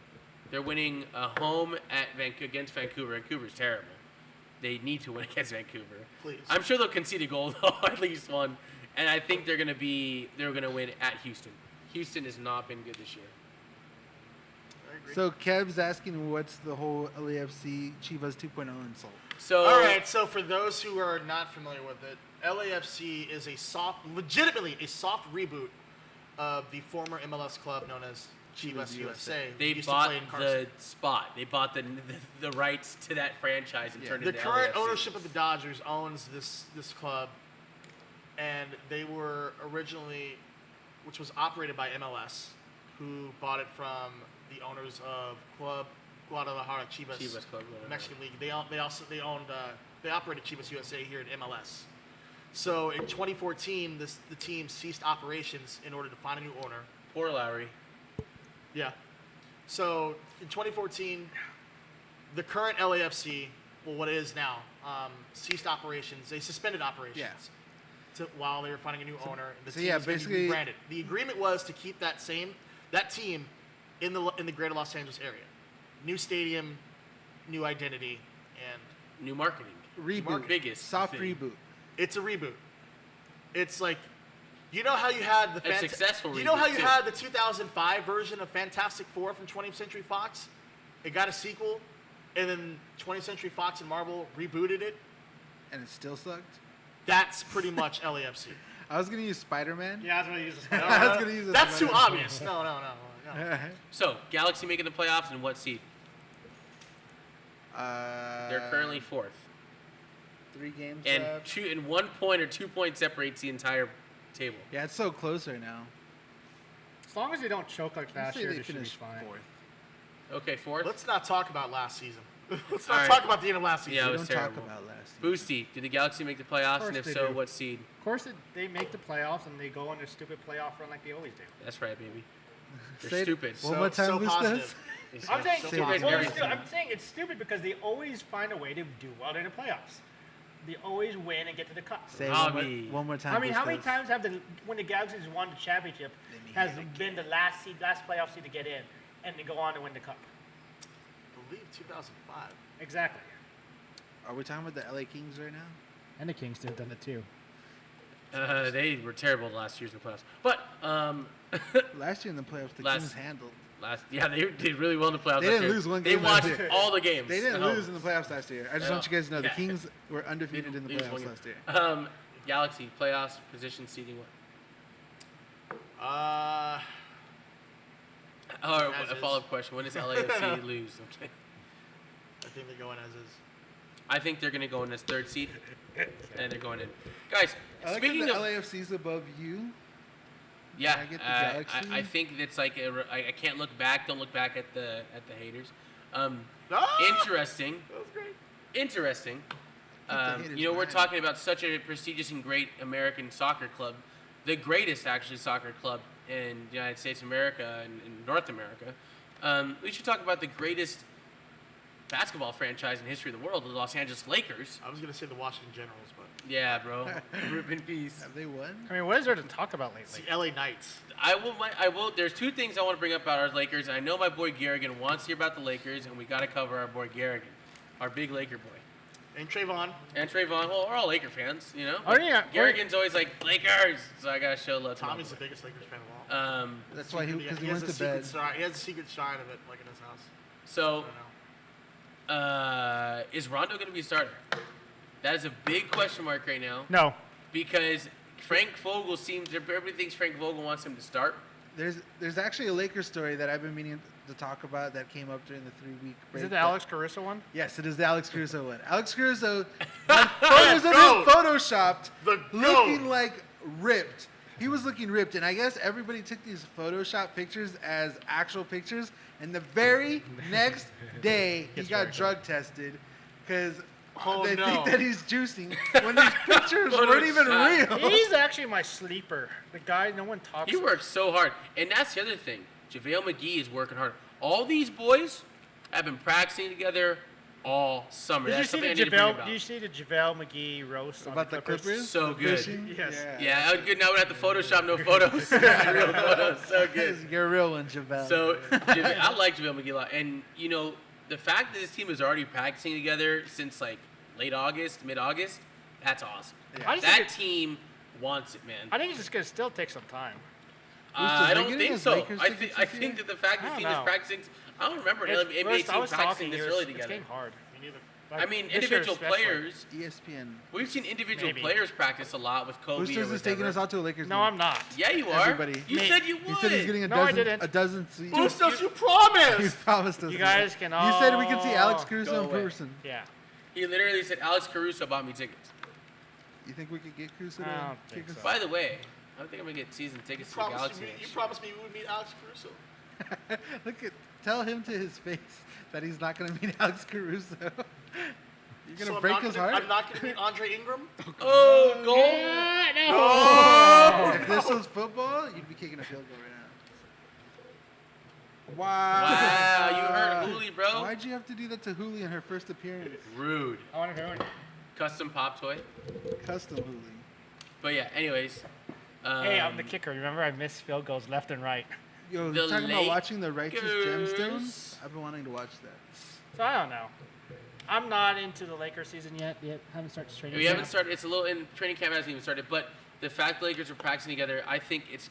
They're winning home at against Vancouver. Vancouver's terrible. They need to win against Vancouver. please. I'm sure they'll concede a goal though, at least one. And I think they're gonna win at Houston. Houston has not been good this year. I agree. So Kev's asking what's the whole LAFC Chivas 2.0 insult? So All right, so for those who are not familiar with it, LAFC is legitimately a soft reboot of the former MLS club known as Chivas USA. they Used to bought play in Carson. the spot. They bought the rights to that franchise and Yeah. turned The it into current LAFC. ownership of the Dodgers owns this club, and they were originally, which was operated by MLS, who bought it from the owners of Club Guadalajara Chivas, Chivas Club Guadalajara. Mexican League. They operated Chivas USA here in MLS. So in 2014, the team ceased operations in order to find a new owner. Poor Lowry. Yeah. So in 2014, the current LAFC, well, what it is now, ceased operations. They suspended operations while they were finding a new owner. The so team yeah, is gonna be basically- rebranded. The agreement was to keep that team in the greater Los Angeles area. New stadium, new identity, and New marketing. Reboot. Biggest Soft thing. reboot. it's a reboot. It's like, you know how you had the A successful you know how reboot, you too. had the 2005 version of Fantastic Four from 20th Century Fox? It got a sequel, and then 20th Century Fox and Marvel rebooted it. And it still sucked. That's pretty much LAFC. I was gonna use Spider-Man. Yeah, I was gonna use this. No, I was no, gonna use it that's for too that. obvious. No. So Galaxy making the playoffs and what seed? They're currently 4th. 3 games And left. 1 point or 2 points separates the entire table. Yeah, it's so close right now. As long as they don't choke like I'd last say year, they they should be finished fine. 4th. Okay, 4th. Let's not talk about last season. Let's All not right. talk about the end of last season. Yeah, it We was don't terrible. talk about last season. Boosty, did the Galaxy make the playoffs? Of And if course so, they do. what seed? Of course, they make the playoffs and they go on their stupid playoff run like they always do. That's right, baby. They're Say it stupid. One more time, so Bustos. positive. I'm saying, so Stupid positive. and well, everything. I'm saying it's stupid because they always find a way to do well in the playoffs. They always win and get to the cup. Say Hobby. one more time. I mean, how many Bustos. times have when the Galaxy's won the championship Let me has hear it been the last playoff seed to get in, and they go on to win the cup? I believe 2005. Exactly. Are we talking about the LA Kings right now? And the Kings have done it too. They were terrible last year's in the playoffs. But Last year in the playoffs, the Last- Kings handled. They did really well in the playoffs. They last didn't year. lose one They game last watched year. all the games. They didn't at home. lose in the playoffs last year. I just No. want you guys to know the Yeah. Kings were undefeated in the They lose playoffs one game. last year. Galaxy playoffs position seeding what? Or As a is. follow-up question: when does LAFC lose? Okay. I think they're going as is. I think they're going to go in as third seed, and they're going in. Guys, I like speaking that of the LAFC's above you. yeah, I get the Galaxy. I think it's like I can't look back. Don't look back at the haters. Interesting. That was great. Interesting. haters We're mad. talking about such a prestigious and great American soccer club, the greatest actually soccer club in the United States of America and in North America. We should talk about the greatest basketball franchise in the history of the world, the Los Angeles Lakers. I was gonna say the Washington Generals, but Yeah, bro. Rip in peace. Have they won? I mean, what is there to talk about it's lately? the LA Knights. I will. There's two things I want to bring up about our Lakers. I know my boy Garrigan wants to hear about the Lakers, and we got to cover our boy Garrigan, our big Laker boy. And Trayvon. And Trayvon, well, we're all Laker fans, you know. Oh, yeah. Garrigan's always like Lakers, so I gotta show love to my Tommy's the boy. biggest Lakers fan of all. That's why he has went a to secret bed. Shrine. He has a secret shrine of it, like in his house. So, I don't know. is Rondo gonna be a starter? That is a big question mark right now No. because Frank Vogel everybody thinks Frank Vogel wants him to start. There's actually a Lakers story that I've been meaning to talk about that came up during the 3-week break. Is it the Alex Caruso one? Yes, it is the Alex Caruso one. Alex Caruso had photos of him goat. photoshopped, The looking goat. like ripped. He was looking ripped, and I guess everybody took these Photoshop pictures as actual pictures. And the very next day, he got drug tested because Oh, they no. think that he's juicing when these pictures weren't even Photoshop. real. He's actually my sleeper. The guy no one talks He about. works so hard, and that's the other thing. JaVale McGee is working hard. All these boys have been practicing together all summer. Did you That's see something I the need to bring JaVale? about. Did you see the JaVale McGee roast on About the Clippers? So The good. fishing? Yes. Yeah, that was good. Now we don't have to Photoshop no photos. Real photos. So good. You're a real one, JaVale. So I like JaVale McGee a lot, and the fact that this team is already practicing together since like late August, mid-August, that's awesome. Yeah. I just think That team wants it, man. I think it's just gonna still take some time. I are don't getting think his so. Lakers I tickets think this think year? that the fact I this don't team is know. practicing, I don't remember an NBA First, I team was practicing talking, this it early was together. getting hard. Me neither. I mean, This year individual especially. players. ESPN. We've seen individual Maybe. players practice a lot with Kobe. Boosters or is taking whatever. us out to a Lakers No, game. I'm not. Yeah, you are. Everybody. You Me. said you would. He said he's getting No, I didn't. a dozen seats. Boostos, you He promised! promised us. You that. guys can You said we can see Alex all Caruso go in away. person. Yeah. He literally said Alex Caruso bought me tickets. You think we could get Caruso I to don't think kick us? so. By the way, I think I'm gonna get season tickets to the Galaxy You next year. promised me we would meet Alex Caruso. Tell him to his face that he's not going to meet Alex Caruso. You're going to So break his heart? I'm not going to meet Andre Ingram. Oh, goal! Oh! If this was football, you'd be kicking a field goal right now. Wow. Wow, you heard Hooli, bro. Why'd you have to do that to Hooli in her first appearance? Rude. I want to ruin it. Custom pop toy. Custom Hooli. But yeah, anyways. Hey, I'm the kicker. Remember, I missed field goals left and right. Yo, The talking about watching the Righteous Lakers. Gemstones? I've been wanting to watch that. So I don't know. I'm not into the Lakers season yet. Haven't started training. We haven't started. It's a little in training camp hasn't even started. But the fact the Lakers are practicing together, I think it's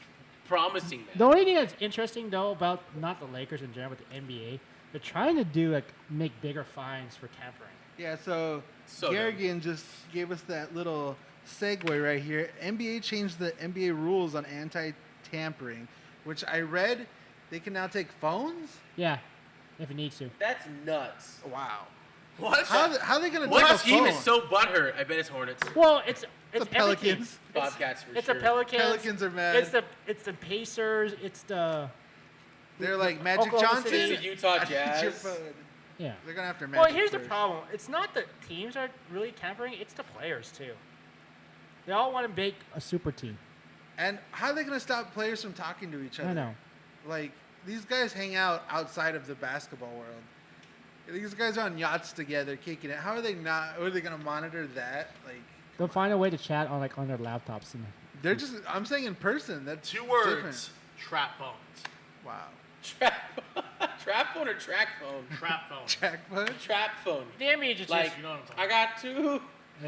promising. Man. The only thing that's interesting though about not the Lakers in general, but the NBA, they're trying to do make bigger fines for tampering. Yeah, so So Garrigan just gave us that little segue right here. NBA changed the NBA rules on anti-tampering, which I read they can now take phones. Yeah, if it needs to. That's nuts. Wow. What? How are they going to take What a team phone? is so butthurt? I bet it's Hornets. Well, it's the every team. Pelicans. Bobcats for It's sure. the Pelicans. Pelicans are mad. It's the Pacers. It's the They're like Magic Oklahoma Johnson. City. It's the Utah I need your Jazz. phone. yeah. They're going to have to Magic Well, here's the first. problem. It's not that teams are really tampering. It's the players too. They all want to make a super team. And how are they going to stop players from talking to each other? I know. Like, these guys hang out outside of the basketball world. These guys are on yachts together, kicking it. How are they not? Are they going to monitor that? Like, They'll find a way to chat on on their laptops. And they're just. I'm saying in person. That's 2 words. different. Trap phones. Wow. Trap phone or track phone? Trap phones. Jackpot. Trap phone. the NBA just Like you know what I'm talking I got two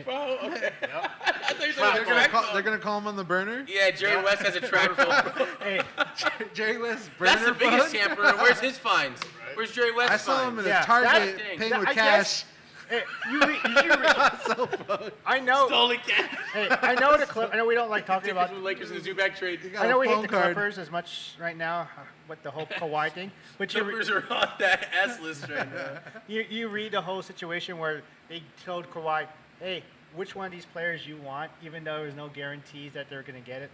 Bro, okay. Yep. I thought you were Track talking phone. about They're gonna call him on the burner. Yeah, Jerry West has a track phone. Hey, Jerry West burner That's the biggest phone? tamper. Where's his fines? Where's Jerry West's I saw him fines? at Yeah, a Target that- paying that- with I cash. guess- hey, Cell phone. I know. Stolen cash. Hey, I know the clip. I know we don't like talking Tickets about. from the Lakers in the Zubac trade. You got I know a we hate phone the card. Clippers as much right now with the whole Kawhi thing, but Clippers are on that S list right now. you read the whole situation where they told Kawhi, "Hey, which one of these players you want?" Even though there's no guarantees that they're going to get it.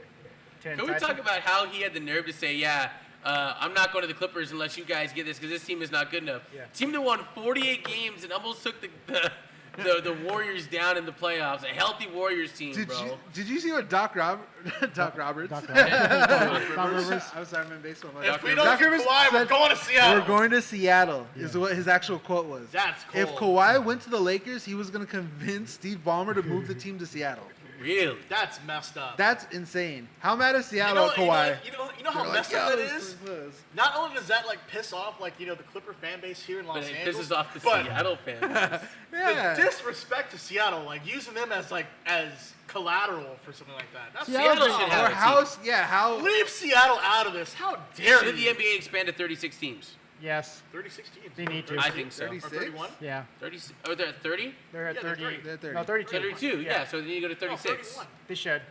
To Can we entice talk him. about how he had the nerve to say, yeah, I'm not going to the Clippers unless you guys get this because this team is not good enough. Yeah. Team that won 48 games and almost took the Warriors down in the playoffs. A healthy Warriors team, bro. Did you see what Doc Roberts? Doc Rivers. I was sorry, I'm in baseball. If we Rivers. don't Doc get Rivers Kawhi, we're said, going to Seattle. We're going to Seattle, is what his actual quote was. That's cool. If Kawhi went to the Lakers, he was going to convince Steve Ballmer to move the team to Seattle. Really? That's messed up. That's insane. How mad is Seattle at Kawhi? You know how They're messed like, up "Yo, that this is? was-" Not only does that like piss off the Clipper fan base here in Los But it Angeles, pisses off the but Seattle fans. Yeah. the disrespect to Seattle, like using them as collateral for something like that. That's Seattle should have Or a how? team. Yeah, how? Leave Seattle out of this. How dare Should the you? NBA expand to 36 teams? Yes, 36 teams. They need to. I think so. 36? Or 31? yeah. 30? Oh, they're at 30? They're at Yeah, they're 30. 30. They're 30. No, 32. 32, yeah. So they need to go to No, 36. 31. They should.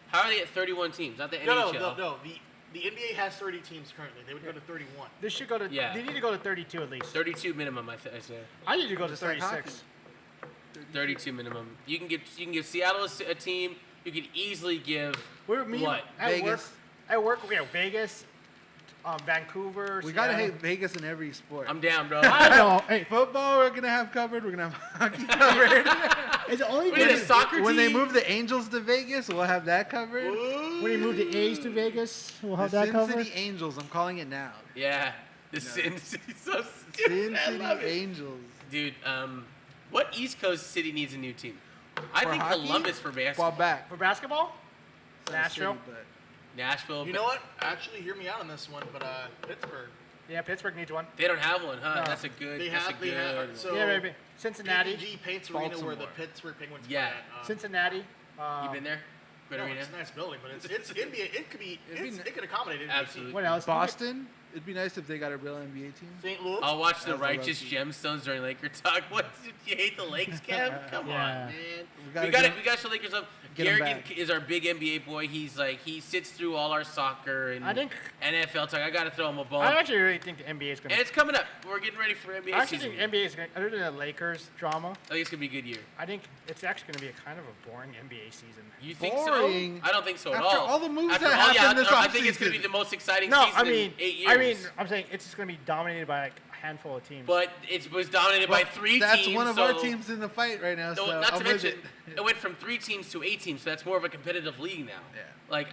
How are they at 31 teams? Not the No, NHL. no. The NBA has 30 teams currently. They would go to 31. They should go to. Yeah. They need to go to 32 at least. 32 minimum, I say. I need to go to Just like 36. 32 minimum. You can give Seattle a team. You could easily give Me, what? At Vegas. Work, at work, we have Vegas, Vancouver. We gotta Seattle. hate Vegas in every sport. I'm down, bro. I know. Hey, Football, we're gonna have covered. We're gonna have hockey covered. it's only We need a Vegas. soccer When they team. move the Angels to Vegas, we'll have that covered. Ooh. When we move the A's to Vegas, we'll have The that Sin covered. City Angels. I'm calling it now. Yeah, the Sin City, so Sin stupid. I love City it. Angels. Dude, what East Coast city needs a new team? I For think hockey? Columbus for Ball basketball. back. For basketball, Nashville. City, but- Nashville. You know what? Actually, hear me out on this one, but Pittsburgh. Yeah, Pittsburgh needs one. They don't have one, huh? No. That's a good. They that's have. a They good have. one. So Yeah, maybe. Cincinnati. PPG Paints Arena, where the Baltimore. Pittsburgh Penguins Yeah. play at. Cincinnati. You been there? Good No, arena. it's a nice building, but it's NBA. It could be. It'd be It could accommodate it. Absolutely. What else? Boston. It'd be nice if they got a real NBA team. St. Louis. I'll watch the That's a Righteous lucky. Gemstones during Laker talk. What? You hate the Lakes, Cam? Come Yeah. on, man. gotta We got get it. We got the Lakers up. Get 'em Garrett back. is our big NBA boy. He's like he sits through all our soccer and I think- NFL talk. I gotta throw him a bone. I actually really think the NBA is going And to. it's coming up. We're getting ready for NBA I actually season. think NBA is going to, other than the Lakers drama, I think it's gonna be a good year. I think it's actually going to be a kind of a boring NBA season. You think Boring. so? I don't think so at After all. all the moves After that all, happened this I think it's gonna be offseason. the most exciting No, season I mean, in 8 years. I'm saying it's just going to be dominated by like a handful of teams. But it was dominated by 3 That's teams. one of so our teams in the fight right now. No, So not I'm to with mention, it. it went from 3 teams to 8 teams, so that's more of a competitive league now. Yeah. Like,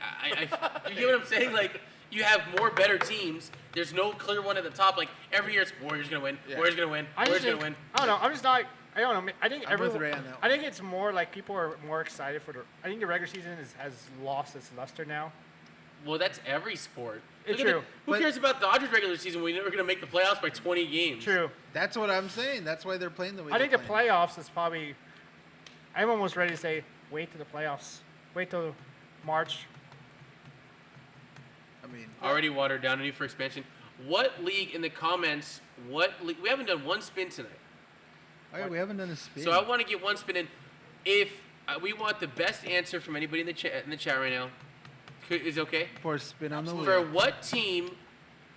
you get what I'm saying? Like, you have more better teams. There's no clear one at the top. Like, every year it's Warriors gonna win. Yeah. Warriors gonna win. I just Warriors think, gonna win. I don't know. I'm just not. I don't know. I think I'm with everyone. Ray on that one. I think it's more like people are more excited for the. I think the regular season has lost its luster now. Well, that's every sport. It's Look at true, who but- cares about Dodgers regular season when you're never gonna make the playoffs by 20 games? True. That's what I'm saying. That's why they're playing the way I think they're the playing. playoffs is probably. I'm almost ready to say, wait till the playoffs. Wait till March. I mean, Already watered down. Need for expansion. What league in the comments? What league? We haven't done one spin tonight. okay, we haven't done a spin. So I want to get one spin in. If we want the best answer from anybody in the chat right now, is it okay? for a spin on the For wheel. what team,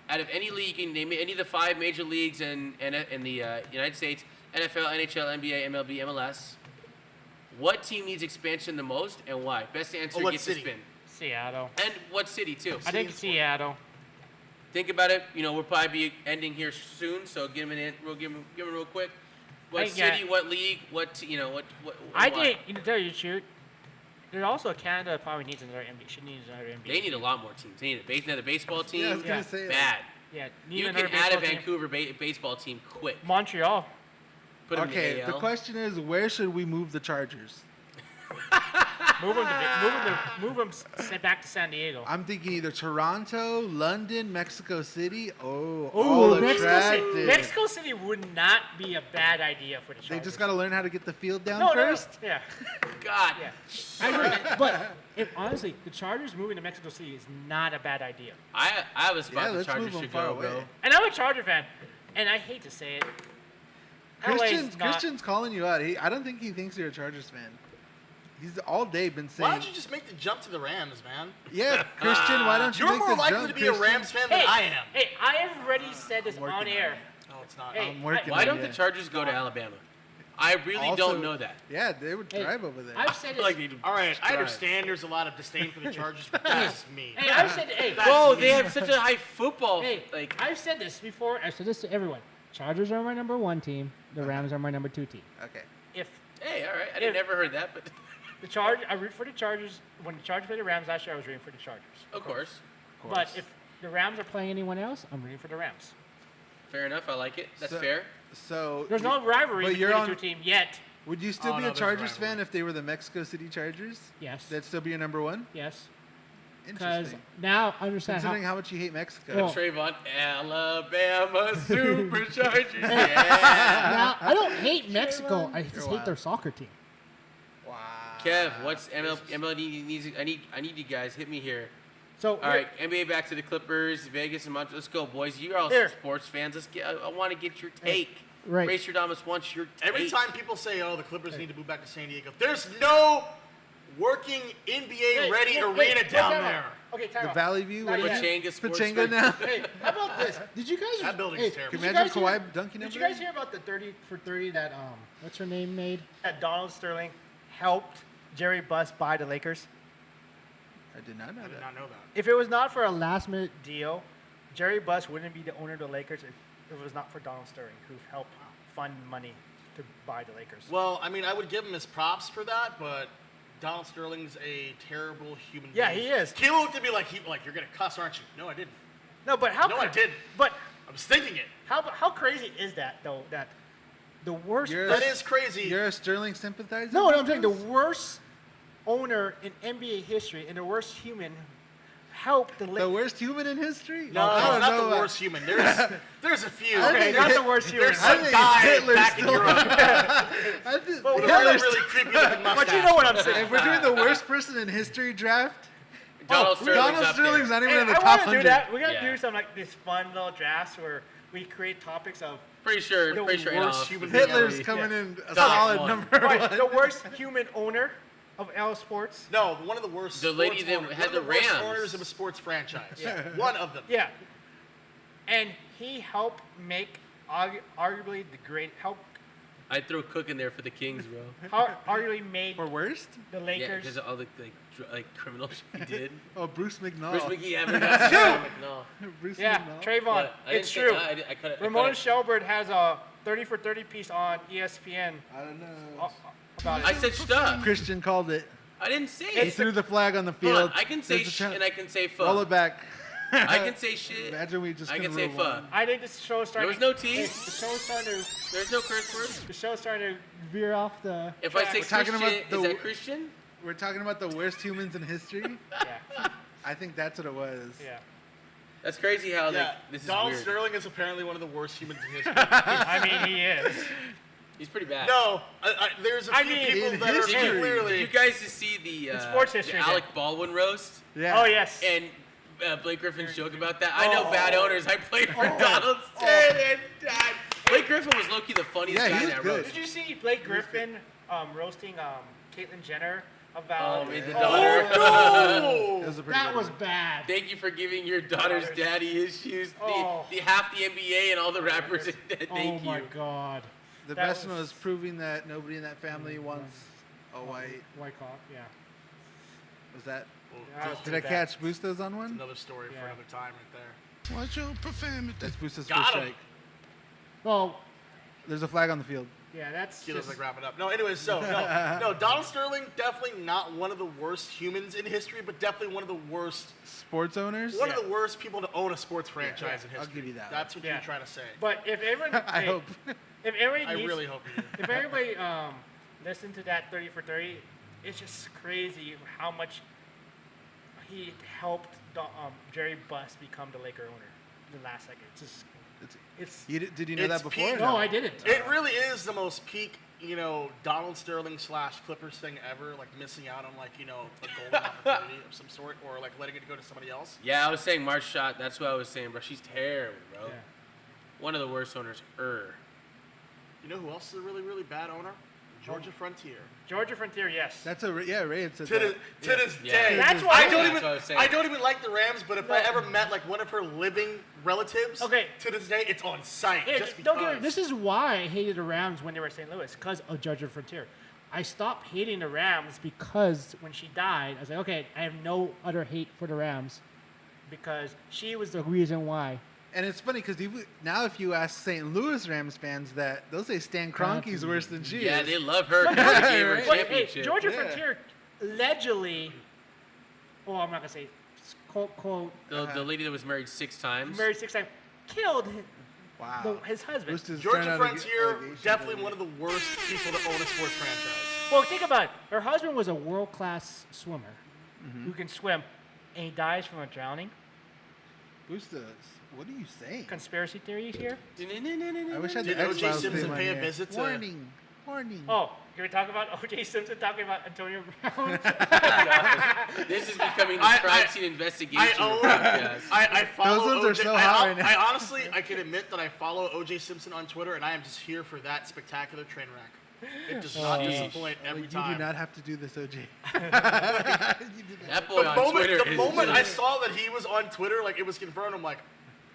out of any league, you can name any of the 5 major leagues in the United States, NFL, NHL, NBA, MLB, MLS, what team needs expansion the most and why? Best answer what gets city? a spin. Seattle. And what city, too? I think and sport. Seattle. Think about it. You know, we'll probably be ending here soon, so give them we'll give them real quick. What Yeah. city, what league, what, you know, what I why? think, to tell you the truth, there's also Canada probably needs another NBA. Should need another NBA. They need a lot more teams. They need another baseball team. Yeah, I was Yeah. gonna say Bad. Yeah, need You another can add a baseball team. Vancouver baseball team quick. Montreal. Put them in Okay, the the AL. question is, where should we move the Chargers? Move him back to San Diego. I'm thinking either Toronto, London, Mexico City. Oh, Ooh, all Mexico City. attractive. Mexico City would not be a bad idea for the Chargers. They just got to learn how to get the field down no, first. No. Yeah. God. Yeah. I agree. But honestly, the Chargers moving to Mexico City is not a bad idea. I was Yeah, about the let's Chargers move them should far go, away. bro. And I'm a Charger fan, and I hate to say it. Christian's calling you out. I don't think he thinks you're a Chargers fan. He's all day been saying. Why don't you just make the jump to the Rams, man? Yeah, Christian. Why don't you You're make more the likely jump, to be a Christian? Rams fan than I am. Hey, I have already said this working on on air. it. No, it's not. Hey, I'm working Why on don't it. the Chargers go to Alabama? I really Also- don't know that. Yeah, they would Hey, drive over there. I've said I this. feel like they'd All right, I drive. understand there's a lot of disdain for the Chargers, but that's me. Hey, I've said. Hey, Whoa, they have such a high football. Hey, Like, I've said this before. I've said this to everyone. Chargers are my number 1 team. The Rams are my number 2 team. Okay. If hey, all right. I never heard that, but I root for the Chargers. When the Chargers played the Rams last year, I was rooting for the Chargers. of course. But if the Rams are playing anyone else, I'm rooting for the Rams. Fair enough. I like it. That's So- fair. So There's no rivalry but between you're the on- 2 teams yet. Would you still Oh, be no, a there's Chargers rivalry. fan if they were the Mexico City Chargers? Yes. That'd still be your number 1? Yes. Because Interesting. now I understand Considering how much you hate Mexico. Well- Trayvon, Alabama Superchargers. Now, Yeah. I don't hate Mexico. I just You're hate wild. their soccer team. Wow. Kev, what's MLB needs? I need you guys. Hit me here. So All right, NBA back to the Clippers, Vegas, and Montreal. Let's go, boys. You're all Here. sports fans. Let's get. I want to get your take. Right. Race your Damas wants your take. Every time people say, "Oh, the Clippers need to move back to San Diego," there's no working NBA ready arena down there. Okay, time The out. Valley View? Not What yet. Pachanga Sports. Pachanga now? Hey, how about this? Did you guys? That building's hey, terrible. Can did you you imagine guys hear- Kawhi dunking Did over you guys there? hear about the 30 for 30 that what's her name made? That Donald Sterling helped Jerry Buss buy the Lakers. I did not know I did that. not know that. If it was not for a last minute deal, Jerry Buss wouldn't be the owner of the Lakers if it was not for Donald Sterling, who helped fund money to buy the Lakers. Well, I mean, I would give him his props for that, but Donald Sterling's a terrible human Yeah, being. he is. He looked at me like, you're going to cuss, aren't you? No, I didn't. No, but how? No, I didn't. But I was thinking it. how crazy is that though? That the worst. You're- That is crazy. You're a Sterling sympathizer? No, I'm saying the Bruce? worst owner in NBA history and the worst human helped the The Lakers. worst human in history? No, I don't not know the about- worst human. There's a few. I Okay, think not Hit- the worst human. There's I some think guy Hitler's back in still- Europe I think with a really, Hitler's- really creepy looking mustache. But you know what I'm saying. If we're doing the worst person in history draft, Donald Sterling's Donald up Sterling's there. not even Hey, in the I top want to 100. do that. We gotta Yeah. do some like this fun little drafts where we create topics of Pretty sure. The Pretty sure. worst Adolf human is being gonna Hitler's be- coming Yeah. in a Top solid one. number right, one. the worst human owner of L Sports. No, one of the worst. The lady sports that owners- had one of the worst Rams. owners of a sports franchise. Yeah. One of them. Yeah, and he helped make arguably the great I'd throw Cook in there for the Kings, bro. arguably made For worst? the Yeah, Lakers. because of all the like criminal shit he did. Oh, Bruce McNall. Bruce McGee haven't got no. Bruce yeah, McNall. Trayvon, What? I didn't it's say- true. I cut it. Ramona Shelburne has a 30 for 30 piece on ESPN I don't know. about I it. said stuff. Christian called it. I didn't say He it. threw the flag on the Hold on, field. I can say There's a shit chance- and I can say Roll it fuck. back. I can say shit. Imagine we just I can couldn't say rule fuck. one. I think this show is starting. was no T. The show is starting to. There's no curse words. The show is starting to veer off the. If I say We're talking Christian, about the- is that Christian? We're talking about the worst humans in history. Yeah, I think that's what it was. yeah. That's crazy how Yeah. like this is Donald weird. Sterling is apparently one of the worst humans in history. I mean, he is. He's pretty bad. No, there's a I few mean, people in that history. are Did clearly. you guys just see the, In sports the history, Alec yeah. Baldwin roast Yeah. Oh yes. and Blake Griffin's joke about that? I know bad owners. I played for Donald Sterling. Blake Griffin was low-key the funniest Yeah, guy he in was that good. roast. Did you see Blake Griffin roasting Caitlyn Jenner about? Oh, made the Oh, daughter. Oh, It was a pretty That good was one. bad. Thank you for giving your daughter's Daughters. daddy issues. Oh. The half the NBA and all the rappers. Thank Oh you. my God. The That best one was- was proving that nobody in that family wants a white. White cock. Yeah. Was that? That was Did I pretty bad. catch Bustos on one? another story for Yeah. another time right there. Watch your profanity. That's Bustos' Got first him. strike. Well, There's a flag on the field. yeah, that's Kilo's just. like wrapping up. No, anyways, so no, Donald Sterling definitely not one of the worst humans in history, but definitely one of the worst, Sports owners. one of the worst people to own a sports franchise in history. I'll give you that That's what Yeah. you're trying to say. But if everyone, I hope. if everybody I needs, really hope you do. if everybody listened to that 30 for 30, it's just crazy how much he helped Jerry Buss become the Laker owner in the last second. It's just Did you know that It's before? peak. no, I didn't. It really is the most peak, Donald Sterling / Clippers thing ever. Like missing out on a golden opportunity of some sort, or like letting it go to somebody else. Yeah, I was saying March shot. That's what I was saying, bro. She's terrible, bro. Yeah. One of the worst owners. You know who else is a really, really bad owner? Georgia Frontier. Georgia Frontier, yes. That's Ray had said To that. this Yeah. day, That's why- I don't That's even what I was saying. I don't even like the Rams. But if I ever met like one of her living relatives, Okay. to this day it's on site. Hey, just don't get me, because. this is why I hated the Rams when they were in St. Louis, because of Georgia Frontier. I stopped hating the Rams because when she died, I was like, okay, I have no other hate for the Rams because she was the reason why. And it's funny because now if you ask St. Louis Rams fans that, they'll say Stan Kroenke's worse than she Yeah, is. they love her. 'cause they gave her a Right. But hey, championship. Georgia Yeah. Frontier allegedly, well, I'm not gonna say, quote, The lady that was married 6 times. married 6 times, killed Wow. his husband. Roosters Georgia turned out Frontier, allegations definitely on one of the worst people to own a sports franchise. Well, think about it. Her husband was a world-class swimmer who can swim, and he dies from a drowning. Roosters. What are you saying? Conspiracy theories here. I wish I had Did the O.J. X-Files Simpson theme on pay a here. visit to- Warning. Warning. Oh, can we talk about O.J. Simpson talking about Antonio Brown? This is becoming the I- crime scene investigation I own. podcast. I follow Those ones are O.J. so I, hot hon- right now. I honestly, I can admit that I follow O.J. Simpson on Twitter, and I am just here for that spectacular train wreck. It does not disappoint every You time. do not have to do this, OJ. That boy The on moment, Twitter the is moment I just- saw that he was on Twitter, like it was confirmed, I'm like,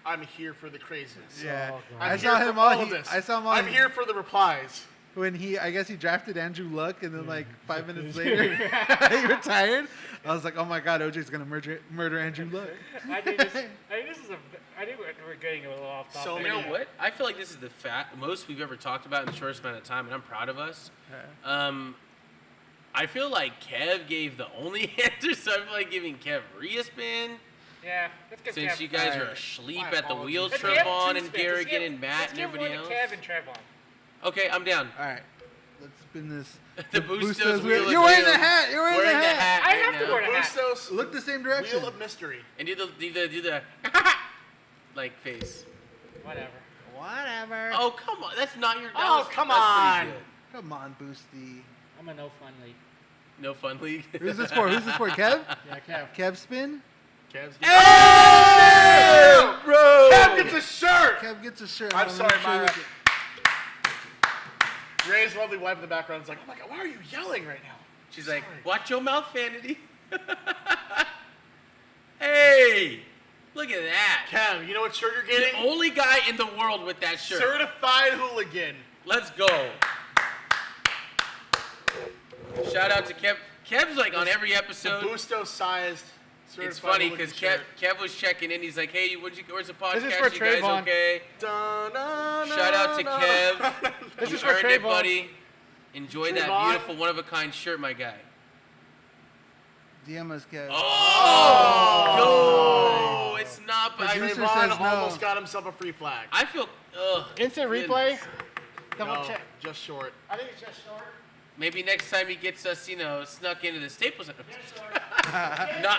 I'm here for the craziness. Yeah. Oh, God. I'm I here saw for him all on. of this. I saw him I'm on here for the replies. when I guess he drafted Andrew Luck, and then like 5 minutes later, he retired. I was like, oh my God, OJ's gonna murder Andrew Luck. I think this is I think we're getting a little off topic. So You know what? I feel like this is the most we've ever talked about in the shortest amount of time, and I'm proud of us. I feel like Kev gave the only answer, so I feel like giving Kev a spin. Yeah, let's get Since Kev. you guys are Alright. asleep My at the wheel, apologies. Let's give Trevon two and spins. Garrigan and Matt Let's and give everybody one else. to Kev and Trevon. Okay, I'm down. All right, let's spin this. The Bustos wheel. wheel You're of wearing the doom. hat. You're wearing, the hat. I right have to now. wear the hat. Bustos, Look the same direction. Wheel of Mystery. And do the like face. Whatever. Whatever. Oh come on, that's not your. that Oh, was- come that's on. pretty Come on, Boosty. I'm a no fun league. good. No fun league. Who's this for? Who's this for? Kev? Yeah, Kev. Kev spin? Kev's Hey, bro! Kev gets a shirt. Kev gets a shirt. I'm Hold on, sorry, let me show Myra. you. Ray's lovely wife in the background is like, oh my God, why are you yelling right now? She's like, Sorry. watch your mouth, Vanity. Hey, look at that. Kev, you know what shirt you're The getting? only guy in the world with that shirt. Certified Hooligan. Let's go. Shout out to Kev. Kev's like on every The episode. Busto sized certified It's funny Hooligan because shirt. Kev was checking in. He's like, "Hey, where's the podcast? This is for you guys Trayvon. okay?" Shout out to Kev. This You is for earned it, Trayvon. buddy. Enjoy that Trayvon. beautiful, one of a kind shirt, my guy. DM us, Kev. Oh, no, it's not. But Producer Trayvon says no. almost got himself a free flag. I feel. Ugh, Instant goodness. replay. Double No, check. just short. I think it's just short. Maybe next time he gets us, snuck into the Staples Center.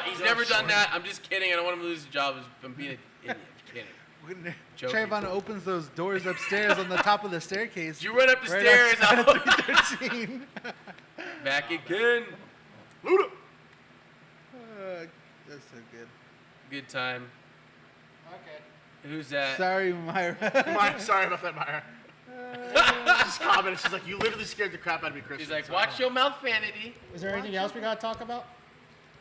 He's never done that. I'm just kidding. I don't want him to lose his job. I'm being an idiot. I'm kidding. When Joking. Trayvon opens those doors upstairs on the top of the staircase. You run up the right stairs. outside of I'm 313. back again. Luda. That's so good. Good time. Okay. Who's that? Sorry, Myra. Sorry about that, Myra. Just commented. She's like, you literally scared the crap out of me, Chris. She's like, watch your mouth, Vanity. Is there anything else we gotta talk about?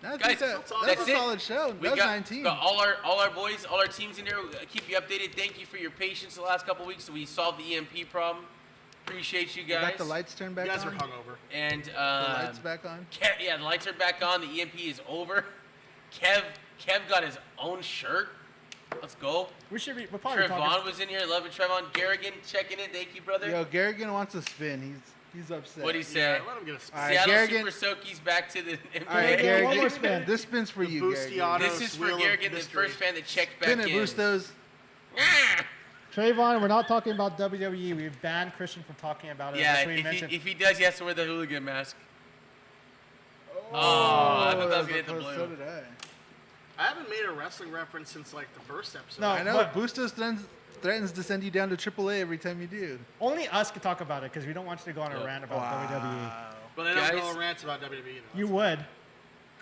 That's, Guys, that's that's a it. solid show. We That was got, 19. got all our boys, all our teams in there. Keep you updated. Thank you for your patience the last couple weeks. We solved the EMP problem. Appreciate you We guys. got the lights turned back You guys on. are hungover. And The lights back on. Yeah, the lights are back on. The EMP is over. Kev got his own shirt. Let's go. We're probably Trevon talking. was in here. Love it, Trevon. Garrigan checking in. Thank you, brother. Yo, Garrigan wants to spin. He's upset. What'd he Yeah, say? let him get a spin. All right, Seattle Garrigan. Super Soakies back to the NBA. All right, Yeah, one Garrigan. more spin. This spin's for The you, Bustiano. Garrigan. This is for Wheel of Garrigan, the Mystery. first fan that checked back Spin it, in. Bustos. Ah! Trayvon, we're not talking about WWE. We've banned Christian from talking about it. Yeah, as we mentioned. if he does, he has to wear the hooligan mask. Oh, I thought that that was gonna hit the close. blue. So did I. I haven't made a wrestling reference since like the first episode. No. I know. but- Bustos threatens to send you down to AAA every time you do. Only us can talk about it because we don't want you to go on a Yep. rant about WWE. But I don't Guys- go on rants about WWE. Though. You would.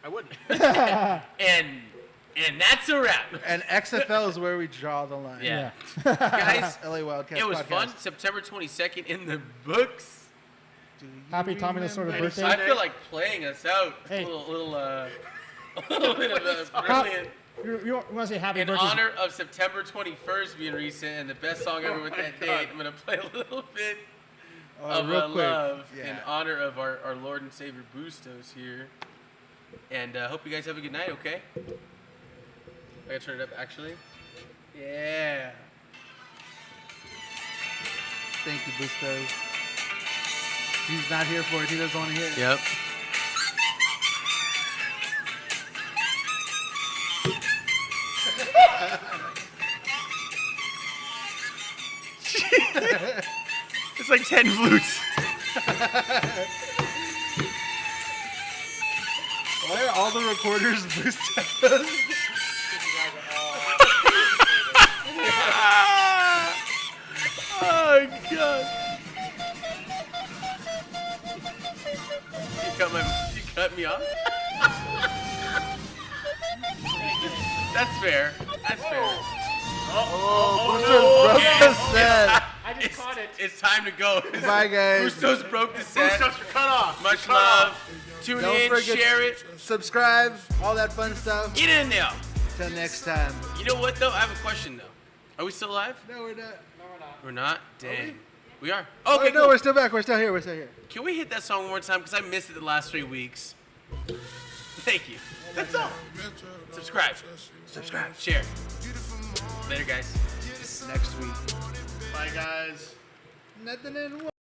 I wouldn't. And that's a wrap. And XFL is where we draw the line. Yeah. Yeah. Guys, LA Wildcats it was podcast. fun. September 22nd in the books. Do you Happy Tommy Lasorda remember? birthday. I feel like playing us out. Hey. A little bit of a brilliant. You want to say happy In birthday? honor of September 21st being recent and the best song ever with that date, I'm going to play a little bit of real quick. love in Yeah. honor of our Lord and Savior Bustos here. And hope you guys have a good night, okay? I gotta turn it up, actually. Yeah. Thank you, Bustos. He's not here for it. He doesn't want to hear it. Yep. It's like 10 flutes. Why are all the recorders Bustos? Oh god. You cut me off? That's fair. That's fair. Bustos broke the set. I just caught it. It's time to go. Bye, guys. Bustos broke the set. Bustos, you're cut off. Much You're cut off. love. Tune Don't in, forget- share it. Subscribe, all that fun stuff. Get in there. Till next time. You know what though? I have a question though. Are we still live? No, we're not. We're not? Dang. We are. Oh, Okay, no, cool. we're still back. We're still here. We're still here. Can we hit that song one more time? Because I missed it the last 3 weeks. Thank you. That's all. Subscribe. Subscribe. Share. Later, guys. Next week. Bye, guys. Nothing in one.